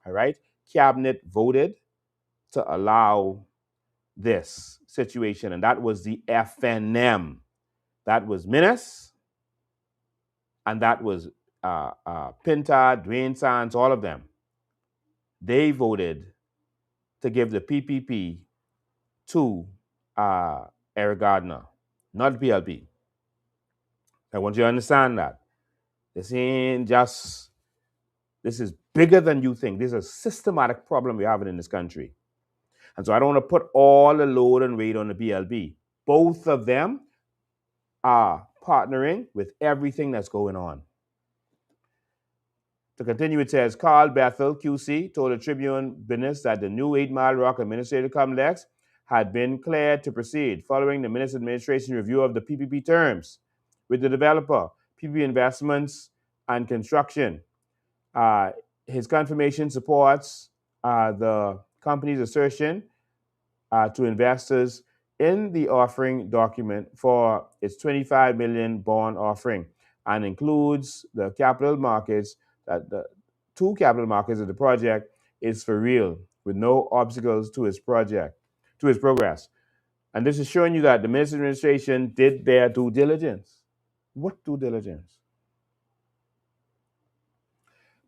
All right? Cabinet voted to allow this situation, and that was the FNM. That was Minas, and that was Pinta, Dwayne Sands, all of them. They voted to give the PPP to Eric Gardiner, not PLP. I want you to understand that. This ain't just, this is bigger than you think. This is a systematic problem we're having in this country. And so I don't want to put all the load and weight on the PLP. Both of them are partnering with everything that's going on. To continue, it says, Carl Bethel, QC, told the Tribune Business that the new 8 Mile Rock Administrative Complex had been cleared to proceed following the Minister Administration review of the PPP terms with the developer, PPP Investments and Construction. His confirmation supports the company's assertion to investors in the offering document for its $25 million bond offering and includes the capital markets, that the two capital markets of the project is for real with no obstacles to its project, to its progress. And this is showing you that the Minister Administration did their due diligence. What due diligence?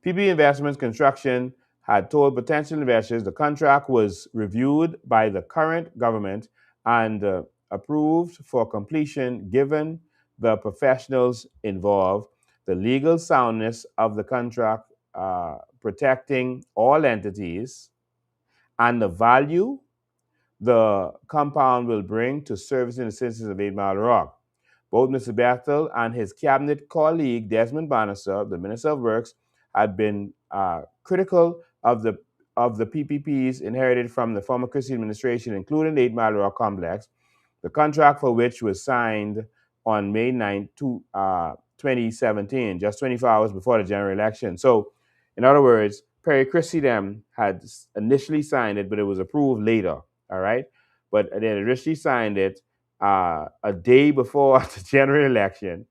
PB Investments Construction had told potential investors the contract was reviewed by the current government and approved for completion given the professionals involved, the legal soundness of the contract protecting all entities, and the value the compound will bring to servicing the citizens of 8 Mile Rock. Both Mr. Bethel and his cabinet colleague, Desmond Bannister, the Minister of Works, had been critical of the PPPs inherited from the former Christie administration, including the 8 Mile Rock Complex, the contract for which was signed on May 9, 2017, just 24 hours before the general election. So, in other words, Perry Christie them had initially signed it, but it was approved later, all right? But they had initially signed it a day before the general election,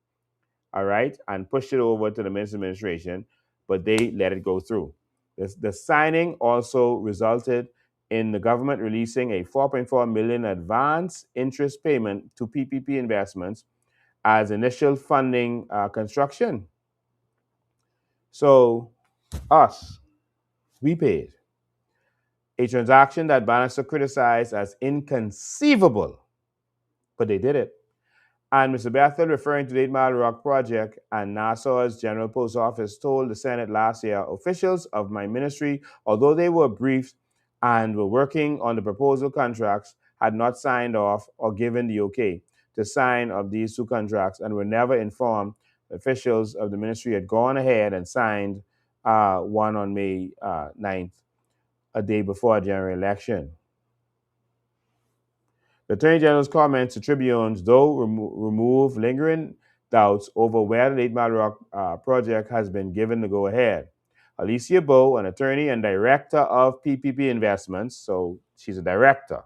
all right, and pushed it over to the Minister Administration, but they let it go through. The signing also resulted in the government releasing a $4.4 million advance interest payment to PPP investments as initial funding construction. So us, we paid. A transaction that Bannister criticized as inconceivable, but they did it. And Mr. Bethel, referring to the 8 Mile Rock Project and Nassau's General Post Office, told the Senate last year, officials of my ministry, although they were briefed and were working on the proposal contracts, had not signed off or given the okay to sign of these two contracts and were never informed. Officials of the ministry had gone ahead and signed one on May 9th, a day before a general election. The Attorney General's comments to Tribunes, though, remove lingering doubts over whether the 8 Mile Rock project has been given the go-ahead. Alicia Bowe, an attorney and director of PPP Investments, so she's a director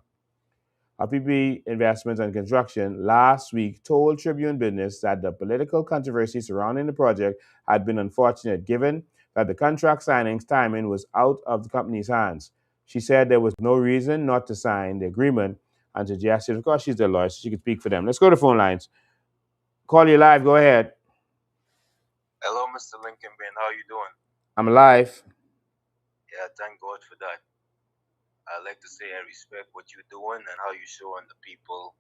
of PPP Investments and Construction, last week told Tribune Business that the political controversy surrounding the project had been unfortunate, given that the contract signing's timing was out of the company's hands. She said there was no reason not to sign the agreement and suggested, of course, she's their lawyer, so she could speak for them. Let's go to phone lines. Call you live. Go ahead. Hello, Mr. Lincoln Ben. How you doing? I'm live. Yeah, thank God for that. I'd like to say I respect what you're doing and how you're showing the people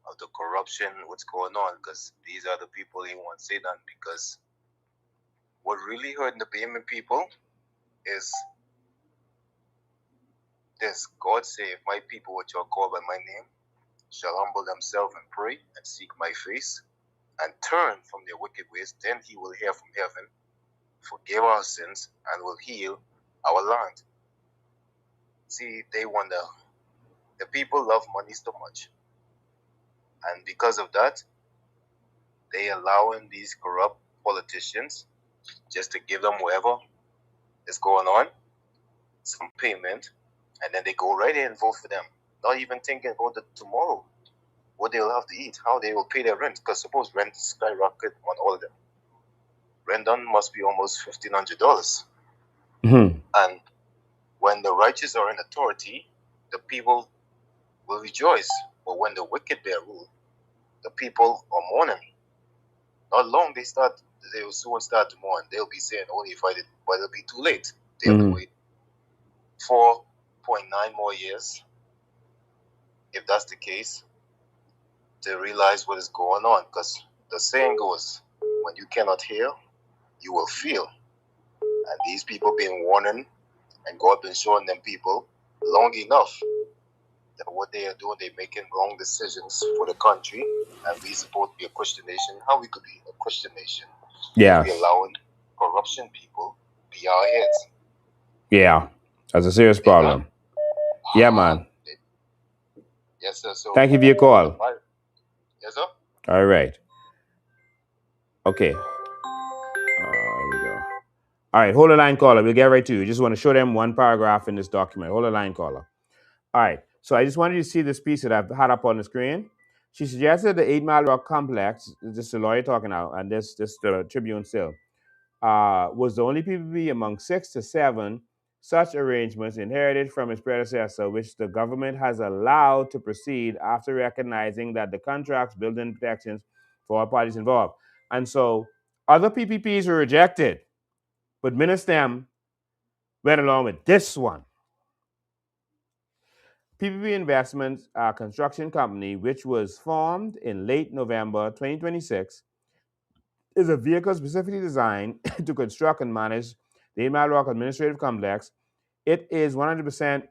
of the corruption, what's going on, because these are the people they want to say that, because what really hurting the payment people is this. God say, if my people, which are called by my name, shall humble themselves and pray and seek my face and turn from their wicked ways, then he will hear from heaven, forgive our sins, and will heal our land. See, they wonder, the people love money so much. And because of that, they allowing these corrupt politicians just to give them whatever is going on, some payment, and then they go right in and vote for them, not even thinking about the tomorrow. what they'll have to eat, how they will pay their rent. Because suppose rent skyrocket on all of them. Rent done must be almost $1,500. Mm-hmm. And when the righteous are in authority, the people will rejoice. But when the wicked bear rule, the people are mourning. Not long they will soon start to mourn. They'll be saying, only if I did, but it'll be too late. They have to wait 4.9 more years, if that's the case, to realize what is going on. Because the saying goes, when you cannot hear, you will feel. And these people been warning, and God been showing them people long enough that what they are doing, they're making wrong decisions for the country. And we supposed to be a Christian nation. How we could be a Christian nation? Yeah. We allowing corruption people be our heads. Yeah. That's a serious problem. Yeah, man. Yes, sir. So thank you for your call. Yes, sir. All right. Okay. Here we go. All right. Hold the line, caller. We'll get right to you. Just want to show them one paragraph in this document. Hold the line, caller. All right. So I just wanted you to see this piece that I've had up on the screen. She suggested the 8 Mile Rock complex, this is the lawyer talking now, and this the Tribune still, was the only PPP among 6 to 7 such arrangements inherited from its predecessor, which the government has allowed to proceed after recognizing that the contracts build in protections for all parties involved. And so other PPPs were rejected, but Ministem went along with this one. PPP Investments Construction Company, which was formed in late November 2026, is a vehicle specifically designed to construct and manage the 8 Mile Rock Administrative Complex. It is 100%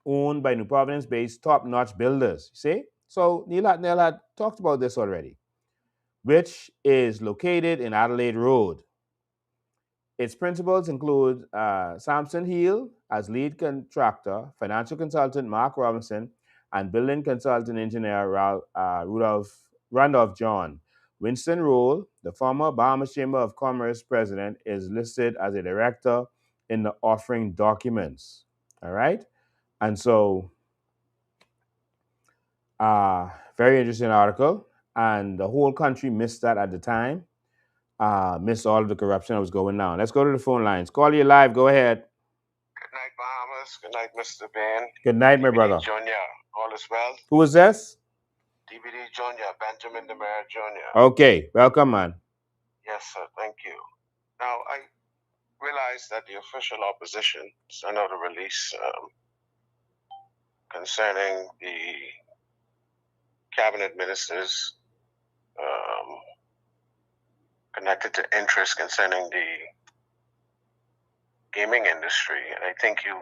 owned by New Providence-based top-notch builders. See? So Neil had talked about this already, which is located in Adelaide Road. Its principals include Samson Hill as lead contractor, financial consultant Mark Robinson, and building consultant engineer Randolph John. Winston Rule, the former Bahamas Chamber of Commerce president, is listed as a director in the offering documents. All right? And so, very interesting article. And the whole country missed that at the time. Missed all of the corruption that was going on. Let's go to the phone lines. Call you live. Go ahead. Good night, Bahamas. Good night, Mr. Ben. Good night, my brother. Junior, all is well. Who is this? DVD Junior, Benjamin the Mayor Junior. Okay, welcome, man. Yes, sir. Thank you. Now, I realize that the official opposition sent out a release concerning the cabinet ministers connected to interest concerning the gaming industry. And I think you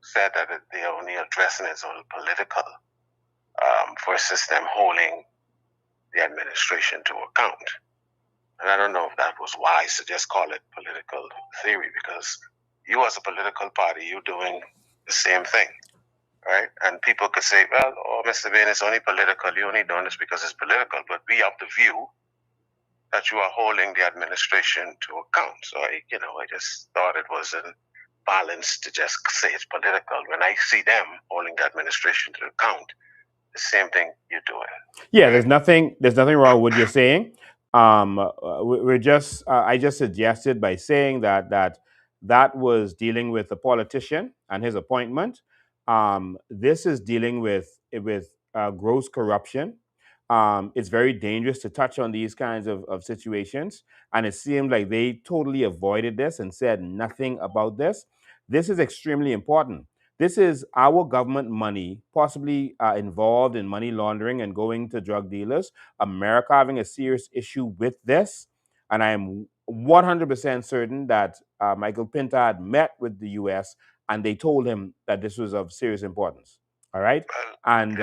said that they're only addressing it as all political versus them holding the administration to account. And I don't know if that was wise to just call it political theory, because you as a political party, you're doing the same thing, right? And people could say, well, oh, Mr. Bain, it's only political. You're only doing this because it's political. But we have the view that you are holding the administration to account. So, I just thought it wasn't balanced to just say it's political when I see them holding the administration to account. The same thing you're doing. Yeah, right? There's nothing wrong with what you're saying. I just suggested by saying that was dealing with a politician and his appointment. This is dealing with gross corruption. It's very dangerous to touch on these kinds of situations, and it seemed like they totally avoided this and said nothing about this. This is extremely important. This is our government money, possibly involved in money laundering and going to drug dealers. America having a serious issue with this. And I am 100% certain that Michael Pinta had met with the U.S. and they told him that this was of serious importance. All right? And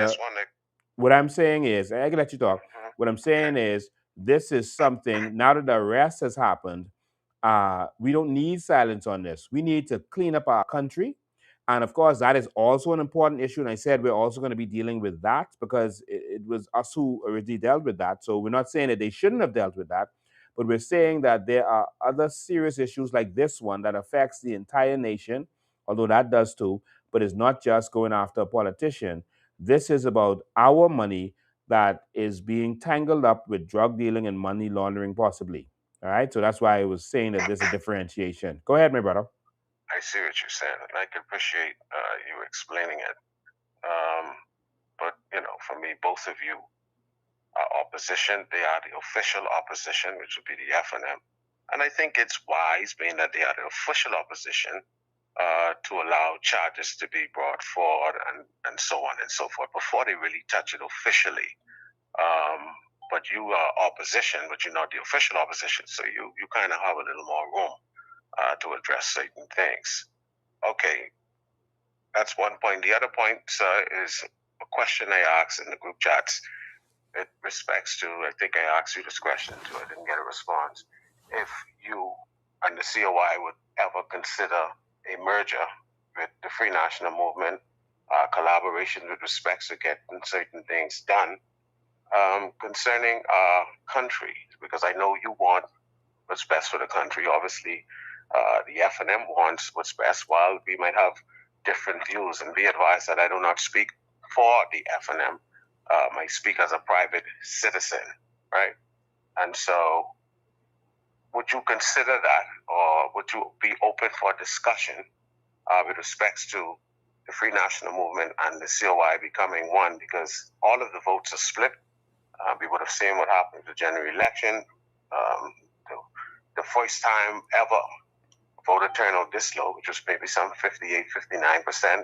what I'm saying is, I can let you talk. What I'm saying is, this is something, now that the arrest has happened, we don't need silence on this. We need to clean up our country. And of course, that is also an important issue. And I said we're also going to be dealing with that because it was us who originally dealt with that. So we're not saying that they shouldn't have dealt with that, but we're saying that there are other serious issues like this one that affects the entire nation, although that does too, but it's not just going after a politician. This is about our money, that is being tangled up with drug dealing and money laundering, possibly. All right. So that's why I was saying that there's a differentiation. Go ahead, my brother. I see what you're saying, and I can appreciate you explaining it. But for me, both of you are opposition. They are the official opposition, which would be the FNM. And I think it's wise, being that they are the official opposition, to allow charges to be brought forward and so on and so forth before they really touch it officially. But you are opposition, but you're not the official opposition, so you kind of have a little more room to address certain things. Okay, that's one point. The other point is a question I asked in the group chats. It respects to, I think I asked you this question too, I didn't get a response. If you and the COI would ever consider a merger with the Free National Movement, collaboration with respects to getting certain things done concerning our country, because I know you want what's best for the country. Obviously, the FNM wants what's best, while we might have different views. And be advised that I do not speak for the FNM. I speak as a private citizen, right? And so, would you consider that, or would you be open for discussion with respects to the Free National Movement and the COI becoming one? Because all of the votes are split. We would have seen what happened in the January election. The first time ever voter turnout this low, which was maybe some 58, 59%.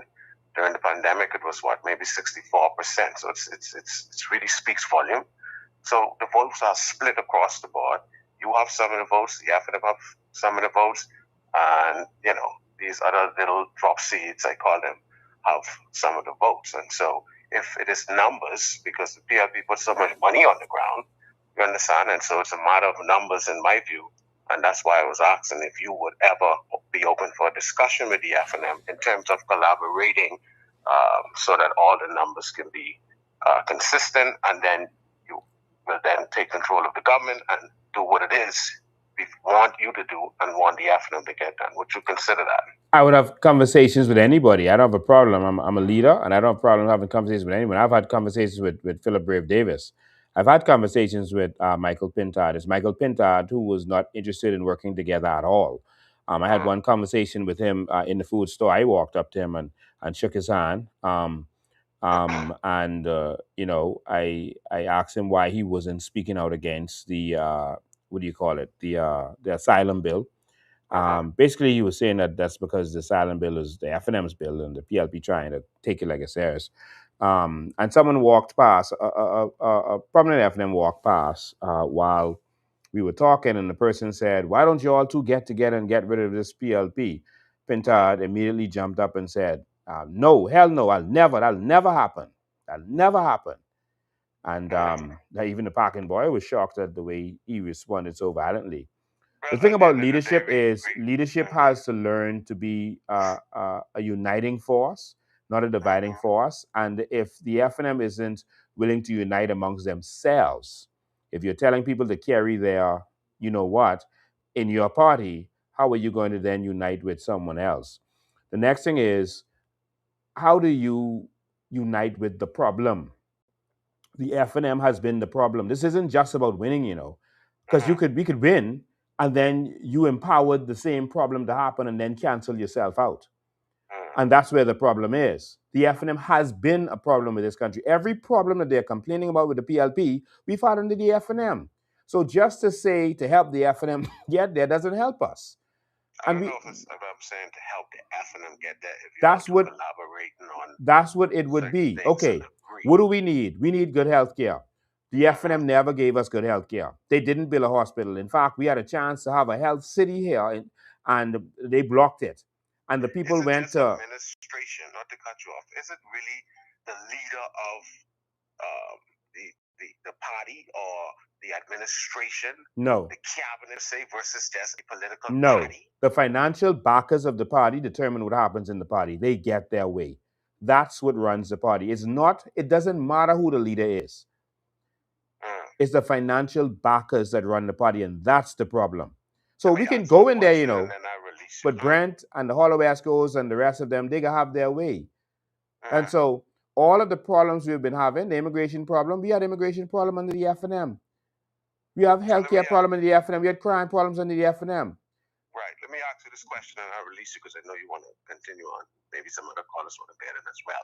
During the pandemic, it was maybe 64%. So it really speaks volume. So the votes are split across the board. You have some of the votes, the FNM have some of the votes, and these other little drop seeds, I call them, have some of the votes. And so if it is numbers, because the PLP put so much money on the ground, you understand? And so it's a matter of numbers in my view. And that's why I was asking if you would ever be open for a discussion with the FNM in terms of collaborating, so that all the numbers can be consistent, and then you will then take control of the government and do what it is we want you to do and want the FNM to get done. Would you consider that? I would have conversations with anybody. I don't have a problem. I'm a leader, and I don't have a problem having conversations with anyone. I've had conversations with Philip Brave Davis. I've had conversations with Michael Pintard. It's Michael Pintard who was not interested in working together at all. I had one conversation with him in the food store. I walked up to him and shook his hand. And I asked him why he wasn't speaking out against the what do you call it, the asylum bill. Basically, he was saying that that's because the asylum bill is the FNM's bill, and the PLP trying to take it like it's theirs. And someone walked past, a prominent FNM walked past while we were talking, and the person said, "Why don't you all two get together and get rid of this PLP?" Pintard immediately jumped up and said, "No, hell no, that'll never happen. That'll never happen." And even the parking boy was shocked at the way he responded so violently. The thing about leadership is leadership has to learn to be a uniting force, not a dividing force. And if the FNM isn't willing to unite amongst themselves, if you're telling people to carry their, you know what, in your party, how are you going to then unite with someone else? The next thing is, how do you unite with the problem? The FNM has been the problem. This isn't just about winning, because we could win, and then you empowered the same problem to happen and then cancel yourself out. And that's where the problem is. The FNM has been a problem with this country. Every problem that they're complaining about with the PLP, we've had under the FNM. So just to say to help the FNM get there doesn't help us. I don't know if I'm saying to help the FNM get there. If that's what collaborating on. That's what it would be. Okay, what do we need? We need good health care. The FNM never gave us good health care. They didn't build a hospital. In fact, we had a chance to have a health city here, and they blocked it. And the people went to administration. Not to cut you off. Is it really the leader of the party or the administration? No. The cabinet, say, versus just a political party? The financial backers of the party determine what happens in the party. They get their way. That's what runs the party. It doesn't matter who the leader is. It's the financial backers that run the party, and that's the problem. So we can go in there, but Brent and the Holloway Escos and the rest of them, they can have their way. And so all of the problems we've been having, the immigration problem, we had immigration problem under the F&M. We have healthcare problem under the F&M. We had crime problems under the F&M. Right. Let me ask you this question, and I'll release you because I know you want to continue on. Maybe some other callers want to get in as well.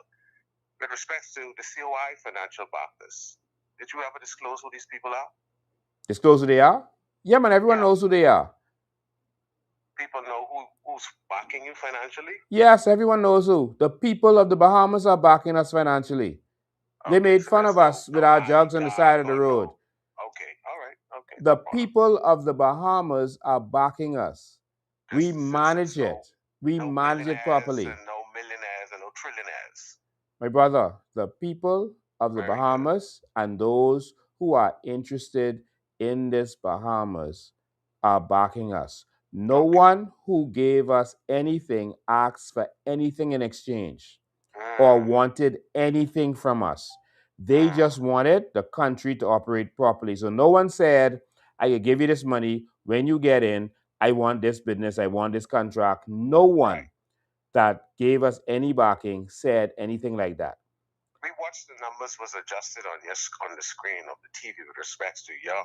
With respect to the COI financial backers, did you ever disclose who these people are? Disclose who they are? Yeah, man, everyone knows who they are. People know who's backing you financially? Yes, everyone knows who. The people of the Bahamas are backing us financially. They made fun of us with our jugs on the side of the road. Okay, all right, okay. The people of the Bahamas are backing us. We manage it. We manage it properly. No millionaires and no trillionaires. My brother, the people of the Bahamas and those who are interested in this Bahamas are backing us. No one who gave us anything asked for anything in exchange or wanted anything from us. They just wanted the country to operate properly. So no one said, I can give you this money. When you get in, I want this business. I want this contract. No one that gave us any backing said anything like that. We watched the numbers was adjusted on the screen of the TV with respect to your,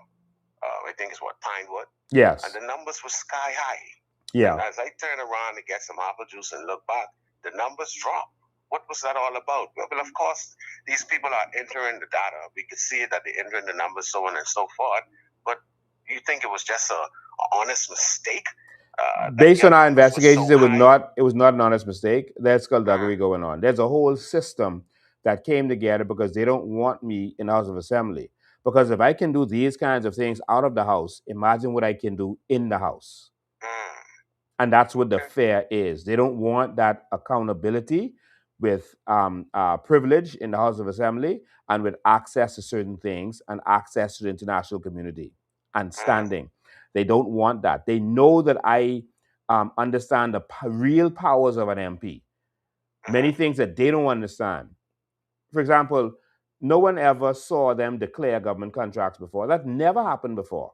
I think it's what, Pinewood? Yes. And the numbers were sky high. Yeah. And as I turn around to get some apple juice and look back, the numbers dropped. What was that all about? Well, of course, these people are entering the data. We could see that they're entering the numbers, so on and so forth. But you think it was just a honest mistake? Based on our investigations, it was not an honest mistake. There's skullduggery going on. There's a whole system that came together because they don't want me in the House of Assembly. Because if I can do these kinds of things out of the House, imagine what I can do in the House. And that's what the fear is. They don't want that accountability with privilege in the House of Assembly and with access to certain things and access to the international community and standing. They don't want that. They know that I understand the real powers of an MP. Many things that they don't understand. For example, no one ever saw them declare government contracts before. That never happened before.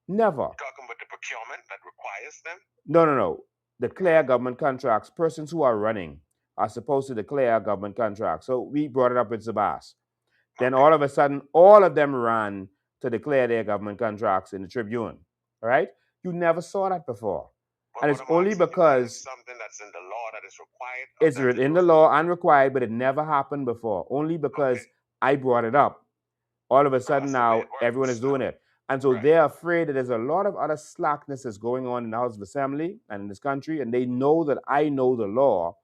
Never. You're talking about the procurement that requires them? No. Declare government contracts. Persons who are running are supposed to declare government contracts. So we brought it up with Sabas. Then all of a sudden, all of them ran to declare their government contracts in the Tribune. All right? You never saw that before. And it's only because something that's in the law that is required. It's in the law and required, but it never happened before. Only because I brought it up. All of a sudden now, everyone is doing it. And so they're afraid that there's a lot of other slackness that's going on in the House of Assembly and in this country. And they know that I know the law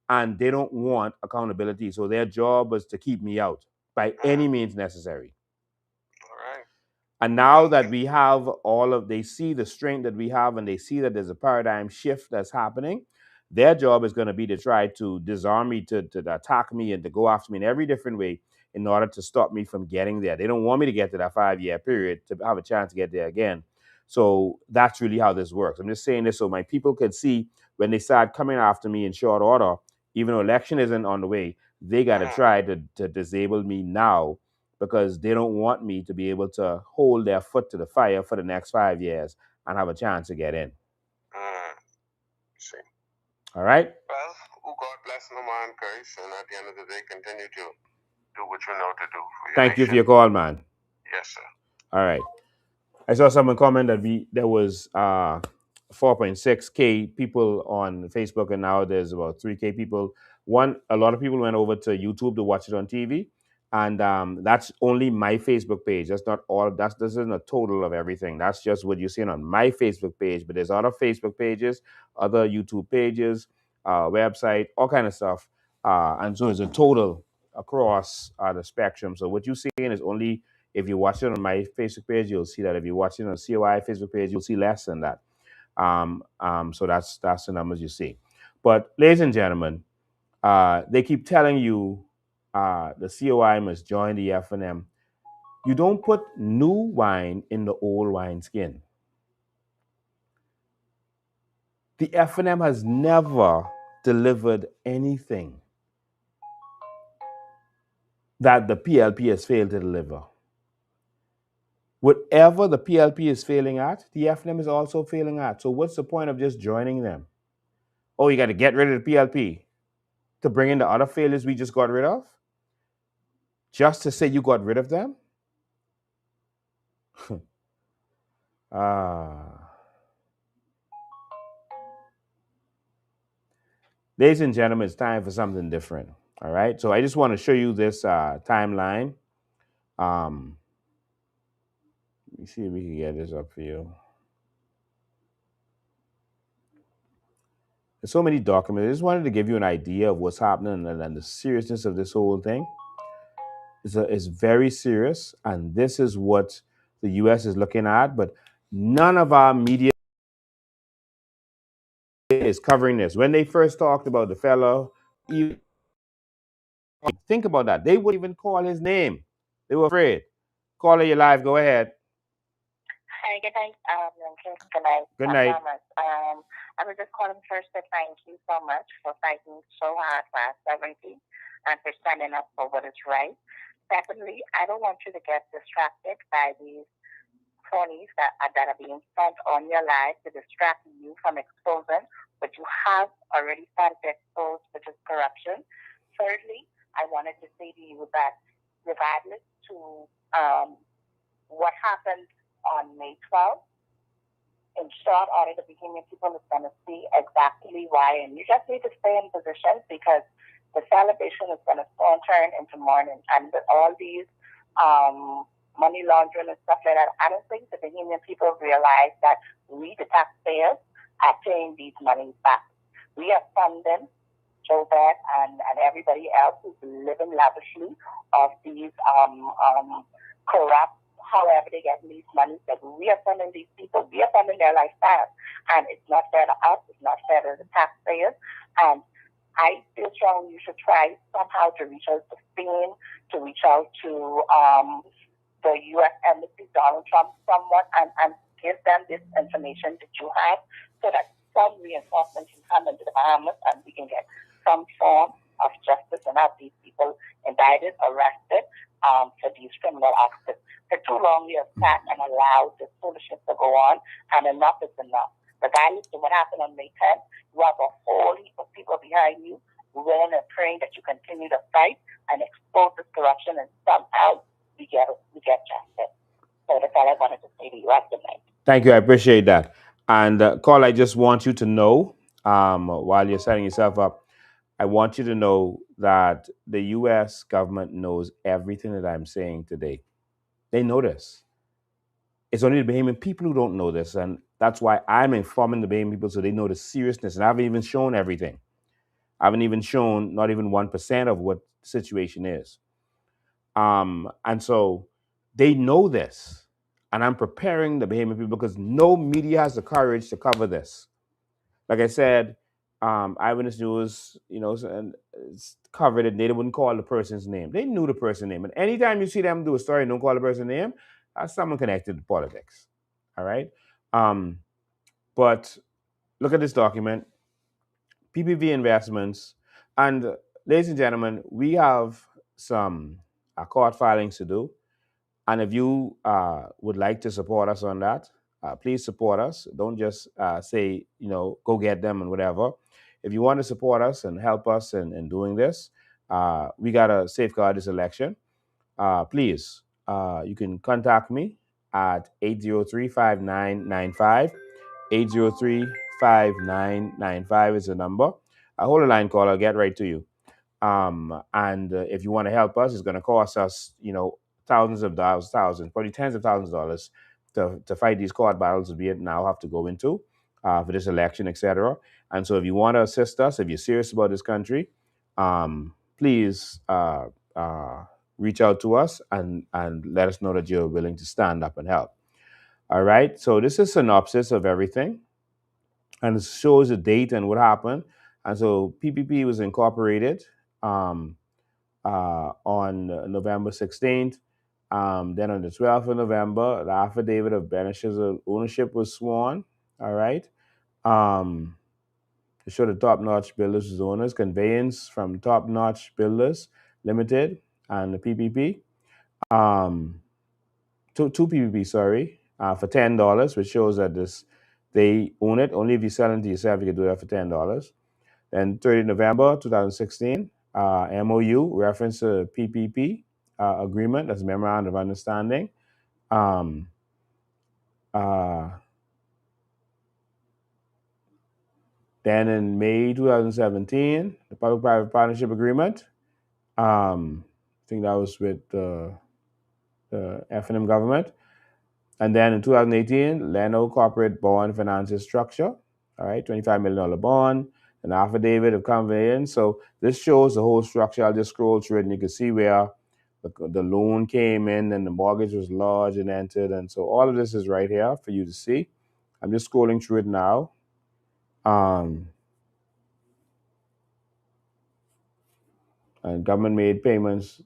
and they don't want accountability. So their job was to keep me out by any means necessary. All right. And now that we have they see the strength that we have and they see that there's a paradigm shift that's happening, their job is going to be to try to disarm me, to attack me and to go after me in every different way in order to stop me from getting there. They don't want me to get to that 5-year period to have a chance to get there again. So that's really how this works. I'm just saying this so my people could see when they start coming after me in short order, even though election isn't on the way, they got to try to disable me now because they don't want me to be able to hold their foot to the fire for the next 5 years and have a chance to get in. See. All right? Well, God bless no man curse, and at the end of the day, continue to do what you know to do. Thank you for your call, man. Yes, sir. All right. I saw someone comment that there was 4.6K people on Facebook, and now there's about 3K people. A lot of people went over to YouTube to watch it on TV, and that's only my Facebook page. That's not all. This isn't a total of everything. That's just what you're seeing on my Facebook page. But there's other Facebook pages, other YouTube pages, website, all kind of stuff, and so it's a total across the spectrum. So what you're seeing is only. If you watch it on my Facebook page, you'll see that. If you watch it on COI Facebook page, you'll see less than that. So that's the numbers you see. But ladies and gentlemen, they keep telling you the COI must join the F&M. You don't put new wine in the old wine skin. The F&M has never delivered anything that the PLP has failed to deliver. Whatever the PLP is failing at, the F&M is also failing at. So what's the point of just joining them? Oh, you got to get rid of the PLP to bring in the other failures we just got rid of? just to say you got rid of them? Ah, ladies and gentlemen, it's time for something different. All right. So I just want to show you this timeline. Let me see if we can get this up for you. There's so many documents. I just wanted to give you an idea of what's happening and the seriousness of this whole thing. It's very serious, and this is what the U.S. is looking at. But none of our media is covering this. When they first talked about the fellow, think about that. They wouldn't even call his name. They were afraid. Caller, you live. Go ahead. Hi, good night, Lincoln. Good night, Good night. Thomas. I was just calling first to thank you so much for fighting so hard for our sovereignty and for standing up for what is right. Secondly, I don't want you to get distracted by these cronies that are being sent on your life to distract you from exposing what you have already started to expose, which is corruption. Thirdly, I wanted to say to you that regardless to what happened on May 12th, in short order, the Bahamian people is going to see exactly why. And you just need to stay in position because the celebration is going to soon turn into mourning. And with all these money laundering and stuff like that, I don't think the Bahamian people realize that we, the taxpayers, are paying these monies back. We are funding Joseph and everybody else who's living lavishly of these corrupt, however they get these money, that we are funding these people, we are funding their lifestyle. And it's not fair to us, it's not fair to the taxpayers. And I feel strongly you should try somehow to reach out to Spain, to reach out to the U.S. Embassy, Donald Trump, somewhat, and give them this information that you have so that some reinforcement can come into the Bahamas and we can get some form of justice and have these people indicted, arrested for these criminal acts. For too long, we have sat and allowed this foolishness to go on, and enough is enough. Regardless of what happened on May 10th, you have a whole heap of people behind you willing and praying that you continue to fight and expose this corruption, and somehow we get justice. So that's all I wanted to say to you. Have a good night. Thank you. I appreciate that. And Carl, I just want you to know, while you're setting yourself up, I want you to know that the U.S. government knows everything that I'm saying today. They know this. It's only the Bahamian people who don't know this, and that's why I'm informing the Bahamian people so they know the seriousness. And I haven't even shown everything. I haven't even shown not even 1% of what the situation is. And so they know this, and I'm preparing the Bahamian people because no media has the courage to cover this. Like I said, Eyewitness News, covered it. They wouldn't call the person's name. They knew the person's name. And anytime you see them do a story and don't call the person's name, that's someone connected to politics. All right. But look at this document, PPV investments. And ladies and gentlemen, we have some court filings to do. And if you would like to support us on that, please support us. Don't just say, go get them and whatever. If you want to support us and help us in doing this, we got to safeguard this election. Please, you can contact me at 803-5995. 803-5995 is the number. Hold the line, call. I'll get right to you. And if you want to help us, it's going to cost us, thousands of dollars, probably tens of thousands of dollars to fight these court battles we now have to go into for this election, etc. And so if you want to assist us, if you're serious about this country, please reach out to us and let us know that you're willing to stand up and help. All right. So this is a synopsis of everything, and it shows the date and what happened. And so PPP was incorporated on November 16th. Then on the 12th of November, the affidavit of beneficial ownership was sworn. All right. To show the Top Notch Builders as owners, conveyance from Top Notch Builders Limited and the PPP. Two PPP, sorry, for $10, which shows that they own it. Only if you sell it to yourself, you can do that for $10. Then 30 November 2016, MOU reference to PPP agreement. That's a memorandum of understanding. Um, uh, then in May 2017, the public-private partnership agreement. I think that was with the F&M government. And then in 2018, Leno Corporate Bond Finances Structure, all right, $25 million bond, an affidavit of conveyance. So this shows the whole structure. I'll just scroll through it and you can see where the loan came in and the mortgage was lodged and entered. And so all of this is right here for you to see. I'm just scrolling through it now. And government made payments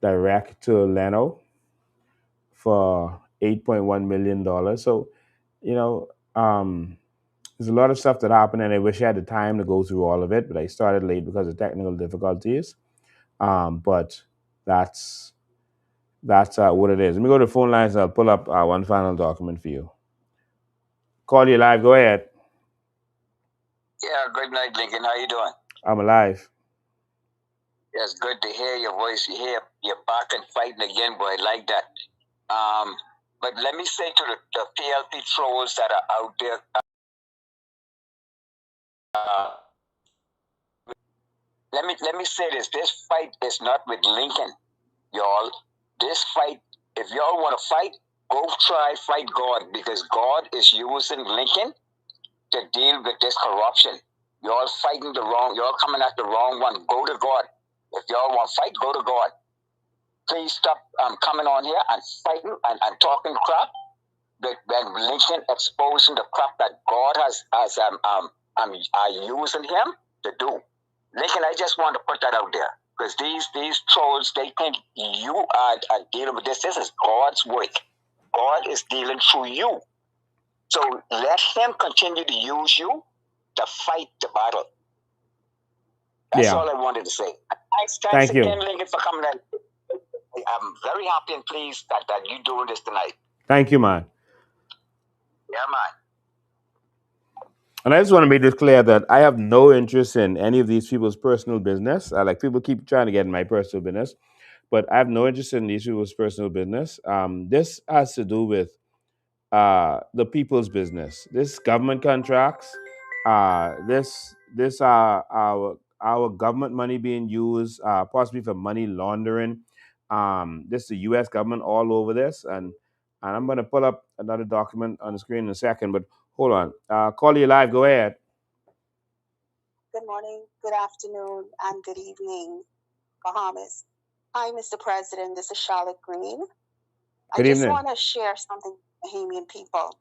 direct to Leno for $8.1 million. So, you know, there's a lot of stuff that happened, and I wish I had the time to go through all of it, but I started late because of technical difficulties. But that's what it is. Let me go to the phone lines and I'll pull up one final document for you. Call you live. Go ahead. Yeah, good night, Lincoln. How you doing? I'm alive. Yes, good to hear your voice. You hear you're back and fighting again, boy. I like that. But let me say to the PLP trolls that are out there, let me say this. This fight is not with Lincoln, y'all. This fight, if y'all want to fight, go try fight God, because God is using Lincoln to deal with this corruption. Y'all fighting y'all coming at the wrong one. Go to God. If y'all want to fight, go to God. Please stop coming on here and fighting and talking crap. When Lincoln exposing the crap that God are using him to do. Lincoln, I just want to put that out there, because these trolls, they think you are dealing with this. This is God's work. God is dealing through you. So let him continue to use you to fight the battle. That's all I wanted to say. Thanks again, Lincoln, for coming in. I'm very happy and pleased that you're doing this tonight. Thank you, man. Yeah, man. And I just want to make this clear that I have no interest in any of these people's personal business. Like, people keep trying to get in my personal business, but I have no interest in these people's personal business. This has to do with the people's business. This government contracts. This our government money being used possibly for money laundering. This is the U.S. government all over this, and I'm going to pull up another document on the screen in a second. But hold on, call you live. Go ahead. Good morning, good afternoon, and good evening, Bahamas. Hi, Mr. President. This is Charlotte Green. Good I evening. just want to share something with Bahamian people.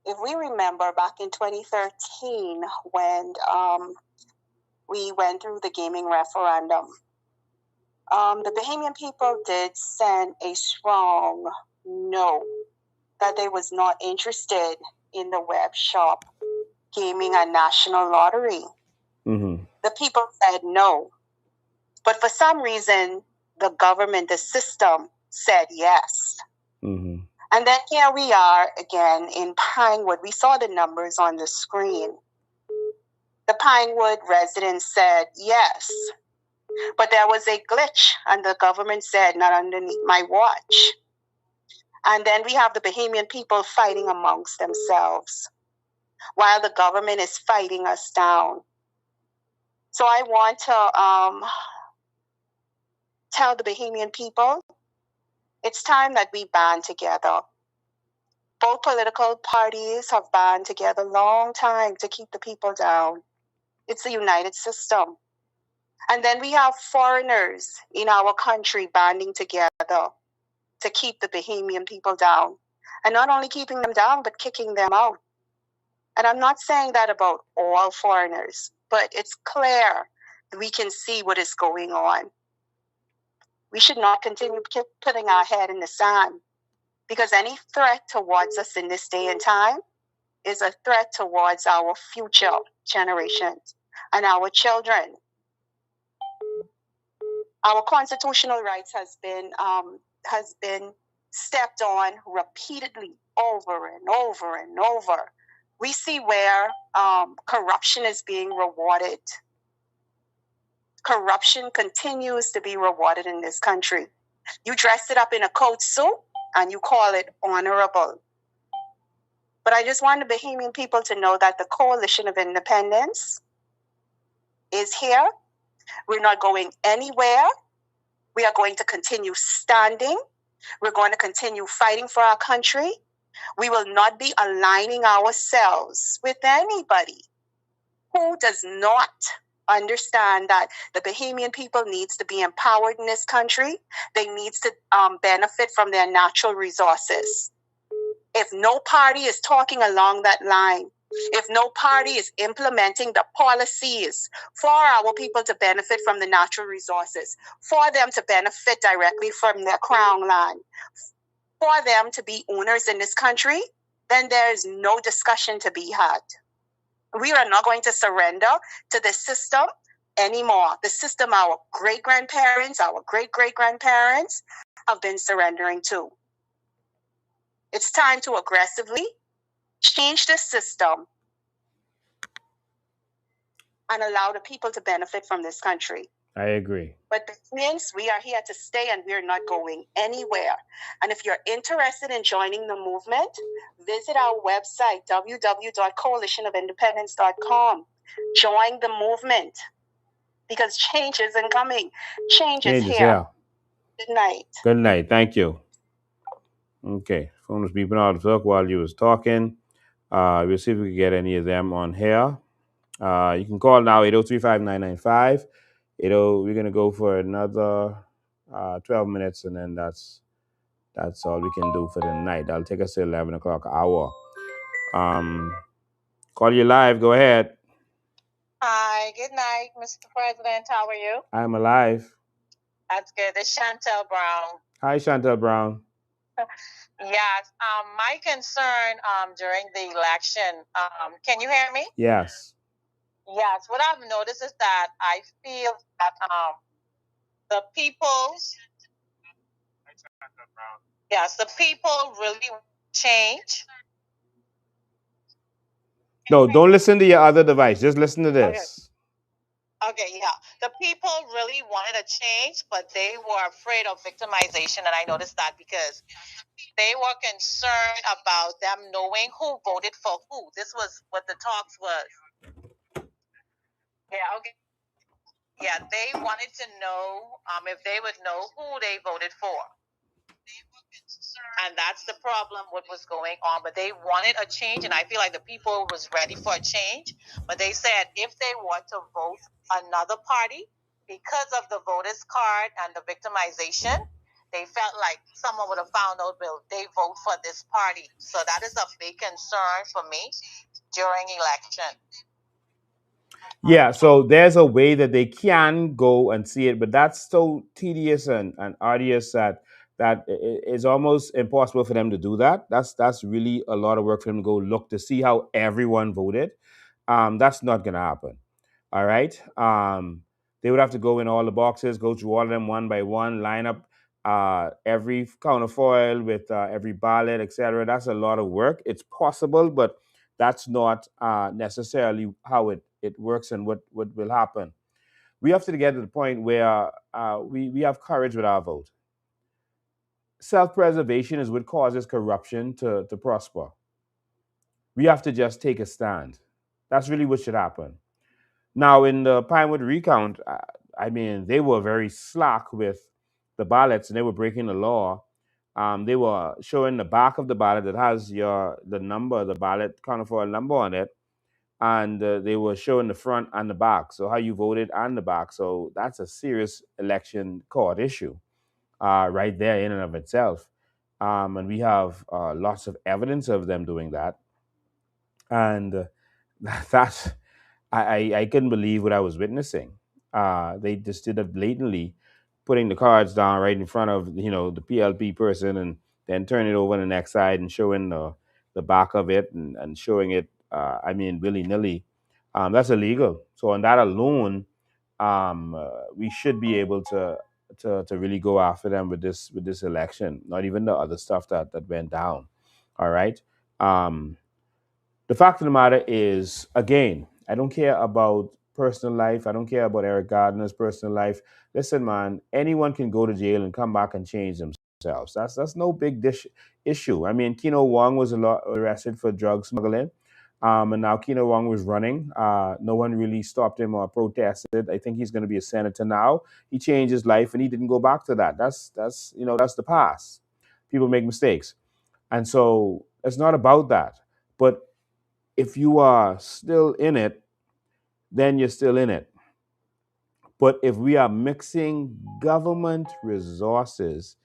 If we remember back in 2013 when we went through the gaming referendum, the Bahamian people did send a strong no, that they was not interested in the web shop gaming and national lottery. Mm-hmm. The people said no. But for some reason, the government, the system said yes. Mm-hmm. And then here we are again in Pinewood. We saw the numbers on the screen. The Pinewood residents said yes. But there was a glitch, and the government said, not underneath my watch. And then we have the Bahamian people fighting amongst themselves while the government is fighting us down. So I want to tell the Bahamian people, it's time that we band together. Both political parties have band together a long time to keep the people down. It's a united system. And then we have foreigners in our country banding together to keep the Bahamian people down. And not only keeping them down, but kicking them out. And I'm not saying that about all foreigners, but it's clear that we can see what is going on. We should not continue putting our head in the sand, because any threat towards us in this day and time is a threat towards our future generations and our children. Our constitutional rights has been stepped on repeatedly over and over and over. We see where corruption is being rewarded. Corruption continues to be rewarded in this country. You dress it up in a coat suit and you call it honorable. But I just want the Bahamian people to know that the Coalition of Independence is here. We're not going anywhere. We are going to continue standing. We're going to continue fighting for our country. We will not be aligning ourselves with anybody who does not understand that the Bahamian people needs to be empowered in this country. They needs to benefit from their natural resources. If no party is talking along that line, if no party is implementing the policies for our people to benefit from the natural resources, for them to benefit directly from their crown land, for them to be owners in this country, then there is no discussion to be had. We are not going to surrender to the system anymore. The system our great-grandparents, our great-great-grandparents have been surrendering to. It's time to aggressively change the system and allow the people to benefit from this country. I agree. But Bahamians, we are here to stay and we're not going anywhere. And if you're interested in joining the movement, visit our website, www.coalitionofindependence.com. Join the movement because change isn't coming. Change is here. Good night. Good night. Thank you. Okay. Phone was beeping out of work while you was talking. We'll see if we can get any of them on here. You can call now, 803-5995. We're going to go for another 12 minutes, and then that's all we can do for the night. That'll take us to 11 o'clock hour. Call you live. Go ahead. Hi. Good night, Mr. President. How are you? I'm alive. That's good. It's Chantel Brown. Hi, Chantel Brown. Yes. My concern during the election, can you hear me? Yes. Yes. What I've noticed is that I feel that the people really change. No, don't listen to your other device. Just listen to this. Okay, yeah. The people really wanted a change, but they were afraid of victimization. And I noticed that because they were concerned about them knowing who voted for who. This was what the talks was. Yeah, okay. Yeah, they wanted to know if they would know who they voted for. And that's the problem, what was going on. But they wanted a change, and I feel like the people was ready for a change. But they said if they want to vote another party, because of the voters card and the victimization, they felt like someone would have found out, well, they vote for this party. So that is a big concern for me during election. Yeah, so there's a way that they can go and see it, but that's so tedious and arduous that it's almost impossible for them to do that. That's really a lot of work for them to go look to see how everyone voted. That's not going to happen. All right. They would have to go in all the boxes, go through all of them one by one, line up every counterfoil with every ballot, etc. That's a lot of work. It's possible, but that's not necessarily how it works and what will happen. We have to get to the point where we have courage with our vote. Self-preservation is what causes corruption to prosper. We have to just take a stand. That's really what should happen. Now, in the Pinewood recount, I mean, they were very slack with the ballots and they were breaking the law. They were showing the back of the ballot that has the number, the ballot counterfoil number on it, and they were showing the front and the back, so how you voted and the back. So that's a serious election court issue right there in and of itself. And we have lots of evidence of them doing that. And that's, I couldn't believe what I was witnessing. They just did it blatantly, putting the cards down right in front of the PLP person, and then turning it over on the next side and showing the back of it and showing it. Willy nilly. That's illegal. So on that alone, we should be able to really go after them with this election. Not even the other stuff that went down. All right. The fact of the matter is, again, I don't care about personal life. I don't care about Eric Gardiner's personal life. Listen, man, anyone can go to jail and come back and change themselves. That's no big issue. I mean, Kino Wong was arrested for drug smuggling. And now Kino Wong was running. No one really stopped him or protested. I think he's going to be a senator now. He changed his life and he didn't go back to that. That's that's the past. People make mistakes. And so it's not about that. But if you are still in it, then you're still in it. But if we are mixing government resources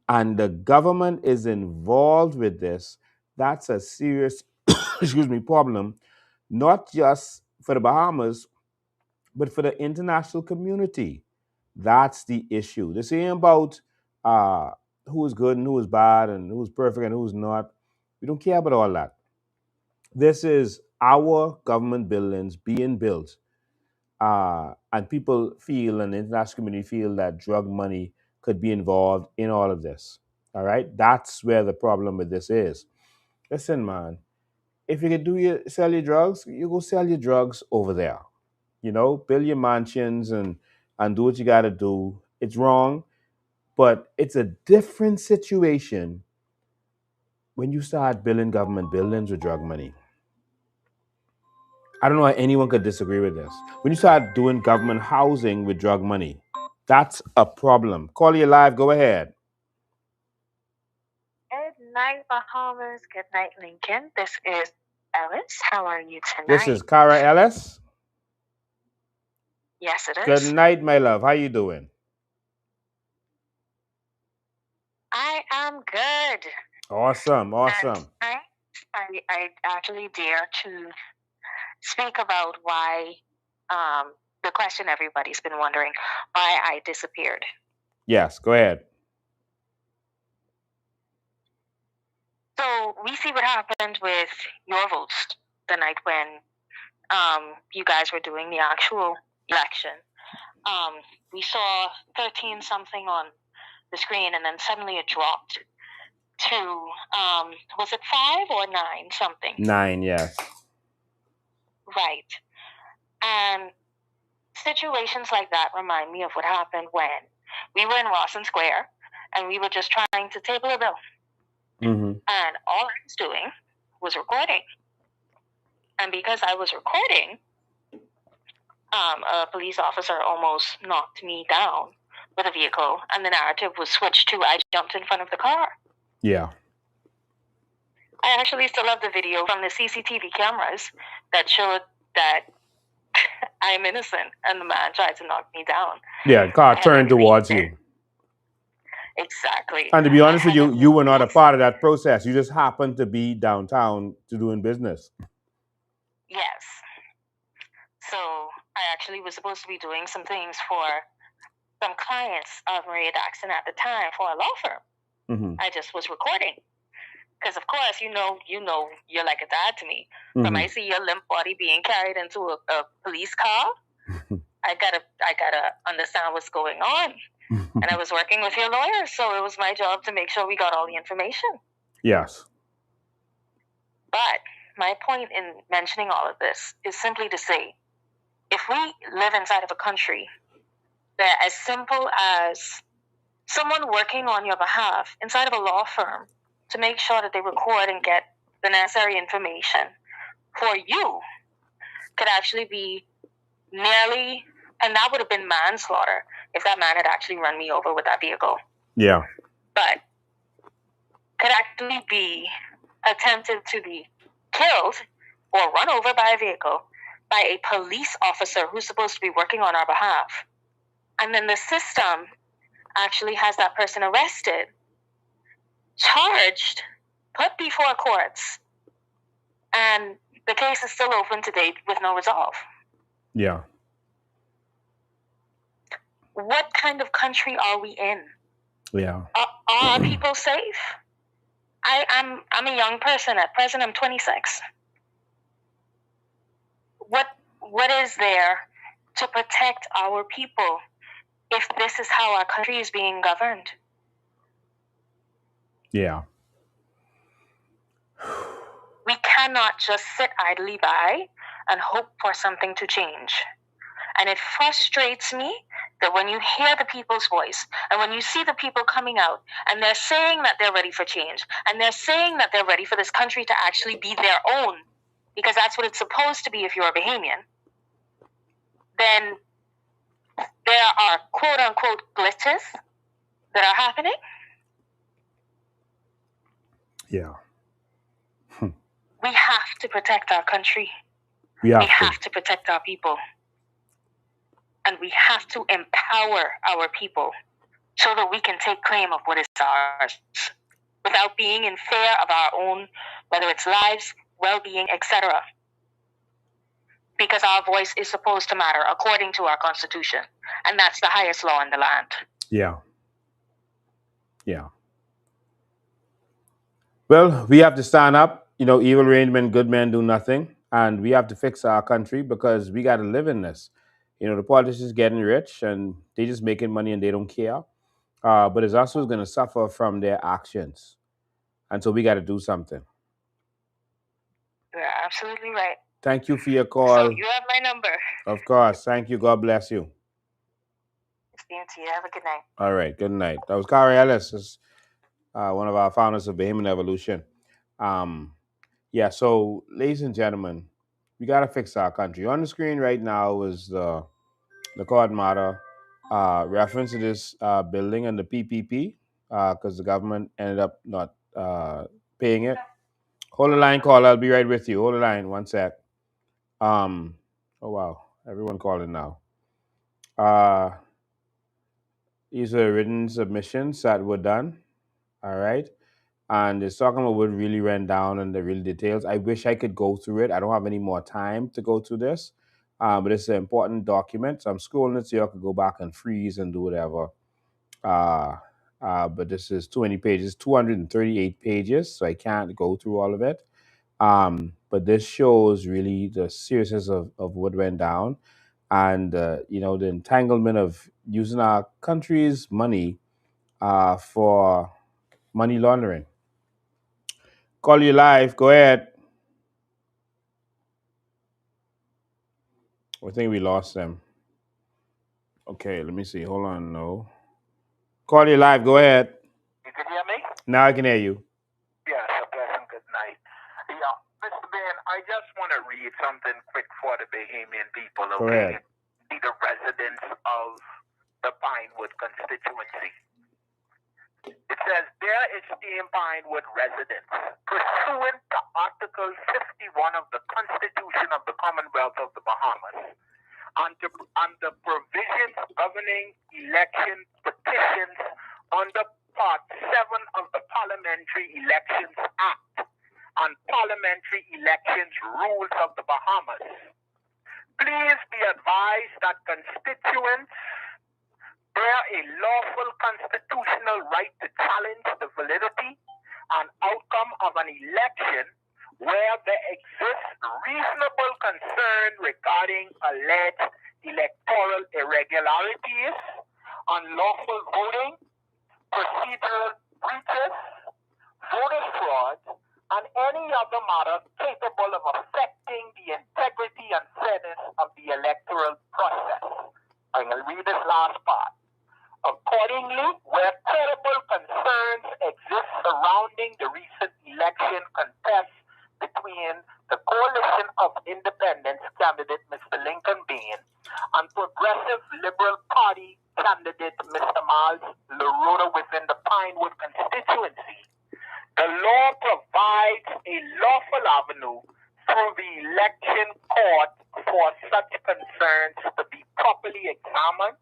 and the government is involved with this, that's a serious excuse me problem, not just for the Bahamas, but for the international community. That's the issue. This ain't about who is good and who is bad and who's perfect and who's not. We don't care about all that. This is our government buildings being built, and people feel, and the international community feel, that drug money could be involved in all of this. All right, that's where the problem with this is. Listen, man, if you could sell your drugs, you go sell your drugs over there. Build your mansions and do what you got to do. It's wrong, but it's a different situation when you start building government buildings with drug money. I don't know how anyone could disagree with this. When you start doing government housing with drug money, that's a problem. Call you live. Go ahead. Good night, Bahamas. Good night, Lincoln. This is Ellis. How are you tonight? This is Cara Ellis. Yes, it is. Good night, my love. How you doing? I am good. Awesome. And I actually dare to speak about why the question everybody's been wondering, why I disappeared. Yes, go ahead. So we see what happened with your votes the night when you guys were doing the actual election. We saw 13 something on the screen, and then suddenly it dropped to was it 5 or 9 something? 9, yes. Right. And situations like that remind me of what happened when we were in Rawson Square and we were just trying to table a bill. Mm-hmm. And all I was doing was recording. And because I was recording, a police officer almost knocked me down with a vehicle, and the narrative was switched to I jumped in front of the car. Yeah. I actually still have the video from the CCTV cameras that showed that I'm innocent and the man tried to knock me down. Yeah, the car turned towards you. Exactly. And to be honest with you, you were not a part of that process. You just happened to be downtown to doing business. Yes. So I actually was supposed to be doing some things for some clients of Maria Daxon at the time for a law firm. Mm-hmm. I just was recording. Because of course, you know, you're like a dad to me. Mm-hmm. From I see your limp body being carried into a police car, I gotta understand what's going on. And I was working with your lawyer, so it was my job to make sure we got all the information. Yes. But my point in mentioning all of this is simply to say, if we live inside of a country that as simple as someone working on your behalf inside of a law firm to make sure that they record and get the necessary information for you could actually be nearly, and that would have been manslaughter if that man had actually run me over with that vehicle. Yeah. But could actually be attempted to be killed or run over by a vehicle by a police officer who's supposed to be working on our behalf. And then the system actually has that person arrested, charged, put before courts, and the case is still open to date with no resolve. Yeah. What kind of country are we in? Yeah. Are people safe? I'm a young person. At present, I'm 26. What is there to protect our people if this is how our country is being governed? Yeah. We cannot just sit idly by and hope for something to change. And it frustrates me that when you hear the people's voice and when you see the people coming out and they're saying that they're ready for change and they're saying that they're ready for this country to actually be their own, because that's what it's supposed to be if you're a Bahamian, then there are quote unquote glitches that are happening. Yeah. We have to protect our country. We have to protect our people. And we have to empower our people so that we can take claim of what is ours without being in fear of our own, whether it's lives, well-being, etc. Because our voice is supposed to matter according to our Constitution. And that's the highest law in the land. Yeah. Yeah. Well, we have to stand up. Evil reign when good men do nothing. And we have to fix our country because we got to live in this. The politicians getting rich and they just making money and they don't care. But it's also going to suffer from their actions. And so we got to do something. You're absolutely right. Thank you for your call. So you have my number. Of course. Thank you. God bless you. Same to you. Have a good night. All right. Good night. That was Kari Ellis, one of our founders of Bahamian Evolution. Yeah, so ladies and gentlemen, we got to fix our country. On the screen right now is the court matter reference to this building and the PPP because the government ended up not paying it. Hold the line, call. I'll be right with you. Hold the line, one sec. Oh wow, everyone calling now. These are written submissions that were done. All right. And it's talking about what really went down and the real details. I wish I could go through it. I don't have any more time to go through this, but it's an important document. So I'm scrolling it so you could go back and freeze and do whatever. But this is 20 pages, 238 pages, so I can't go through all of it. But this shows really the seriousness of what went down and, the entanglement of using our country's money for money laundering. Call you live. Go ahead. I think we lost them. Okay, let me see. Hold on. No. Call you live. Go ahead. You can hear me? Now I can hear you. Yes, a pleasant good night. Yeah, Mr. Ben, I just want to read something quick for the Bahamian people, okay? Go ahead. The residents of the Pinewood constituency. It says, there is in Pinewood residents, pursuant to Article 51 of the Constitution of the Commonwealth of the Bahamas, under provisions governing election petitions under Part 7 of the Parliamentary Elections Act and Parliamentary Elections Rules of the Bahamas. Please be advised that constituents bear a lawful constitutional right to challenge the validity and outcome of an election where there exists reasonable concern regarding alleged electoral irregularities, unlawful voting, procedural breaches, voter fraud, and any other matter capable of affecting the integrity and fairness of the electoral process. I'm going to read this last part. Accordingly, where credible concerns exist surrounding the recent election contest between the Coalition of Independence candidate Mr. Lincoln Bean and Progressive Liberal Party candidate Mr. Miles LaRuda within the Pinewood constituency, the law provides a lawful avenue through the election court for such concerns to be properly examined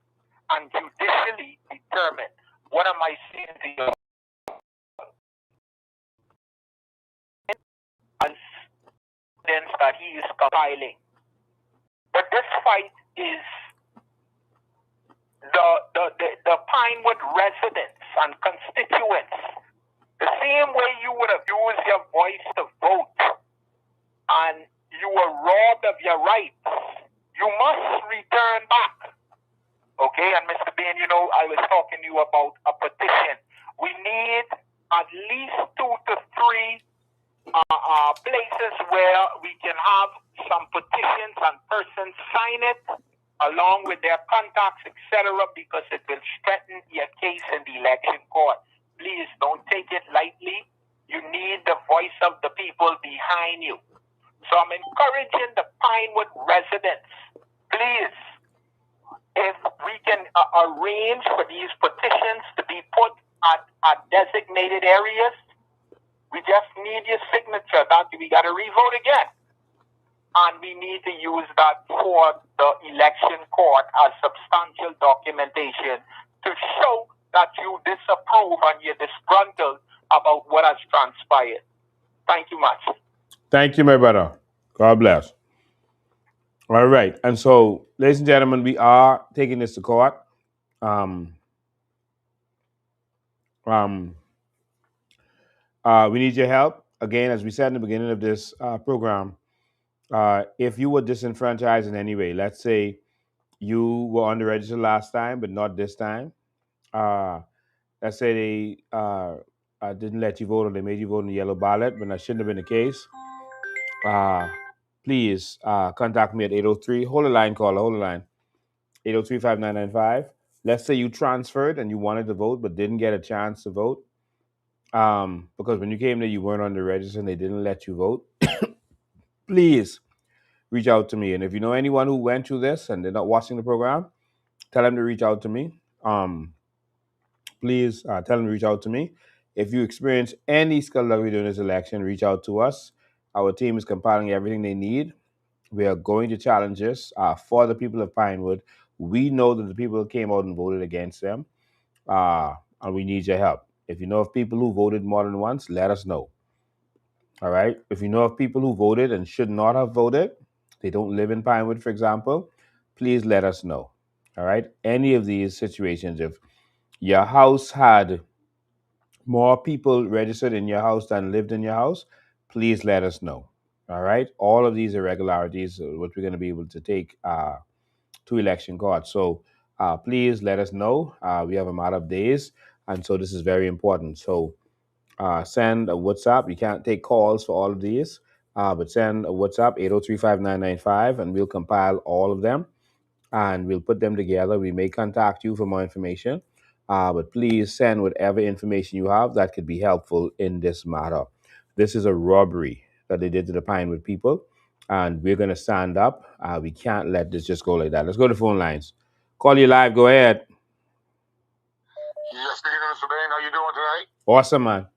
and judicially determined. What am I saying to you? As evidence that he is compiling. But this fight is the Pinewood residents and constituents. The same way you would have used your voice to vote and you were robbed of your rights, you must return back. Okay, and Mr. Bain, I was talking to you about a petition. We need at least 2 to 3 places where we can have some petitions and persons sign it along with their contacts, etc., because it will strengthen your case in the election court. Please don't take it lightly. You need the voice of the people behind you. So I'm encouraging the Pinewood residents, please, if we can arrange for these petitions to be put at designated areas, we just need your signature. That we got to revote again. And we need to use that for the election court as substantial documentation to show that you disapprove and you're disgruntled about what has transpired. Thank you much. Thank you, my brother. God bless. All right. And so, ladies and gentlemen, we are taking this to court. We need your help. Again, as we said in the beginning of this program, if you were disenfranchised in any way, let's say you were on the register last time, but not this time. Let's say they didn't let you vote or they made you vote in the yellow ballot, when that shouldn't have been the case. Please contact me at 803. Hold the line, caller. Hold the line. 803-5995. Let's say you transferred and you wanted to vote but didn't get a chance to vote because when you came there you weren't on the register and they didn't let you vote. Please reach out to me. And if you know anyone who went through this and they're not watching the program, tell them to reach out to me. Please tell them to reach out to me. If you experience any skullduggery during this election, reach out to us. Our team is compiling everything they need. We are going to challenge this for the people of Pinewood. We know that the people came out and voted against them, and we need your help. If you know of people who voted more than once, let us know. All right? If you know of people who voted and should not have voted, they don't live in Pinewood, for example, please let us know. All right? Any of these situations, if your house had more people registered in your house than lived in your house, please let us know. All right? All of these irregularities, what we're going to be able to take to election court. So please let us know. We have a matter of days, and so this is very important. So send a WhatsApp. You can't take calls for all of these, but send a WhatsApp 803-5995, and we'll compile all of them and we'll put them together. We may contact you for more information, but please send whatever information you have that could be helpful in this matter. This is a robbery that they did to the Pinewood people, and we're going to stand up. We can't let this just go like that. Let's go to phone lines. Call you live. Go ahead. Yes, Mr. Bain, how you doing tonight? Awesome, man.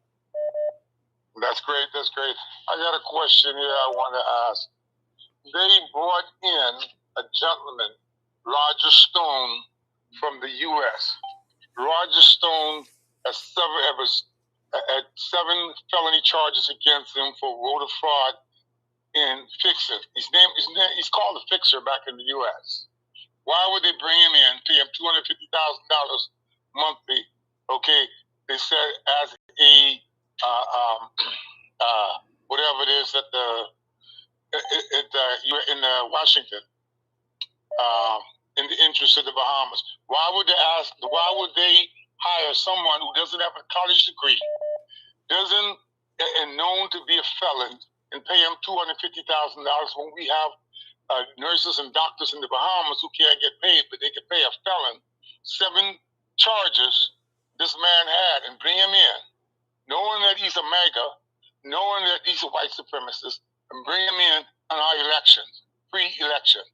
That's great. That's great. I got a question here I want to ask. They brought in a gentleman, Roger Stone, from the U.S. Roger Stone has had 7 felony charges against him for voter fraud in Fixer. He's called a Fixer back in the U.S. Why would they bring him in, pay him $250,000 monthly? Okay, they said as a whatever it is at in Washington, in the interest of the Bahamas. Why would they hire someone who doesn't have a college degree, and known to be a felon, and pay him $250,000 when we have nurses and doctors in the Bahamas who can't get paid, but they can pay a felon 7 charges this man had and bring him in, knowing that he's a MAGA, knowing that he's a white supremacist, and bring him in on our elections, free election.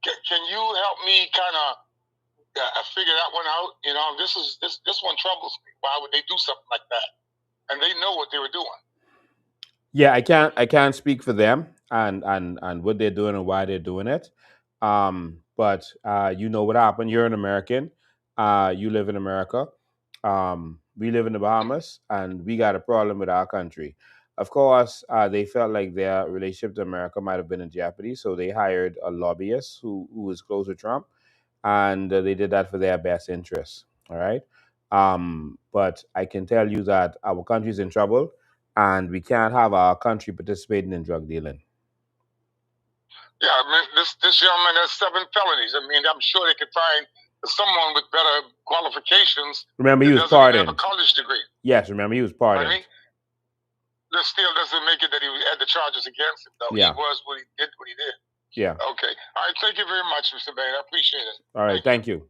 Can you help me kind of figure that one out? You know, this one troubles me. Why would they do something like that? And they know what they were doing. Yeah, I can't speak for them and what they're doing and why they're doing it. But you know what happened. You're an American. You live in America. We live in the Bahamas, and we got a problem with our country. Of course, they felt like their relationship to America might have been in jeopardy, so they hired a lobbyist who was close with Trump, and they did that for their best interests. All right. But I can tell you that our country's in trouble, and we can't have our country participating in drug dealing. Yeah, I mean, this young man has 7 felonies. I mean, I'm sure they could find someone with better qualifications. Remember, he was doesn't even have pardoned. a college degree. Yes, remember, he was pardoned. Right? That still doesn't make it that he had the charges against him, though. Yeah. He was what he did. Yeah. Okay. All right. Thank you very much, Mr. Bain. I appreciate it. All right. Thank you.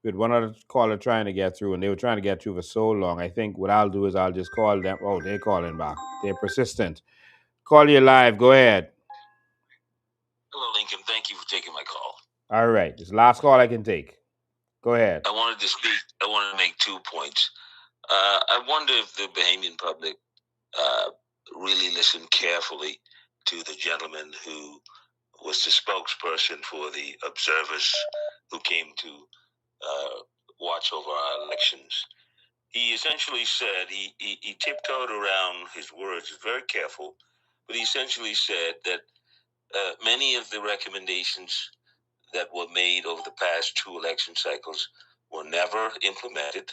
We had one other caller trying to get through, and they were trying to get through for so long. I think what I'll do is I'll just call them. Oh, they're calling back. They're persistent. Call you live. Go ahead. Hello, Lincoln. Thank you for taking my call. All right. This is the last call I can take. Go ahead. I wanted to make 2 points. I wonder if the Bahamian public really listened carefully to the gentleman who was the spokesperson for the observers who came to watch over our elections. He essentially said, he tiptoed around his words, very careful, but he essentially said that many of the recommendations that were made over the past 2 election cycles were never implemented.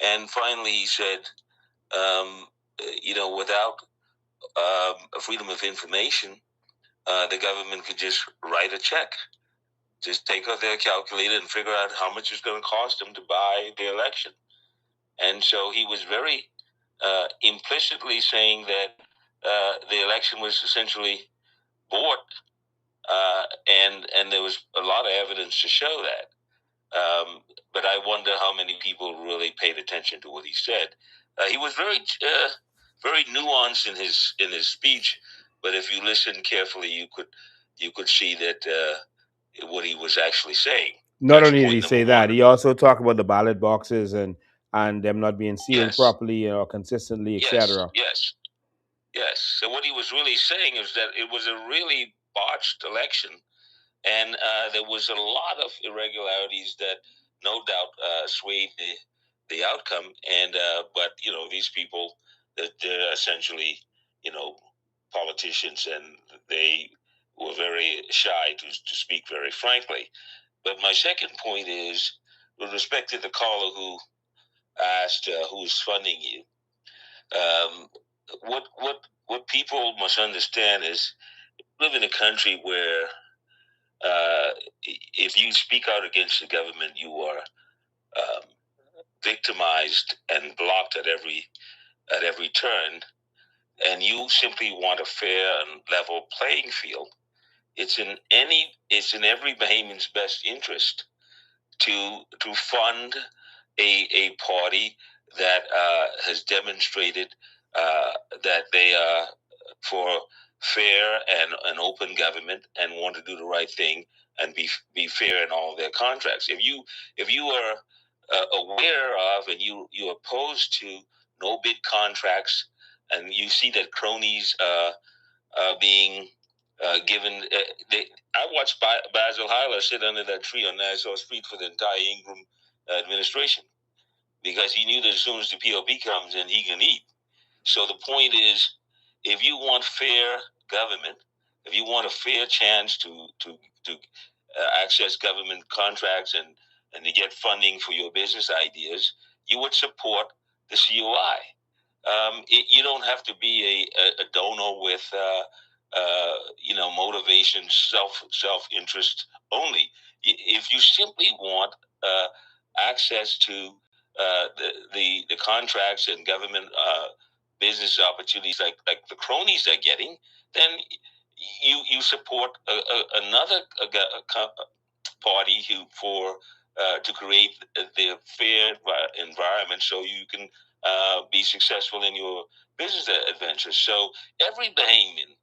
And finally, he said, without a freedom of information, the government could just write a check, just take out their calculator and figure out how much it's going to cost them to buy the election. And so he was very implicitly saying that the election was essentially bought, and there was a lot of evidence to show that. But I wonder how many people really paid attention to what he said. He was very nuanced in his speech, but if you listen carefully, you could see that what he was actually saying. Not That's only did he point say number that, one. he also talked about the ballot boxes and them not being sealed Yes. properly or consistently, etc. Yes. So what he was really saying is that it was a really botched election, and there was a lot of irregularities that no doubt swayed the outcome. And but these people, that they're essentially politicians, and they were very shy to speak very frankly. But my second point is, with respect to the caller who asked who's funding you. What people must understand is, we live in a country where if you speak out against the government, you are victimized and blocked at every turn, and you simply want a fair and level playing field. It's in every Bahamian's best interest to fund a party that has demonstrated that they are for fair and open government, and want to do the right thing and be fair in all of their contracts. If you are aware of, and you opposed to no bid contracts, and you see that cronies being given. I watched Basil Hyler sit under that tree on Nassau Street for the entire Ingram administration, because he knew that as soon as the POP comes in, he can eat. So the point is, if you want fair government, if you want a fair chance to access government contracts and to get funding for your business ideas, you would support the COI. You don't have to be a donor with motivation, self interest only. If you simply want access to the contracts and government business opportunities like the cronies are getting, then you support another party to create the fair environment so you can be successful in your business adventures. So every Bahamian,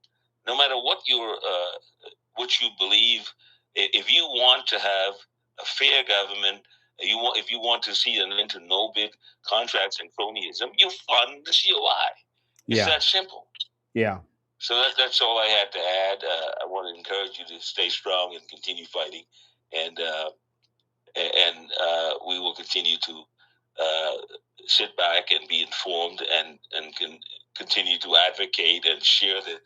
no matter what you believe, if you want to have a fair government, if you want to see an end to no bid contracts and cronyism, you fund the COI. It's that simple. Yeah. So that's all I had to add. I want to encourage you to stay strong and continue fighting, and we will continue to sit back and be informed, and can continue to advocate and share the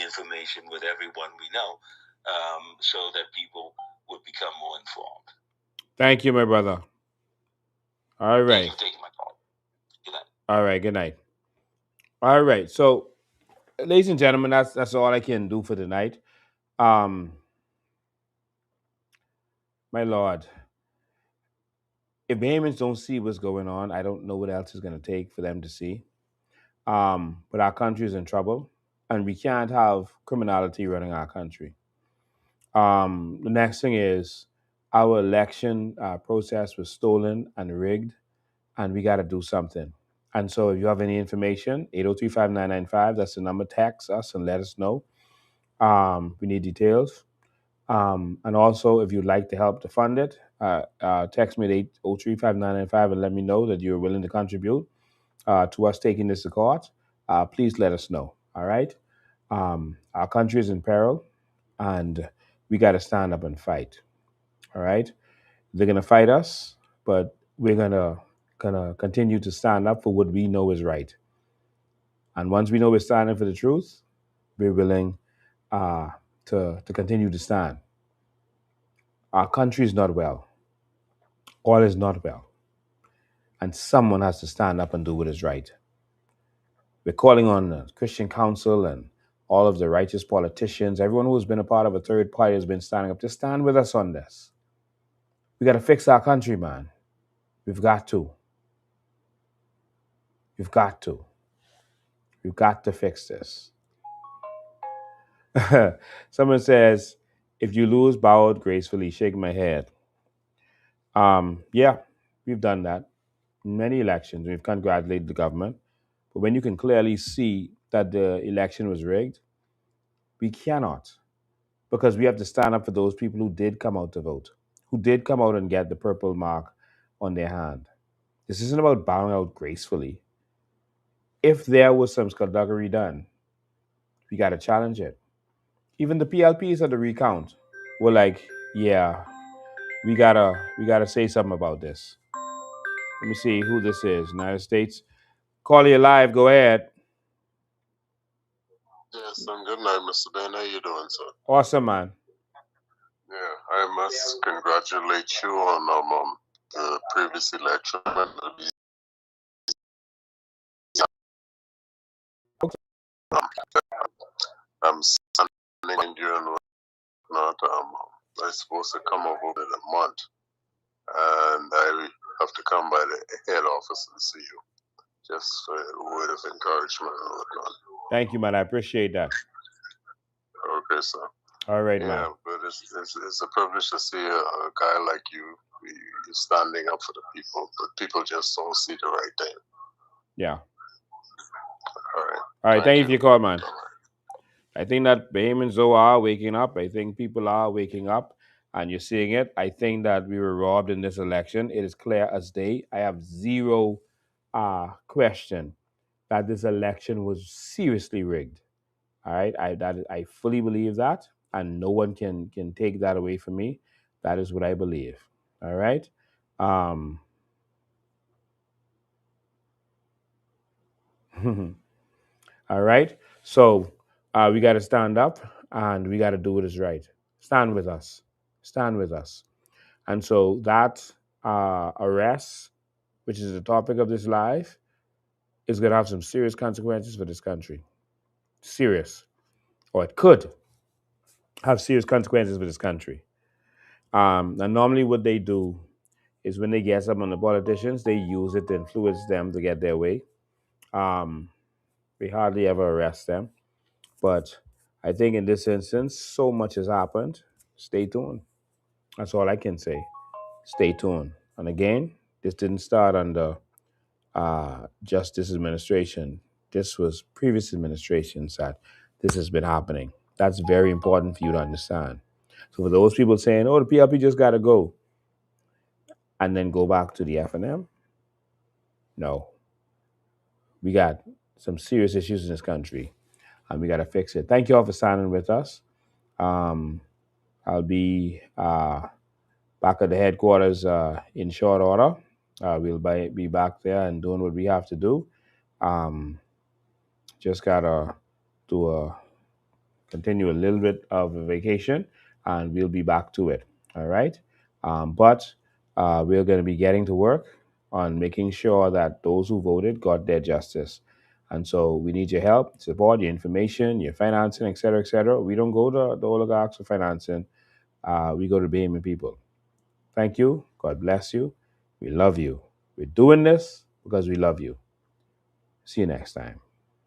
information with everyone we know, so that people would become more informed. Thank you, my brother. All right. Thank you for taking my call. Good night. All right. Good night. All right. So, ladies and gentlemen, that's all I can do for tonight. My Lord, if Bahamians don't see what's going on, I don't know what else is going to take for them to see. But our country is in trouble. and we can't have criminality running our country. The next thing is our election process was stolen and rigged, and we got to do something. And so if you have any information, 803-5995, that's the number, text us and let us know. We need details. And also, if you'd like to help to fund it, text me at 803-5995 and let me know that you're willing to contribute to us taking this to court. Please let us know. All right. Our country is in peril, and we got to stand up and fight. All right. They're gonna fight us, but we're gonna continue to stand up for what we know is right. And once we know we're standing for the truth, we're willing uh, to continue to stand. Our country is not well. All is not well. And someone has to stand up and do what is right. We're calling on the Christian Council and all of the righteous politicians, everyone who has been a part of a third party has been standing up to stand with us on this. We got to fix our country, man. We've got to. We've got to. We've got to fix this. Someone says, if you lose, bow out gracefully, shake my head. Yeah, we've done that. In many elections, we've congratulated the government. But when you can clearly see that the election was rigged, we cannot. Because we have to stand up for those people who did come out to vote, who did come out and get the purple mark on their hand. This isn't about bowing out gracefully. If there was some skullduggery done, we got to challenge it. Even the PLPs at the recount were like, yeah, we gotta say something about this. Let me see who this is. United States. Call you live. Go ahead. Yes, good night, Mr. Ben. How you doing, sir? Awesome, man. Yeah, I must congratulate you on the previous election. I'm standing during not. I'm supposed to come over in a month, and I have to come by the head office and see you, just for a word of encouragement and whatnot. Thank you, man. I appreciate that. Okay, sir. All right, Yeah, man. but it's a privilege to see a guy like you. You're standing up for the people, but people just don't see the right thing. Yeah. All right. All right. Thank you for your call, man. I think that Bahamians though are waking up. I think people are waking up, and you're seeing it. I think that we were robbed in this election. It is clear as day. I have zero question that this election was seriously rigged. All right, I fully believe that, and no one can take that away from me. That is what I believe. All right. All right. So we got to stand up, and we got to do what is right. Stand with us. Stand with us. And so that arrest, which is the topic of this live, is going to have some serious consequences for this country. Serious, or it could have serious consequences for this country. And normally, what they do is when they get some on the politicians, they use it to influence them to get their way. We hardly ever arrest them. But I think in this instance, so much has happened. Stay tuned. That's all I can say. Stay tuned. And again, this didn't start under just this administration. This was previous administrations that this has been happening. That's very important for you to understand. So for those people saying, "Oh, the PLP just got to go," and then go back to the FNM, no, we got some serious issues in this country, and we got to fix it. Thank you all for signing with us. I'll be back at the headquarters in short order. We'll be back there and doing what we have to do. Just gotta continue a little bit of a vacation, and we'll be back to it. All right, but we're going to be getting to work on making sure that those who voted got their justice. And so we need your help, support, your information, your financing, et cetera, et cetera. We don't go to the oligarchs for financing. We go to Bahamian people. Thank you. God bless you. We love you. We're doing this because we love you. See you next time.